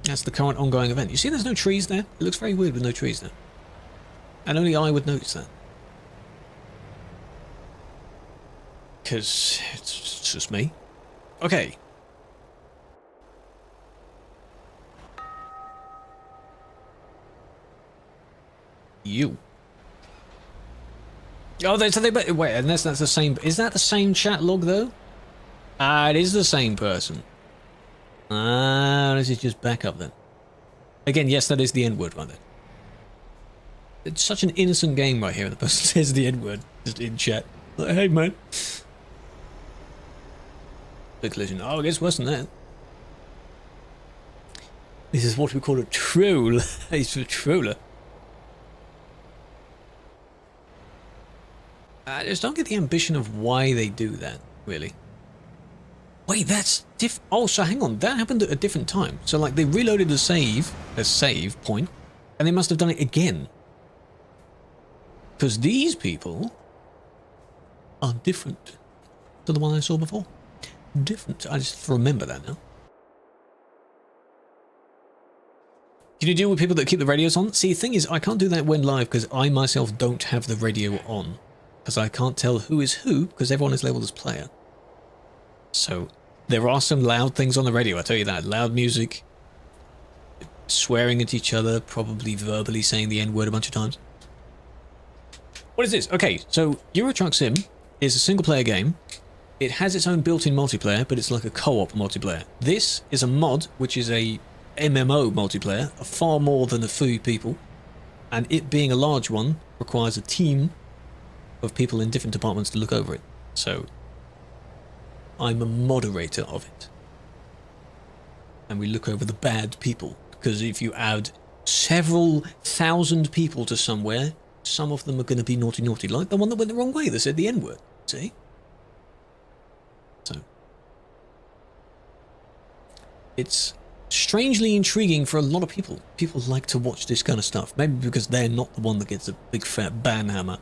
That's the current ongoing event. You see there's no trees there? It looks very weird with no trees there. And only I would notice that. Because it's just me. Okay. You. Oh, so they wait, unless that's the same. Is that the same chat log though? Ah, it is the same person. Ah, this is just backup then. Again, yes, that is the N-word right there. It's such an innocent game right here. The person says the N-word just in chat. Like, hey man. Big collision. Oh, it gets worse than that. This is what we call a troll. He's a troller. I just don't get the ambition of why they do that, really. Wait, that's oh, so hang on, that happened at a different time. So like they reloaded a save point, and they must have done it again. Because these people are different to the one I saw before. Different. I just remember that now. Can you deal with people that keep the radios on? See, the thing is, I can't do that when live because I myself don't have the radio on. Because I can't tell who is who because everyone is labeled as player. So, there are some loud things on the radio, I tell you that. Loud music, swearing at each other, probably verbally saying the N-word a bunch of times. What is this? Okay, so Euro Truck Sim is a single-player game. It has its own built-in multiplayer, but it's like a co-op multiplayer. This is a mod, which is a MMO multiplayer, far more than a few people. And it being a large one requires a team of people in different departments to look over it. So, I'm a moderator of it. And we look over the bad people. Because if you add several thousand people to somewhere, some of them are going to be naughty naughty. Like the one that went the wrong way, that said the N-word. See? So. It's strangely intriguing for a lot of people. People like to watch this kind of stuff. Maybe because they're not the one that gets a big fat banhammer.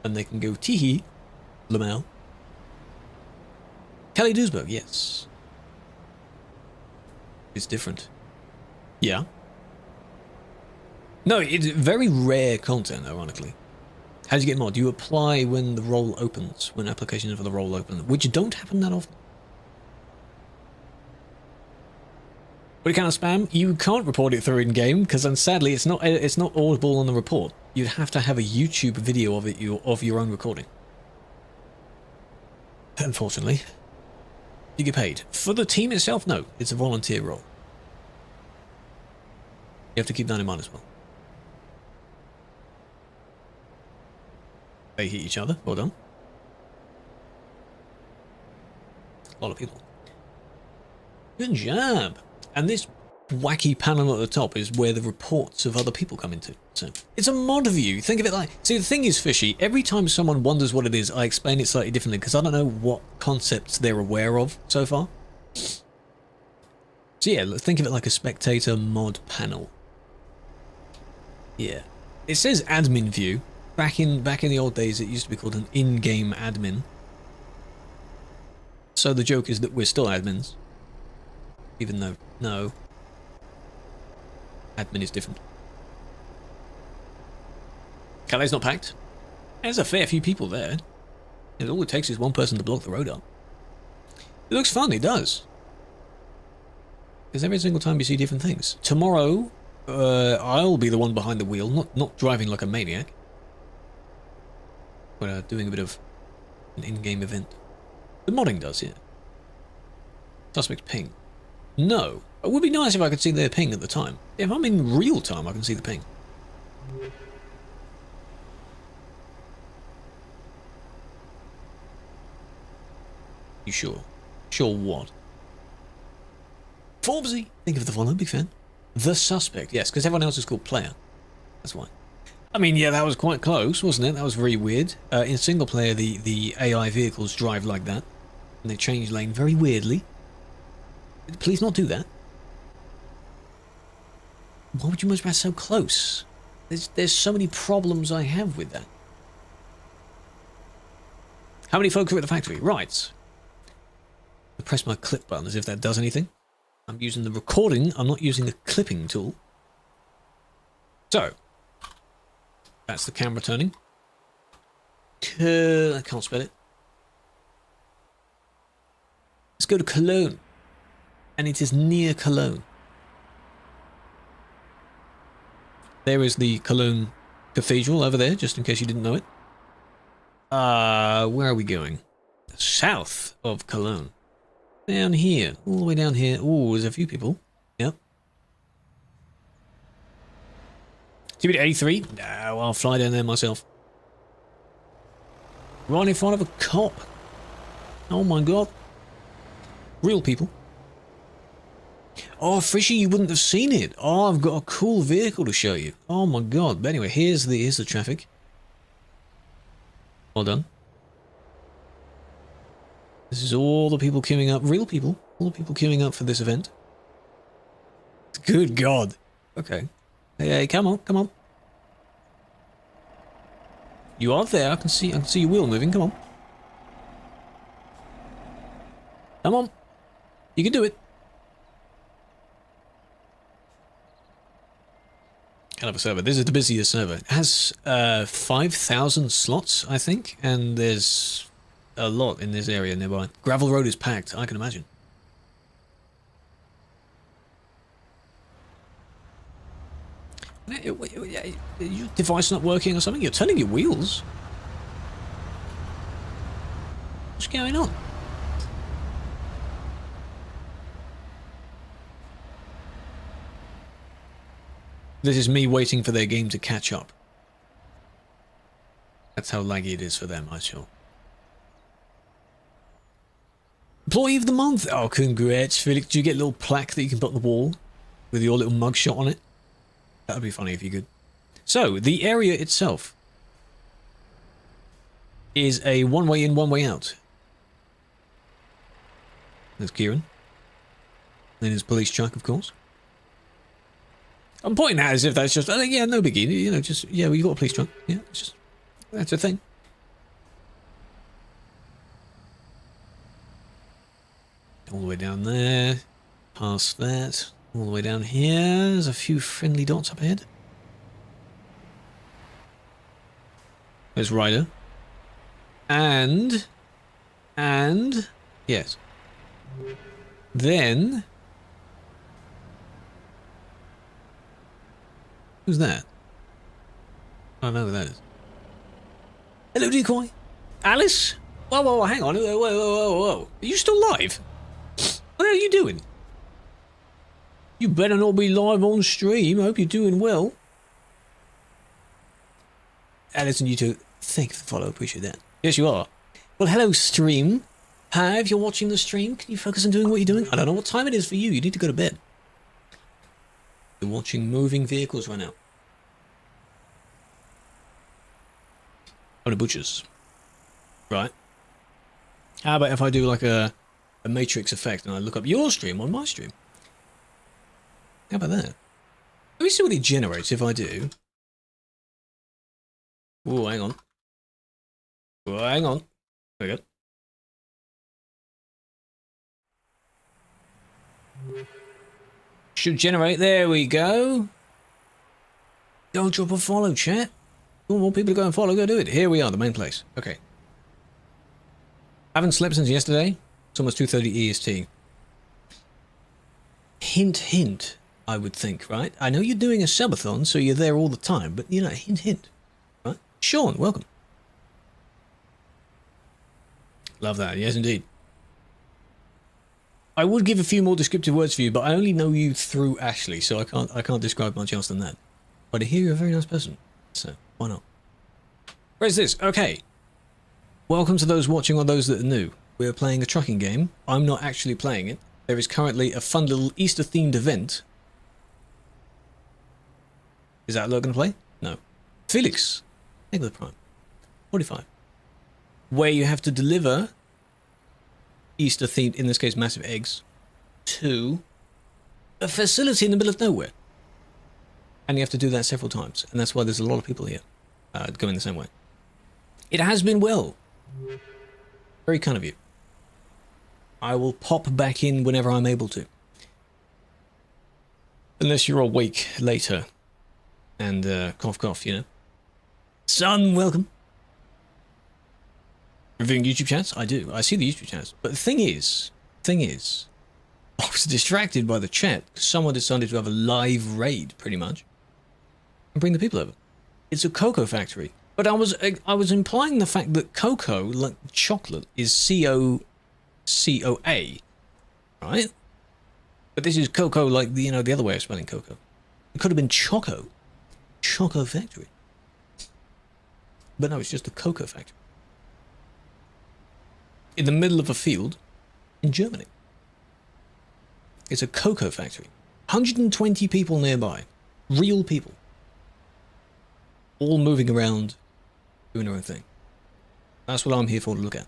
And they can go tee-hee, Lamau. Kelly Duisberg, yes. It's different. Yeah. No, it's very rare content, ironically. How do you get mod? You apply when the role opens, when applications for the role open, which don't happen that often. What kind of spam? You can't report it through in-game, because sadly it's not audible on the report. You'd have to have a YouTube video of it, of your own recording. Unfortunately. You get paid. For the team itself, no. It's a volunteer role. You have to keep that in mind as well. They hit each other. Well done. A lot of people. Good job. And this wacky panel at the top is where the reports of other people come into. So it's a mod view. Think of it like... See, the thing is fishy. Every time someone wonders what it is, I explain it slightly differently because I don't know what concepts they're aware of so far. So yeah, think of it like a spectator mod panel. Yeah. It says admin view. Back in the old days, it used to be called an in-game admin. So the joke is that we're still admins. Even though, no. Admin is different. Calais not packed. There's a fair few people there. And all it takes is one person to block the road up. It looks fun, it does. Because every single time you see different things. Tomorrow, I'll be the one behind the wheel, not driving like a maniac. But doing a bit of an in-game event. The modding does, yeah. Suspect ping. No. It would be nice if I could see their ping at the time. If I'm in real time, I can see the ping. You sure? Sure what? Forbesy! Think of the following, big fan. The suspect, yes, because everyone else is called player. That's why. I mean, yeah, that was quite close, wasn't it? That was very weird. In single player, the AI vehicles drive like that. And they change lane very weirdly. Please not do that. Why would you much rather so close? There's so many problems I have with that. How many folk are at the factory? Right. I press my clip button as if that does anything. I'm using the recording, I'm not using the clipping tool. So, that's the camera turning. I can't spell it. Let's go to Cologne. And it is near Cologne. There is the Cologne Cathedral over there, just in case you didn't know it. Where are we going? South of Cologne. Down here. All the way down here. Oh, there's a few people. Yep. TB83? No, I'll fly down there myself. Right in front of a cop. Oh my god. Real people. Oh, Frishy, you wouldn't have seen it. Oh, I've got a cool vehicle to show you. Oh my god. But anyway, here's the traffic. Well done. This is all the people queuing up. Real people. All the people queuing up for this event. Good god. Okay. Hey, come on, come on. You are there. I can see your wheel moving. Come on. Come on. You can do it. Kind of a server. This is the busiest server. It has 5,000 slots, I think, and there's a lot in this area nearby. Gravel Road is packed, I can imagine. Your device not working or something? You're turning your wheels. What's going on? This is me waiting for their game to catch up. That's how laggy it is for them, I'm sure. Employee of the month! Oh, congrats, Felix. Do you get a little plaque that you can put on the wall with your little mugshot on it? That would be funny if you could. So, the area itself is a one-way in, one-way out. There's Kieran. Then his police truck, of course. I'm pointing at it as if that's just, yeah, no biggie. You know, just, yeah, well, you got a police truck. Yeah, it's just, that's a thing. All the way down there. Past that. All the way down here. There's a few friendly dots up ahead. There's Ryder. And, yes. Then, who's that? I don't know who that is. Hello, Decoy. Alice? Whoa, whoa, whoa, hang on. Whoa, whoa, whoa, whoa. Are you still live? What the hell are you doing? You better not be live on stream. I hope you're doing well. Alice and you too. Thank you for the follow. Appreciate that. Yes, you are. Well, hello, stream. Hi, if you're watching the stream, can you focus on doing what you're doing? I don't know what time it is for you. You need to go to bed. You're watching moving vehicles right now. Oh, the butchers. Right. How about if I do like a matrix effect and I look up your stream on my stream? How about that? Let me see what it generates if I do. Oh, hang on. Oh, hang on. There we go. Should generate. There we go. Go drop a follow, chat. More people go and follow. Go do it. Here we are, the main place. Okay. Haven't slept since yesterday. It's almost 2:30 EST. Hint, hint. I would think, right? I know you're doing a subathon, so you're there all the time. But you know, hint, hint. Right? Sean, welcome. Love that. Yes, indeed. I would give a few more descriptive words for you, but I only know you through Ashley, so I can't describe much else than that. But I hear you're a very nice person, so why not? Where's this? Okay. Welcome to those watching or those that are new. We are playing a trucking game. I'm not actually playing it. There is currently a fun little Easter-themed event. Is that going to play? No. Felix. Egg of the Prime. 45. Where you have to deliver Easter-themed, in this case massive eggs, to a facility in the middle of nowhere. And you have to do that several times. And that's why there's a lot of people here going the same way. It has been well. Very kind of you. I will pop back in whenever I'm able to. Unless you're awake later. And cough cough, you know. Son, welcome. Reviewing YouTube chats? I do. I see the YouTube chats. But the thing is, I was distracted by the chat because someone decided to have a live raid, pretty much, and bring the people over. It's a cocoa factory. But I was implying the fact that cocoa, like chocolate, is C-O-C-O-A, right? But this is cocoa like the, you know, the other way of spelling cocoa. It could have been choco factory. But no, it's just a cocoa factory. In the middle of a field in Germany. It's a cocoa factory. 120 people nearby. Real people. All moving around, doing their own thing. That's what I'm here for to look at.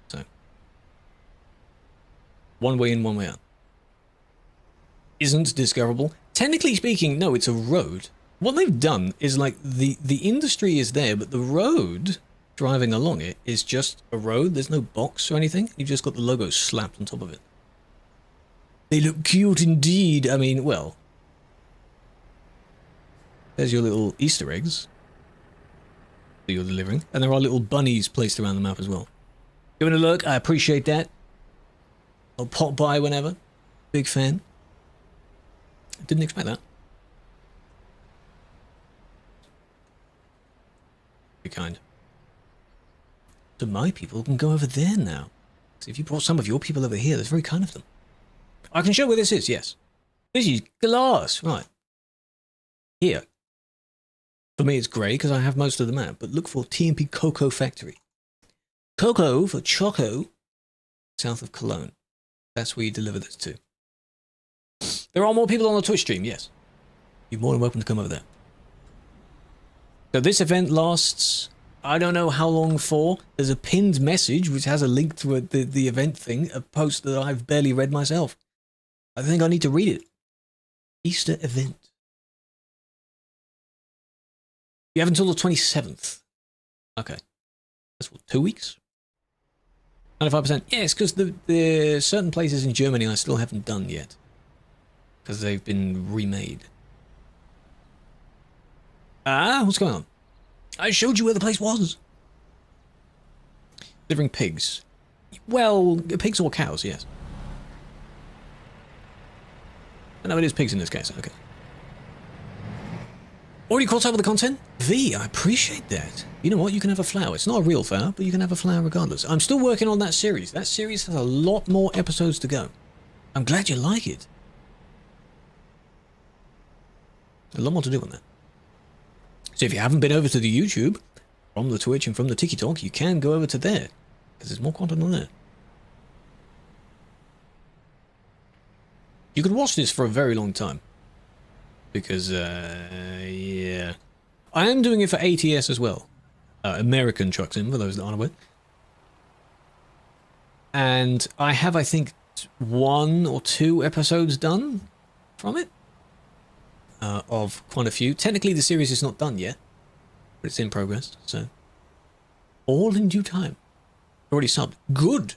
So. One way in, one way out. Isn't discoverable. Technically speaking, no, it's a road. What they've done is like the industry is there, but the road driving along it is just a road. There's no box or anything. You've just got the logo slapped on top of it. They look cute indeed. I mean, well, there's your little Easter eggs that you're delivering. And there are little bunnies placed around the map as well. Giving a look, I appreciate that. I'll pop by whenever. Big fan. Didn't expect that. Be kind. So my people can go over there now. So if you brought some of your people over here, that's very kind of them. I can show where this is, yes. This is glass, right. Here. For me it's grey because I have most of the map, but look for TMP Cocoa Factory. Cocoa for Choco, south of Cologne. That's where you deliver this to. There are more people on the Twitch stream, yes. You're more than welcome to come over there. So this event lasts, I don't know how long for. There's a pinned message which has a link to the event thing, a post that I've barely read myself. I think I need to read it. Easter event. You have until the 27th. Okay. That's what, 2 weeks? 95%. Yes, because the certain places in Germany I still haven't done yet. Because they've been remade. Ah, what's going on? I showed you where the place was. Delivering pigs. Well, pigs or cows, yes. No, it is pigs in this case, okay. Already caught up with the content? V, I appreciate that. You know what, you can have a flower. It's not a real flower, but you can have a flower regardless. I'm still working on that series. That series has a lot more episodes to go. I'm glad you like it. A lot more to do on that. So if you haven't been over to the YouTube, from the Twitch and from the TikTok, you can go over to there. Because there's more content on there. You could watch this for a very long time. Because, yeah. I am doing it for ATS as well. American Truck Sim, for those that aren't aware. And I have, I think, 1 or 2 episodes done from it. Of quite a few. Technically, the series is not done yet. But it's in progress, so. All in due time. Already subbed. Good!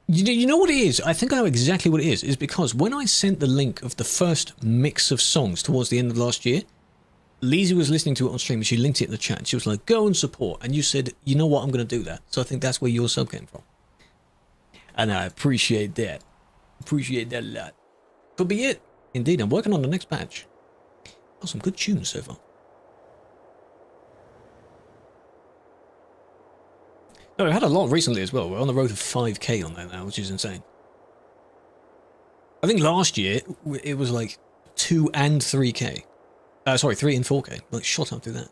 You know what it is? I think I know exactly what it is. It's because when I sent the link of the first mix of songs towards the end of last year, Lizzie was listening to it on stream and she linked it in the chat. She was like, go and support. And you said, you know what, I'm going to do that. So I think that's where your sub came from. And I appreciate that. Appreciate that a lot. Could be it. Indeed, I'm working on the next batch. Got some good tunes so far. No, we had a lot recently as well. We're on the road to 5k on that now, which is insane. I think last year, it was like 2 and 3k. Sorry, 3 and 4k. Like, shot up through that.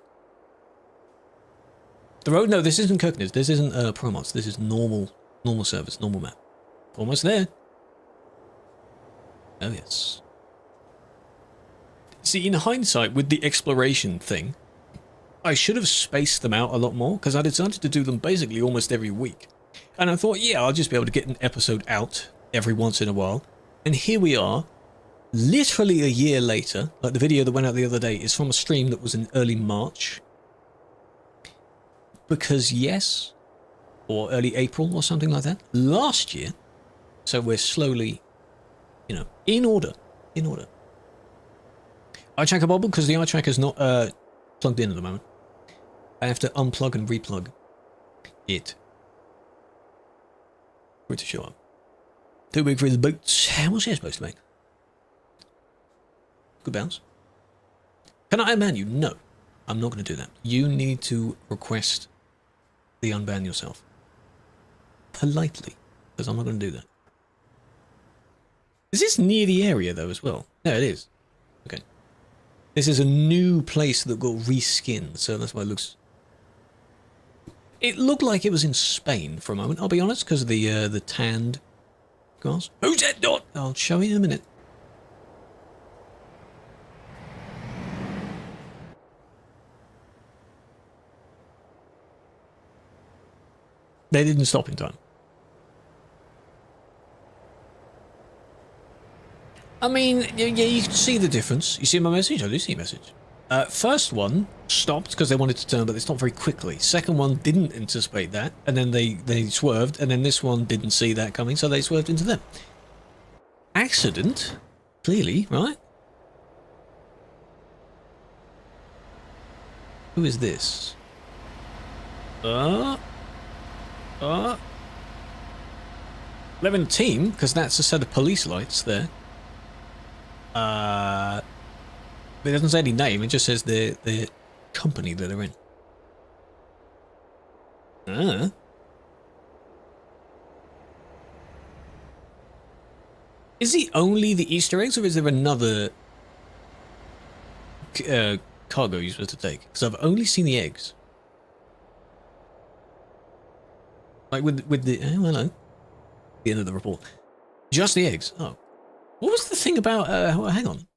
The road, no, this isn't Kirkness. This isn't Promods. This is normal service, normal map. Almost there. Oh, yes. See, in hindsight, with the exploration thing, I should have spaced them out a lot more, because I decided to do them basically almost every week. And I thought, yeah, I'll just be able to get an episode out every once in a while. And here we are, literally a year later. Like the video that went out the other day is from a stream that was in early March. Because yes, or early April or something like that, last year. So we're slowly, you know, in order. In order. Eye tracker bubble, because the eye tracker's not plugged in at the moment. I have to unplug and replug it for it to show up. Too big for the boots. What's it supposed to make? Good bounce. Can I unban you? No. I'm not going to do that. You need to request the unban yourself. Politely. Because I'm not going to do that. Is this near the area though as well? No, it is. Okay. This is a new place that got reskinned, so that's why it looks... It looked like it was in Spain for a moment, I'll be honest, because of the tanned cars. Who's that dot? I'll show you in a minute. They didn't stop in time. I mean, yeah, you can see the difference. You see my message? I do see a message. First one stopped because they wanted to turn, but they stopped very quickly. Second one didn't anticipate that, and then they swerved, and then this one didn't see that coming, so they swerved into them. Accident, clearly, right? Who is this? They're in a team, because that's a set of police lights there. It doesn't say any name, it just says the company that they're in. Is it only the Easter eggs, or is there another cargo you're supposed to take? Because I've only seen the eggs. Like with the... Oh, hello. The end of the report. Just the eggs. Oh. What was the thing about... hang on.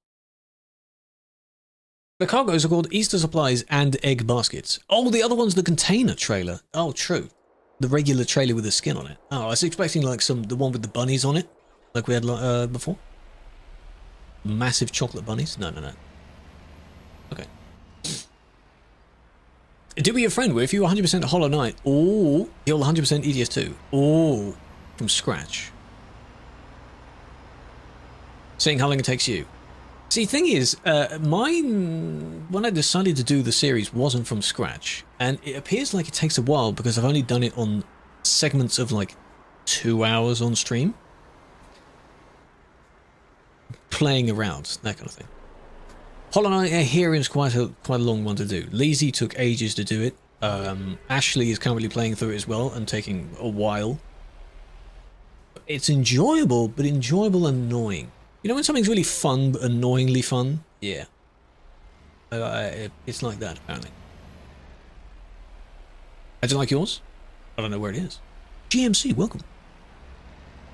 The cargoes are called Easter supplies and egg baskets. Oh, the other one's the container trailer. Oh, true. The regular trailer with the skin on it. Oh, I was expecting like the one with the bunnies on it. Like we had before. Massive chocolate bunnies. No. Okay. Do be a friend with you 100% Hollow Knight or he'll 100% EDS2 or from scratch. Seeing how long it takes you. See, the thing is, mine, when I decided to do the series, wasn't from scratch. And it appears like it takes a while because I've only done it on segments of like 2 hours on stream. Playing around, that kind of thing. Hollow Knight here is quite a long one to do. Lazy took ages to do it. Ashley is currently playing through it as well and taking a while. It's enjoyable, but enjoyable and annoying. You know when something's really fun but annoyingly fun? Yeah. It's like that, apparently. I don't like yours? I don't know where it is. GMC, welcome.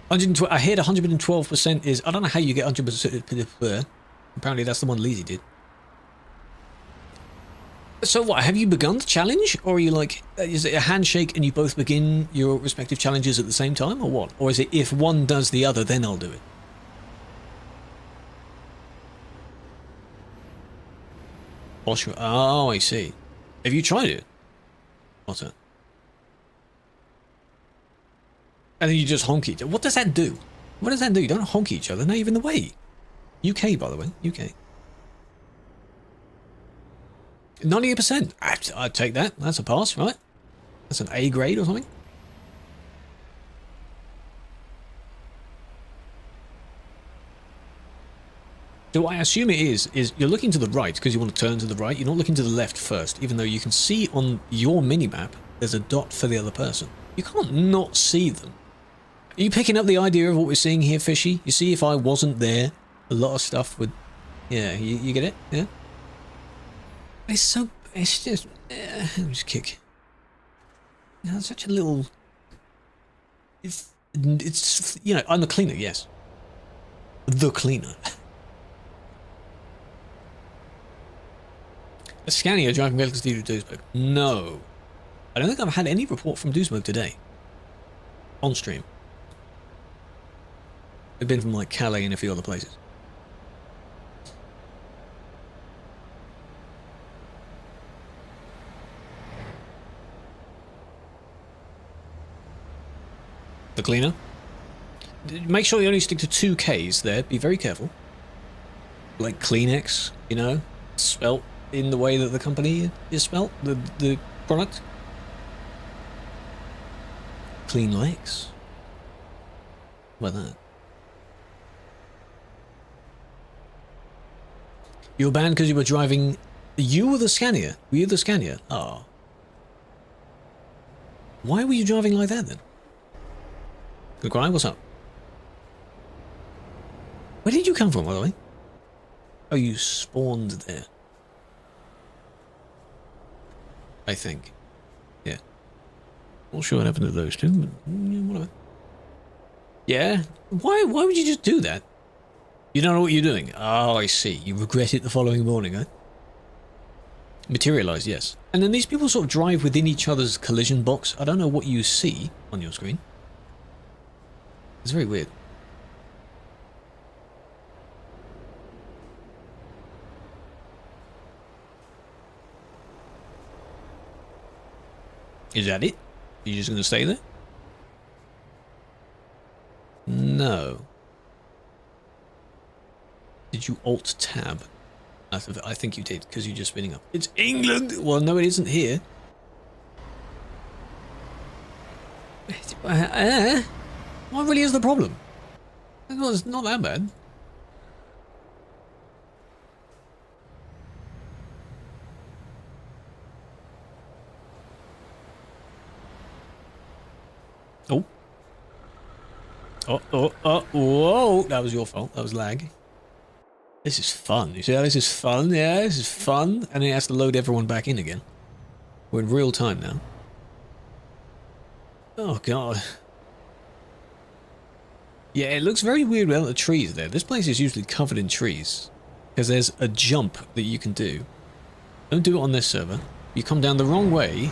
112, I heard 112% is... I don't know how you get 100%. Apparently that's the one Lazy did. So what, have you begun the challenge? Or are you like... Is it a handshake and you both begin your respective challenges at the same time? Or what? Or is it if one does the other, then I'll do it? Oh, I see. Have you tried it? What's that? And then you just honk each other. What does that do? What does that do? You don't honk each other. Now you're in the way. UK, by the way. UK. 98%. I'd take that. That's a pass, right? That's an A grade or something. So what I assume it is you're looking to the right because you want to turn to the right. You're not looking to the left first, even though you can see on your minimap there's a dot for the other person. You can't not see them. Are you picking up the idea of what we're seeing here, Fishy? You see, if I wasn't there, a lot of stuff would... Yeah, you get it? Yeah? It's so... It's just... just kick. You know, it's such a little... It's... You know, I'm the cleaner, yes. The cleaner. A Scania driving medical steel to Duisburg. No. I don't think I've had any report from Duisburg today. On stream. They've been from like Calais and a few other places. The cleaner? make sure you only stick to 2 Ks there. Be very careful. Like Kleenex, you know, spelt in the way that the company is spelt, the product. Clean legs. How about that? You were banned because you were driving. You were the Scania. Were you the Scania? Oh. Why were you driving like that then? Good cry, what's up? Where did you come from, by the way? Oh, you spawned there. I think. Yeah. Not sure what happened to those two, but yeah, whatever. Yeah? Why would you just do that? You don't know what you're doing. Oh, I see. You regret it the following morning, huh? Materialized, yes. And then these people sort of drive within each other's collision box. I don't know what you see on your screen. It's very weird. Is that it? Are you just going to stay there? No. Did you Alt-Tab? I think you did, because you're just spinning up. It's England! Well, no, it isn't here. What really is the problem? It's not that bad. Oh. Whoa! That was your fault. That was lag. This is fun. You see how this is fun? Yeah, this is fun. And it has to load everyone back in again. We're in real time now. Oh, God. Yeah, it looks very weird without the trees there. This place is usually covered in trees. Because there's a jump that you can do. Don't do it on this server. You come down the wrong way.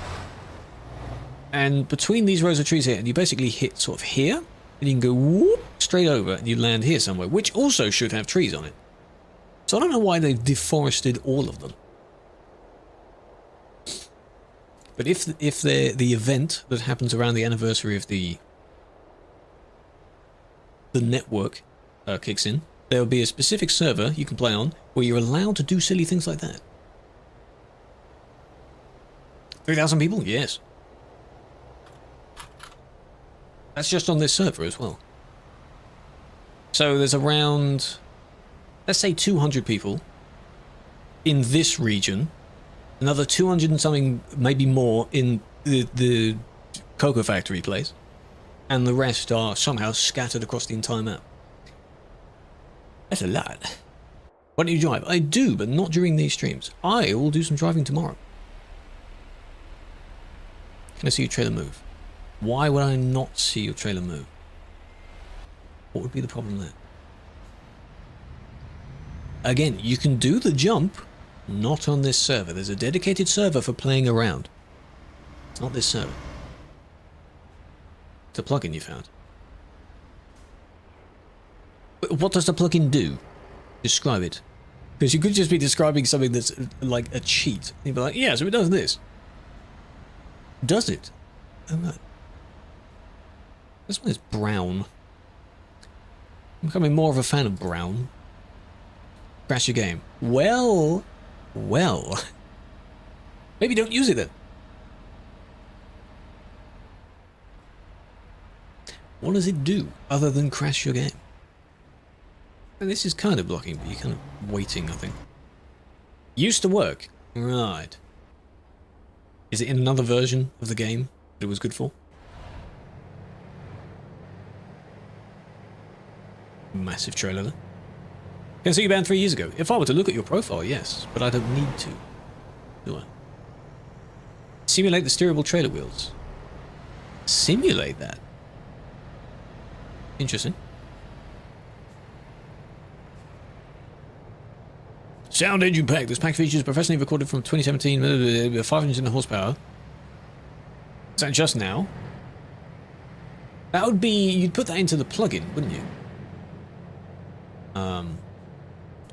And between these rows of trees here, and you basically hit sort of here. And you can go whoop, straight over, and you land here somewhere. Which also should have trees on it. So I don't know why they've deforested all of them. But if the event that happens around the anniversary of the network kicks in, there will be a specific server you can play on where you're allowed to do silly things like that. 3,000 people? Yes. That's just on this server as well. So there's around, let's say 200 people in this region, another 200 and something, maybe more, in the cocoa factory place, and the rest are somehow scattered across the entire map. That's a lot. Why don't you drive? I do, but not during these streams. I will do some driving tomorrow. Can I see your trailer move? Why would I not see your trailer move? What would be the problem there? Again, you can do the jump, not on this server. There's a dedicated server for playing around. It's not this server. It's a plugin you found. But what does the plugin do? Describe it. Because you could just be describing something that's like a cheat. You'd be like, yeah, so it does this. Does it? Oh, no. This one is brown. I'm becoming more of a fan of brown. Crash your game. Well. Maybe don't use it then. What does it do other than crash your game? And this is kind of blocking, but you're kind of waiting, I think. Used to work. Right. Is it in another version of the game that it was good for? Massive trailer there. Can see you banned 3 years ago. If I were to look at your profile, yes, but I don't need to, do I? Simulate the steerable trailer wheels. Simulate that. Interesting. Sound engine pack. This pack features professionally recorded from 2017, 500 horsepower. Is that just now? That would be, you'd put that into the plugin, wouldn't you?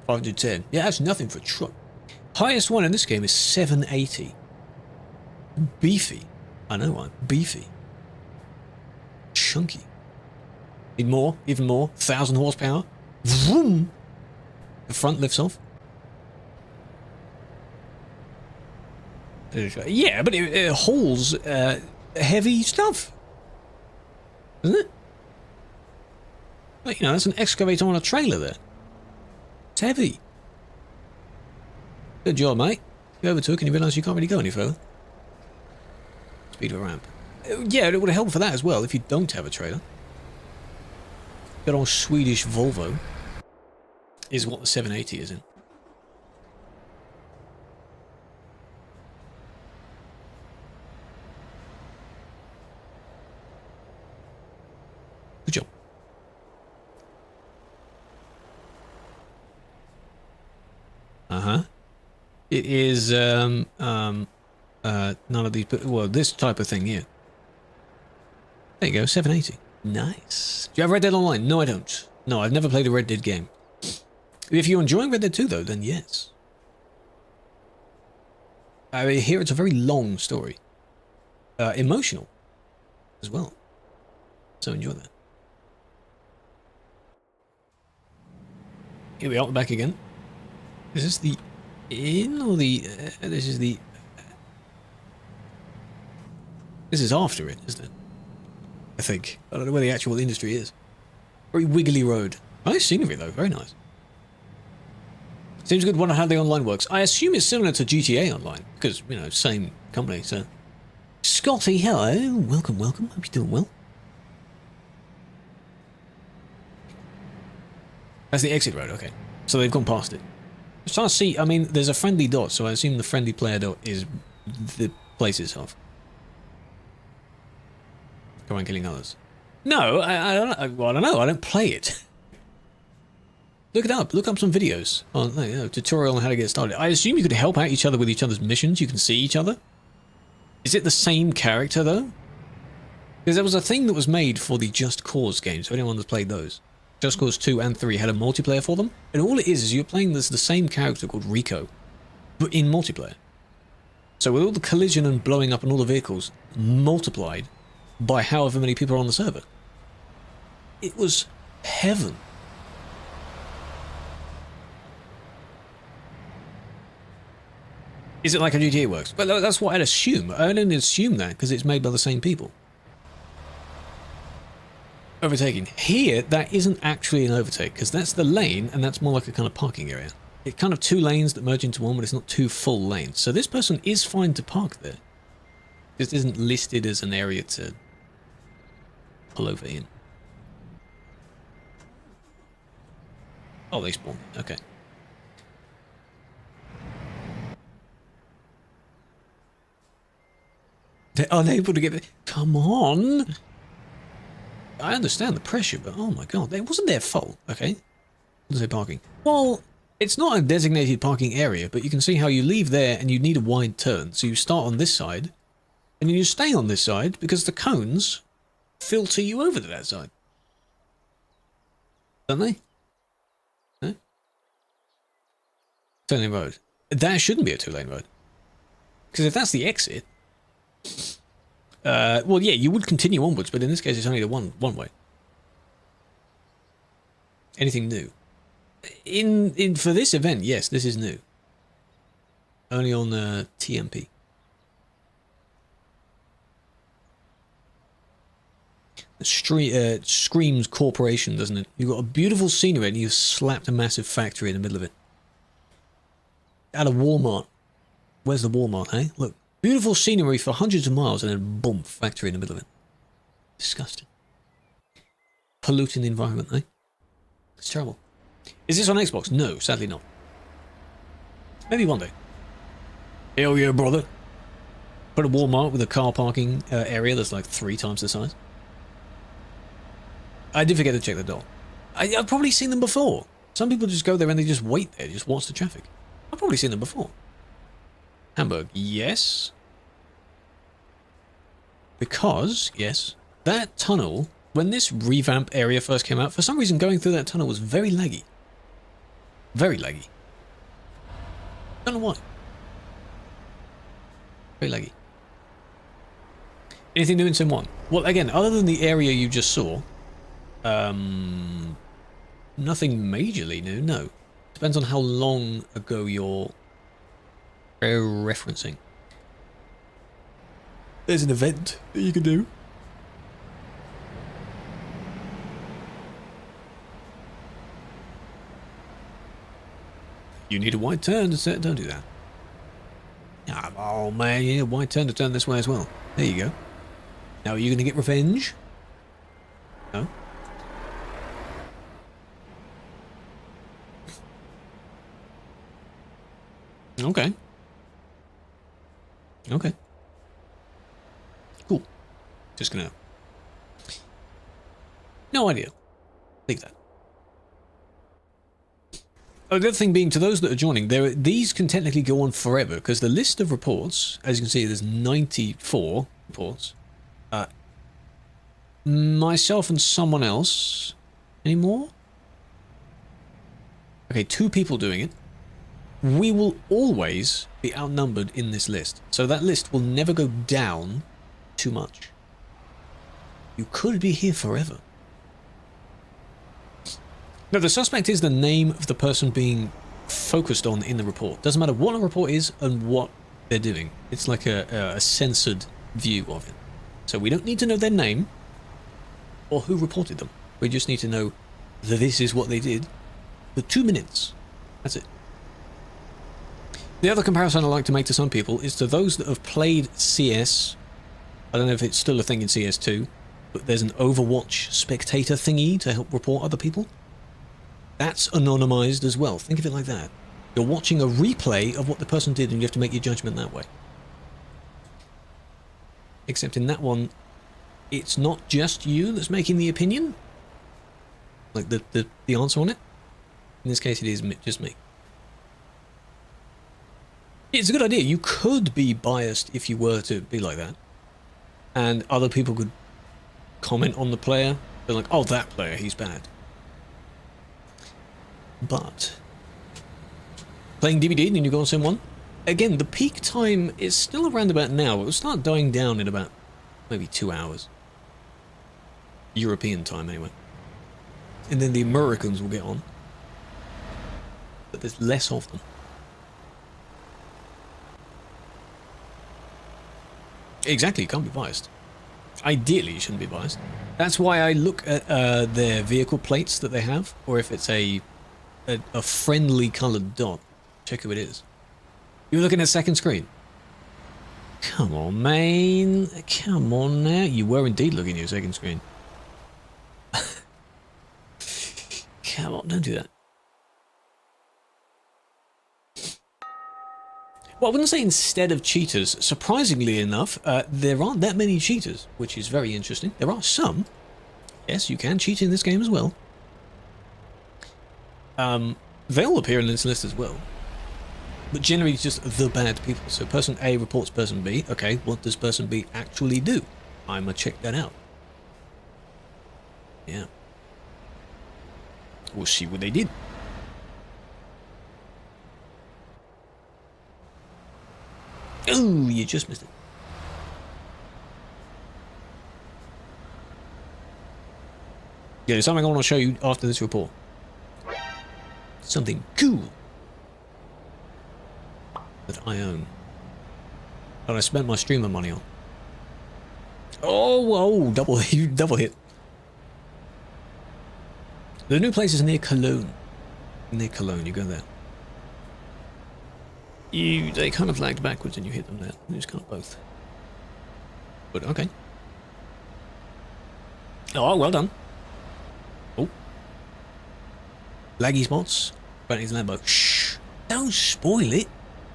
510. Yeah, that's nothing for a truck. Highest one in this game is 780. Beefy. I know one. Beefy. Chunky. Need more, even more. 1,000 horsepower. Vroom! The front lifts off. Yeah, but it hauls heavy stuff. Isn't it? But, you know, that's an excavator on a trailer there. It's heavy. Good job, mate. You overtook and you realise you can't really go any further. Speed of a ramp. Yeah, it would help for that as well if you don't have a trailer. Good old Swedish Volvo is what the 780 is in. Good job. Uh-huh. It is, none of these, but, well, this type of thing here. There you go, 780. Nice. Do you have Red Dead Online? No, I don't. No, I've never played a Red Dead game. If you're enjoying Red Dead 2, though, then yes. I hear it's a very long story. Emotional as well. So enjoy that. Here we are, back again. Is this the inn or the... this is the... this is after it, isn't it? I think. I don't know where the actual industry is. Very wiggly road. Nice scenery though, very nice. Seems good. Wonder how the online works. I assume it's similar to GTA Online, because, you know, same company, so... Scotty, hello. Welcome, welcome. Hope you're doing well. That's the exit road, okay. So they've gone past it. Just trying to see, I mean, there's a friendly dot, so I assume the friendly player dot is the place itself. Go on killing others. No, I don't know. I don't play it. Look it up. Look up some videos on, you know, tutorial on how to get started. I assume you could help out each other with each other's missions. You can see each other. Is it the same character though? Because there was a thing that was made for the Just Cause games. For anyone that's played those, Just Cause 2 and 3 had a multiplayer for them, and all it is you're playing the same character called Rico, but in multiplayer. So with all the collision and blowing up and all the vehicles multiplied by however many people are on the server. It was heaven. Is it like a GTA works? Well, that's what I'd assume. I only assume that because it's made by the same people. Overtaking. Here, that isn't actually an overtake because that's the lane and that's more like a kind of parking area. It's kind of two lanes that merge into one, but it's not two full lanes. So this person is fine to park there. This isn't listed as an area to pull over in. Oh, they spawn. Okay. They're unable to get it. Come on! I understand the pressure, but oh my god, it wasn't their fault, okay? What say parking? Well, it's not a designated parking area, but you can see how you leave there and you need a wide turn. So you start on this side, and then you stay on this side because the cones filter you over to that side. Don't they? No? Two-lane road. That shouldn't be a two-lane road. Because if that's the exit... well, yeah, you would continue onwards, but in this case it's only the one way. Anything new? For this event, yes, this is new. Only on TMP. It screams corporation, doesn't it? You've got a beautiful scenery and you've slapped a massive factory in the middle of it. At a Walmart. Where's the Walmart, hey? Look. Beautiful scenery for hundreds of miles and then boom, factory in the middle of it. Disgusting. Polluting the environment, eh? It's terrible. Is this on Xbox? No, sadly not. Maybe one day. Hell yeah, brother. Put a Walmart with a car parking area that's like 3 times the size. I did forget to check the door. I've probably seen them before. Some people just go there and they just wait there, just watch the traffic. I've probably seen them before. Hamburg, yes. Because, yes, that tunnel, when this revamp area first came out, for some reason going through that tunnel was very laggy. Very laggy. Don't know why. Very laggy. Anything new in Sim 1? Well, again, other than the area you just saw, Nothing majorly new, no. Depends on how long ago you're referencing. There's an event that you can do. You need a wide turn to set. Don't do that. Oh man, you need a wide turn to turn this way as well. There you go. Now are you going to get revenge? No. Okay. Okay. Cool. Just gonna... No idea. Leave that. Oh, the other thing being, to those that are joining, these can technically go on forever, because the list of reports, as you can see, there's 94 reports. Myself and someone else. Any more? Okay, 2 people doing it. We will always be outnumbered in this list. So that list will never go down too much. You could be here forever. Now, the suspect is the name of the person being focused on in the report. Doesn't matter what the report is and what they're doing. It's like a censored view of it. So we don't need to know their name or who reported them. We just need to know that this is what they did for 2 minutes. That's it. The other comparison I like to make to some people is to those that have played CS. I don't know if it's still a thing in CS2, but there's an Overwatch spectator thingy to help report other people. That's anonymized as well. Think of it like that. You're watching a replay of what the person did and you have to make your judgment that way. Except in that one, it's not just you that's making the opinion. Like the answer on it. In this case, it is just me. It's a good idea. You could be biased if you were to be like that. And other people could comment on the player. They're like, oh, that player, he's bad. But playing DVD and you go on sim 1. Again, the peak time is still around about now. It will start dying down in about maybe 2 hours. European time, anyway. And then the Americans will get on. But there's less of them. Exactly, you can't be biased. Ideally, you shouldn't be biased. That's why I look at their vehicle plates that they have, or if it's a friendly coloured dot. Check who it is. You're looking at second screen. Come on, man. Come on now. You were indeed looking at your second screen. Come on, don't do that. Well, I wouldn't say instead of cheaters. Surprisingly enough, there aren't that many cheaters, which is very interesting. There are some. Yes, you can cheat in this game as well. They'll appear in this list as well. But generally it's just the bad people. So person A reports person B. Okay, what does person B actually do? I'ma check that out. Yeah. We'll see what they did. Oh, you just missed it. Yeah, there's something I want to show you after this report. Something cool that I own. That I spent my streamer money on. Oh, whoa, double hit. The new place is near Cologne. Near Cologne, you go there. They kind of lagged backwards and you hit them there. You just can't both. But okay. Oh, well done. Oh. Laggy spots. Right, his Lambo. Shh. Don't spoil it.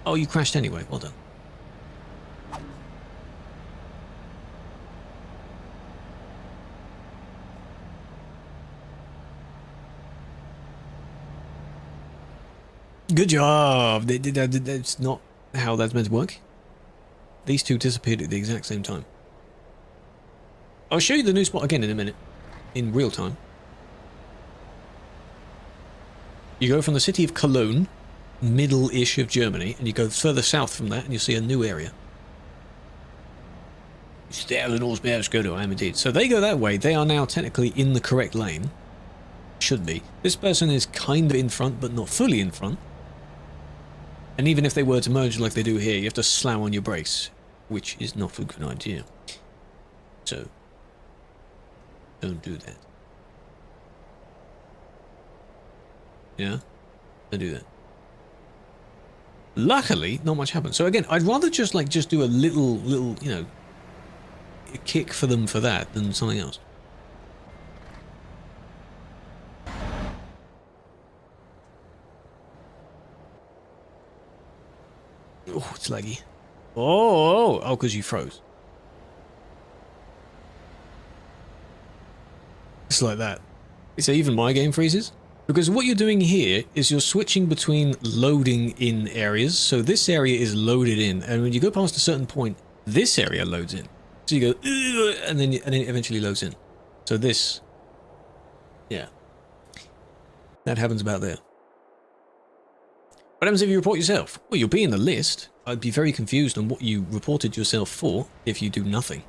Oh, you crashed anyway. Well done. Good job. That's not how that's meant to work. These two disappeared at the exact same time. I'll show you the new spot again in a minute. In real time. You go from the city of Cologne, middle-ish of Germany, and you go further south from that and you see a new area. It's the Eleanor's Bears go to. I am indeed. So they go that way. They are now technically in the correct lane. Should be. This person is kind of in front, but not fully in front. And even if they were to merge like they do here, you have to slam on your brakes, which is not a good idea. So, don't do that. Yeah? Don't do that. Luckily, not much happened. So again, I'd rather just do a little, you know, kick for them for that than something else. Oh, it's laggy. Oh, because you froze. It's like that. So even my game freezes? Because what you're doing here is you're switching between loading in areas. So this area is loaded in, and when you go past a certain point, this area loads in. So you go, and then it eventually loads in. So this, yeah, that happens about there. What happens if you report yourself? Well, you'll be in the list. I'd be very confused on what you reported yourself for if you do nothing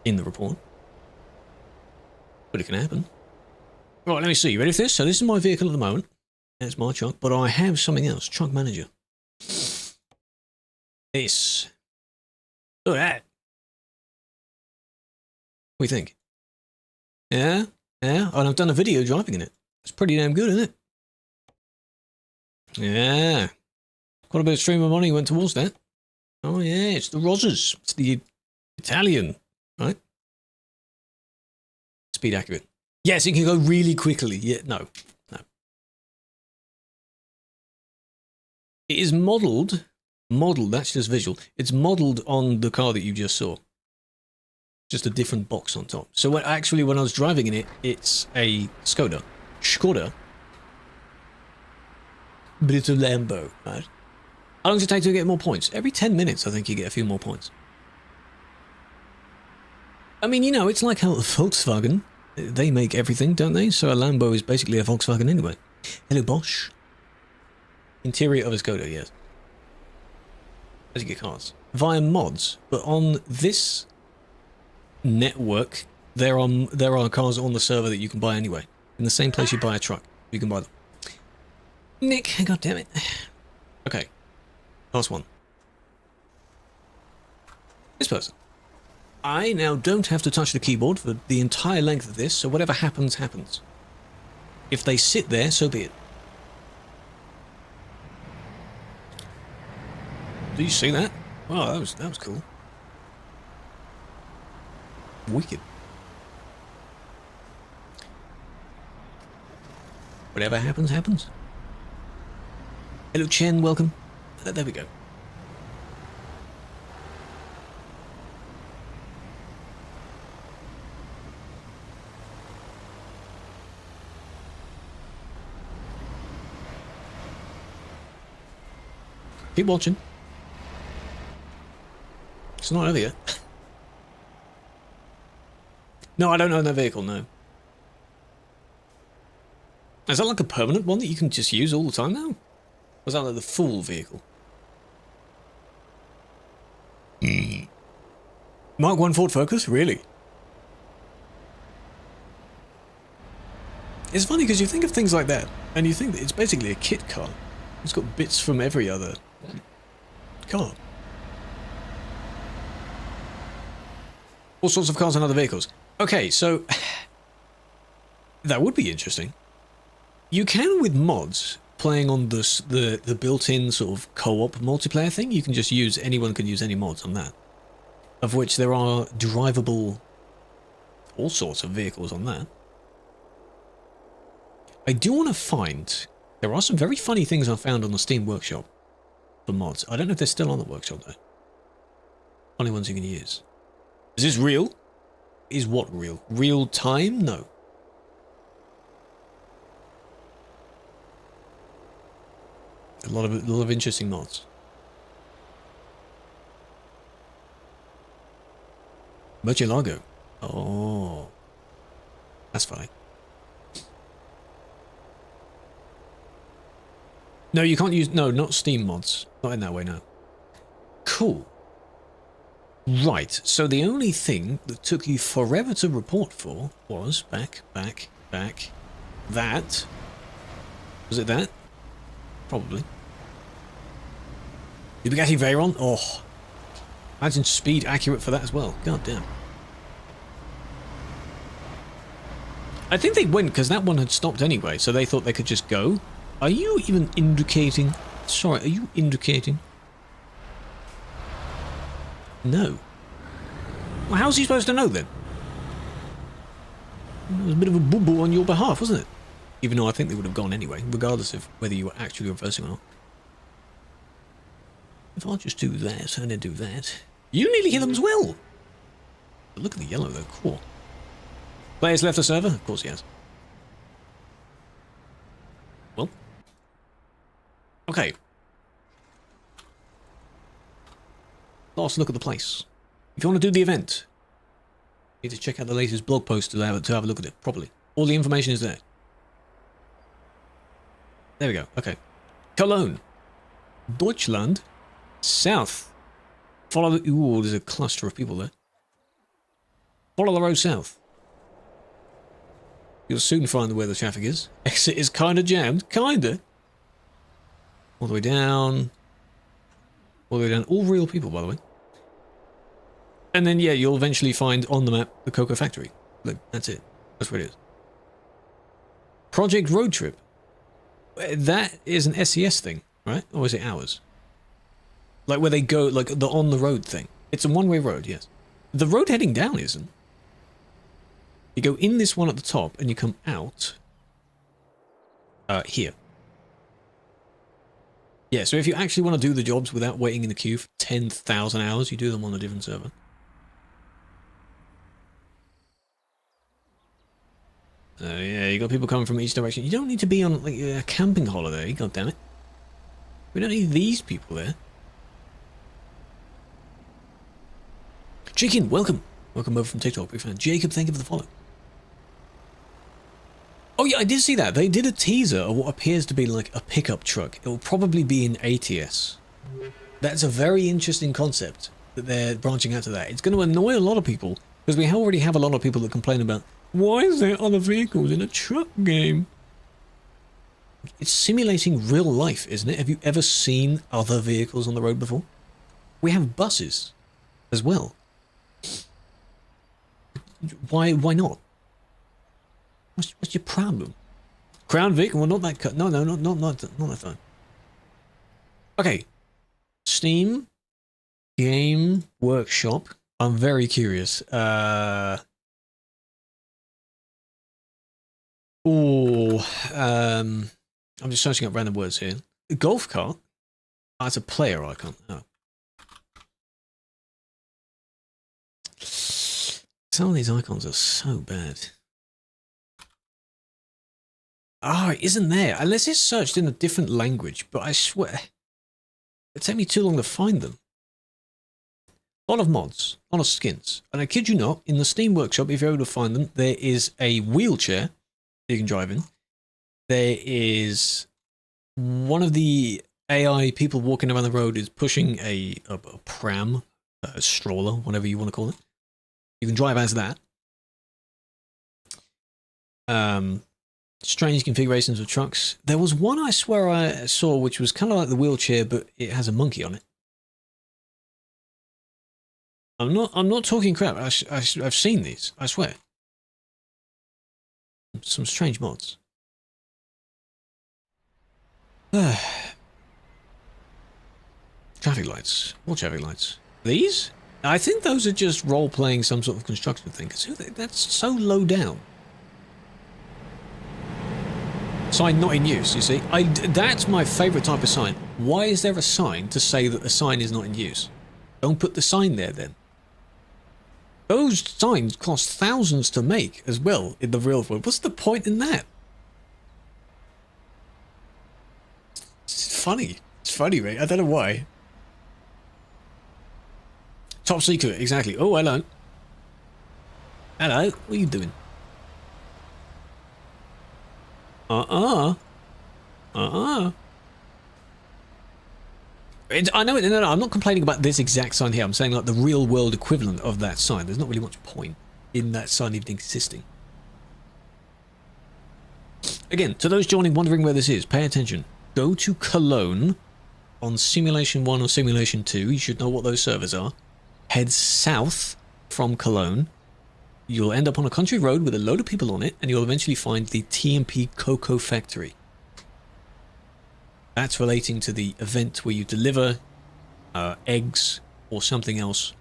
in the report. But it can happen. Right, let me see. You ready for this? So this is my vehicle at the moment. That's my truck. But I have something else. Truck manager. This. Look at that. What do you think? Yeah? Yeah? And I've done a video driving in it. It's pretty damn good, isn't it? Yeah. Quite a bit of stream of money went towards that. Oh yeah, it's the Rosas. It's the Italian, right? Speed accurate. Yes, it can go really quickly. Yeah, no. It is modeled, that's just visual. It's modeled on the car that you just saw. Just a different box on top. So when I was driving in it, it's a Skoda. But it's a Lambo, right? How long does it take to get more points? Every 10 minutes, I think you get a few more points. I mean, you know, it's like how Volkswagen, they make everything, don't they? So a Lambo is basically a Volkswagen anyway. Hello, Bosch. Interior of a Skoda, yes. As you get cars. Via mods. But on this network, there are cars on the server that you can buy anyway. In the same place you buy a truck, you can buy them. Nick, god damn it. Okay. Last one. This person. I now don't have to touch the keyboard for the entire length of this, so whatever happens, happens. If they sit there, so be it. Did you see that? Wow, that was cool. Wicked. Whatever happens, happens. Hello, Chen, welcome. There we go. Keep watching. It's not over yet. No, I don't own that vehicle, no. Is that like a permanent one that you can just use all the time now? Or is that like the full vehicle? Mark 1 Ford Focus? Really? It's funny because you think of things like that, and you think that it's basically a kit car. It's got bits from every other car. All sorts of cars and other vehicles. Okay, so that would be interesting. You can, with mods, playing on the built-in sort of co-op multiplayer thing, you can just use, anyone can use any mods on that. Of which there are drivable, all sorts of vehicles on that. I do want to find, there are some very funny things I found on the Steam Workshop for mods. I don't know if they're still on the workshop though. Funny ones you can use. Is this real? Is what real? Real time? No. A lot of interesting mods. Murcielago. Oh. That's funny. No, you can't use... No, not Steam mods. Not in that way, no. Cool. Right, so the only thing that took you forever to report for was back, that. Was it that? Probably. The Bugatti Veyron? Oh. Imagine speed accurate for that as well. God damn. I think they went because that one had stopped anyway, so they thought they could just go. Are you even indicating? Sorry, are you indicating? No. Well, how's he supposed to know then? It was a bit of a boo-boo on your behalf, wasn't it? Even though I think they would have gone anyway, regardless of whether you were actually reversing or not. If I just do that and then do that, you nearly hit them as well. But look at the yellow though, cool. Players left the server? Of course he has. Well. Okay. Last look at the place. If you want to do the event, you need to check out the latest blog post to have a look at it properly. All the information is there. There we go. Okay. Cologne. Deutschland. South. Follow the... Ooh, there's a cluster of people there. Follow the road south. You'll soon find where the traffic is. Exit is kind of jammed. Kinda. All the way down. All the way down. All real people, by the way. And then, yeah, you'll eventually find on the map the Cocoa Factory. Look, that's it. That's what it is. Project Road Trip. That is an SES thing, right? Or is it ours? Like where they go, like the on-the-road thing. It's a one-way road, yes. The road heading down isn't. You go in this one at the top and you come out here. Yeah, so if you actually want to do the jobs without waiting in the queue for 10,000 hours, you do them on a different server. Yeah, you got people coming from each direction. You don't need to be on like a camping holiday, god damn it. We don't need these people there. Chicken, welcome. Welcome over from TikTok, big fan. Jacob, thank you for the follow. Oh yeah, I did see that. They did a teaser of what appears to be like a pickup truck. It will probably be in ATS. That's a very interesting concept that they're branching out to that. It's going to annoy a lot of people because we already have a lot of people that complain about why is there other vehicles in a truck game? It's simulating real life, isn't it? Have you ever seen other vehicles on the road before? We have buses as well. Why not? What's your problem? Crown Vic? Well, not that cut. No, not that time. Okay. Steam Game Workshop. I'm very curious. I'm just searching up random words here. A golf cart? Oh, it's a player icon. Oh. Some of these icons are so bad. Oh, it isn't there. Unless it's searched in a different language, but I swear, it took me too long to find them. A lot of mods, a lot of skins. And I kid you not, in the Steam Workshop, if you're able to find them, there is a wheelchair you can drive in. There is one of the AI people walking around the road is pushing a pram, a stroller, whatever you want to call it. You can drive as that. Strange configurations of trucks. There was one I swear I saw which was kind of like the wheelchair, but it has a monkey on it. I'm not talking crap. I've seen these. I swear. Some strange mods. Traffic lights. More traffic lights. These? I think those are just role-playing some sort of construction thing. Because that's so low down. Sign not in use, you see. That's my favourite type of sign. Why is there a sign to say that the sign is not in use? Don't put the sign there then. Those signs cost thousands to make as well in the real world. What's the point in that? It's funny. It's funny, mate. I don't know why. Top secret, exactly. Oh, hello. Hello, what are you doing? I know it. No, I'm not complaining about this exact sign here. I'm saying like the real world equivalent of that sign. There's not really much point in that sign even existing. Again, to those joining wondering where this is, pay attention. Go to Cologne on Simulation 1 or Simulation 2. You should know what those servers are. Head south from Cologne. You'll end up on a country road with a load of people on it, and you'll eventually find the TMP Cocoa Factory. That's relating to the event where you deliver eggs or something else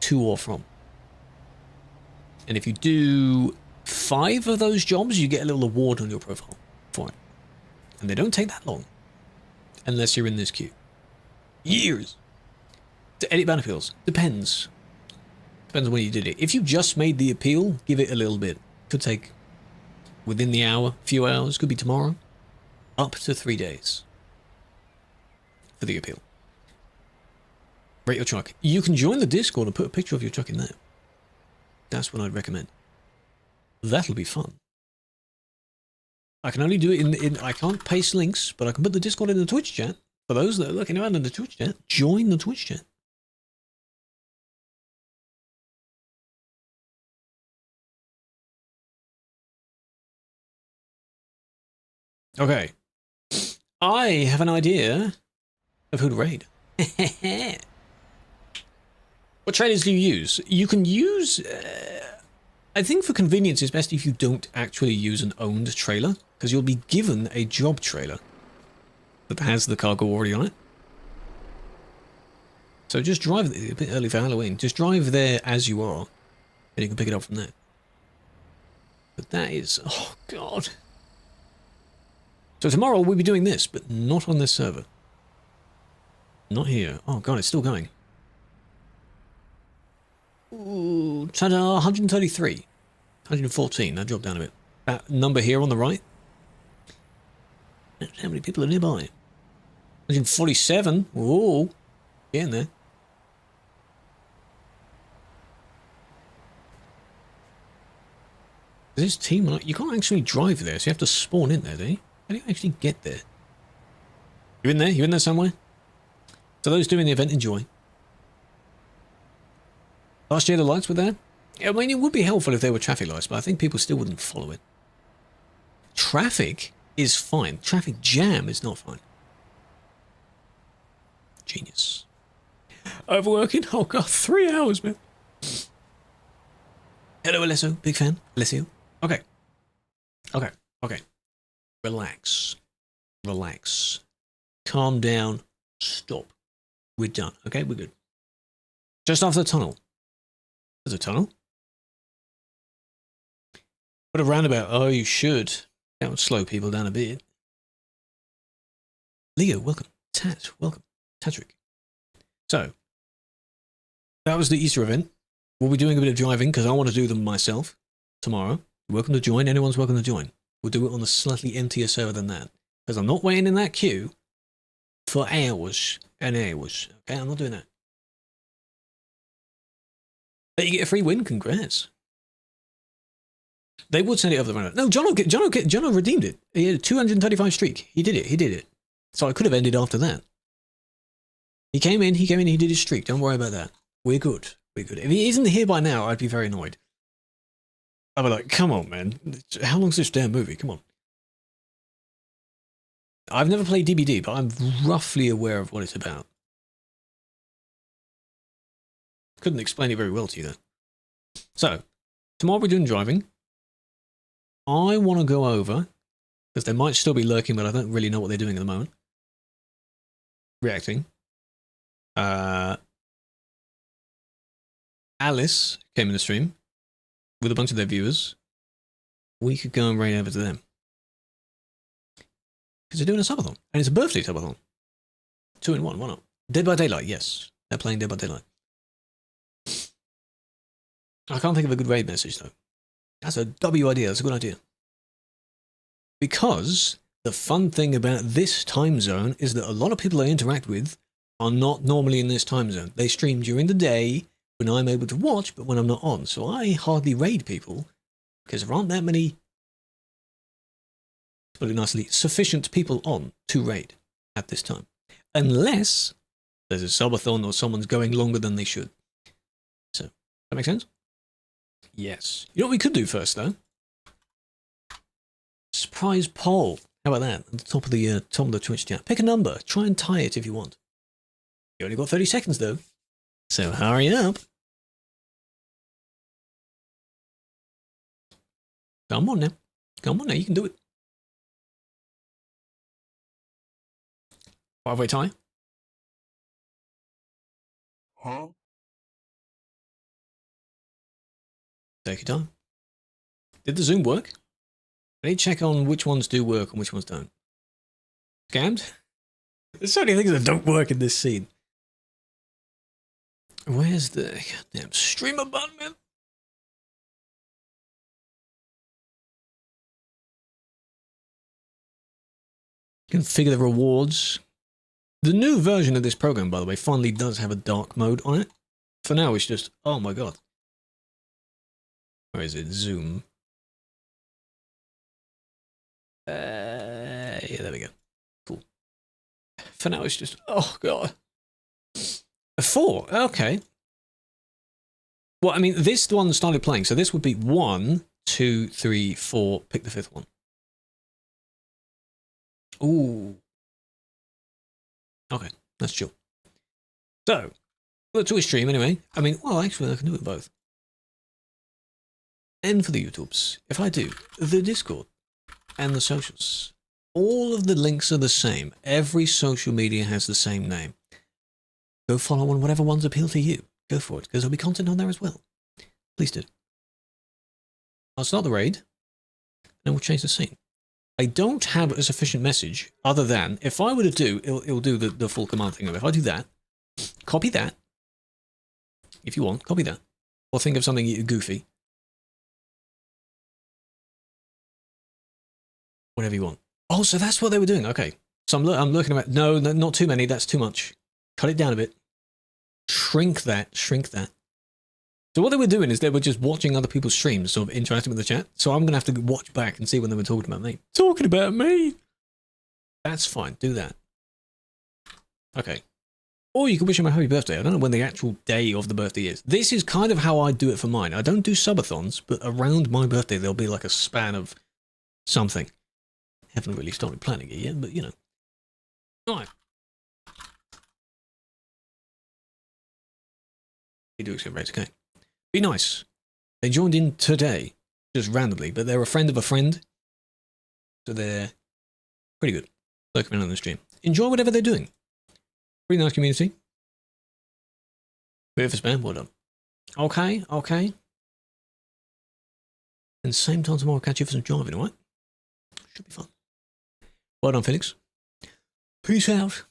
to or from. And if you do 5 of those jobs, you get a little award on your profile for it. And they don't take that long. Unless you're in this queue. Years. To edit ban appeals. Depends. Depends on when you did it. If you just made the appeal, give it a little bit. Could take within the hour, few hours, could be tomorrow. Up to 3 days. For the appeal. Rate your truck. You can join the Discord and put a picture of your truck in there. That's what I'd recommend. That'll be fun. I can only do it in I can't paste links, but I can put the Discord in the Twitch chat. For those that are looking around in the Twitch chat, join the Twitch chat. Okay. I have an idea of who to raid. What trailers do you use? You can use... I think for convenience it's best if you don't actually use an owned trailer, because you'll be given a job trailer that has the cargo already on it. So just drive, a bit early for Halloween, just drive there as you are, and you can pick it up from there. But that is, oh god. So tomorrow we'll be doing this, but not on this server. Not here. Oh god, it's still going. Ooh, 133. 114, that dropped down a bit. That number here on the right. That's how many people are nearby. 147. Whoa. Getting there. This team, you can't actually drive there, so you have to spawn in there, do you? How do you actually get there? You in there? You in there somewhere? So those doing the event, enjoy. Last year the lights were there. I mean, it would be helpful if there were traffic lights, but I think people still wouldn't follow it. Traffic is fine. Traffic jam is not fine. Genius. Overworking? Oh god, 3 hours, man. Hello, Alesso. Big fan. Alessio. Okay. Okay. Okay. Relax. Relax. Calm down. Stop. We're done. Okay, we're good. Just after the tunnel. There's a tunnel. What a roundabout. Oh, you should. That would slow people down a bit. Leo, welcome. Tat, welcome. Tatrick. So, that was the Easter event. We'll be doing a bit of driving because I want to do them myself tomorrow. You're welcome to join. Anyone's welcome to join. We'll do it on a slightly emptier server than that because I'm not waiting in that queue for hours and hours. Okay, I'm not doing that. But you get a free win. Congrats. They would send it over the roundabout. No, Jono redeemed it. He had a 235 streak. He did it. So I could have ended after that. He came in, he did his streak. Don't worry about that. We're good. We're good. If he isn't here by now, I'd be very annoyed. I'd be like, come on, man. How long's this damn movie? Come on. I've never played DBD, but I'm roughly aware of what it's about. Couldn't explain it very well to you, though. So, tomorrow we're doing driving. I want to go over, because they might still be lurking, but I don't really know what they're doing at the moment. Reacting. Alice came in the stream with a bunch of their viewers. We could go and raid over to them. Because they're doing a subathon. And it's a birthday subathon. 2 in 1, why not? Dead by Daylight, yes. They're playing Dead by Daylight. I can't think of a good raid message, though. That's a W idea. That's a good idea. Because the fun thing about this time zone is that a lot of people I interact with are not normally in this time zone. They stream during the day when I'm able to watch, but when I'm not on. So I hardly raid people because there aren't that many, to put it nicely, sufficient people on to raid at this time. unless there's a subathon or someone's going longer than they should. So, that make sense? Yes. You know what we could do first, though? Surprise poll. How about that? At the top of the Twitch chat. Pick a number. Try and tie it if you want. You only got 30 seconds, though. So hurry up. Come on now. Come on now, you can do it. 5-way tie. Huh? Take your time. Did the Zoom work? I need to check on which ones do work and which ones don't. Scammed? There's so many things that don't work in this scene. Where's the goddamn streamer button, man? Configure the rewards. The new version of this program, by the way, finally does have a dark mode on it. For now, it's just, oh my god. Where is it? Zoom. Yeah, there we go. Cool. For now, it's just, oh god. 4, okay. Well, I mean, this one started playing, so this would be 1, 2, 3, 4. Pick the 5th one. Ooh. Okay, that's chill. So, for the Twitch stream anyway. I mean, well, actually, I can do it both. And for the YouTubes, if I do the Discord and the socials, all of the links are the same. Every social media has the same name. Go follow on whatever ones appeal to you. Go for it, because there'll be content on there as well. Please do. I'll start the raid, and we'll change the scene. I don't have a sufficient message other than, if I were to do, it'll do the full command thing. If I do that, copy that, if you want, copy that, or think of something goofy. Whatever you want. Oh, so that's what they were doing. Okay. So I'm looking at, no, not too many. That's too much. Cut it down a bit. Shrink that. So what they were doing is they were just watching other people's streams, sort of interacting with the chat. So I'm going to have to watch back and see when they were talking about me. Talking about me! That's fine. Do that. Okay. Or you can wish him a happy birthday. I don't know when the actual day of the birthday is. This is kind of how I do it for mine. I don't do subathons, but around my birthday there'll be like a span of something. Haven't really started planning it yet, but you know. Alright. You do accept rates, okay. Be nice. They joined in today, just randomly, but they're a friend of a friend. So they're pretty good. Lurking on the stream. Enjoy whatever they're doing. Pretty nice community. Bit of a spam, well done. Okay, okay. And same time tomorrow, I'll catch you for some driving, alright? Should be fun. Well done, Felix. Peace out.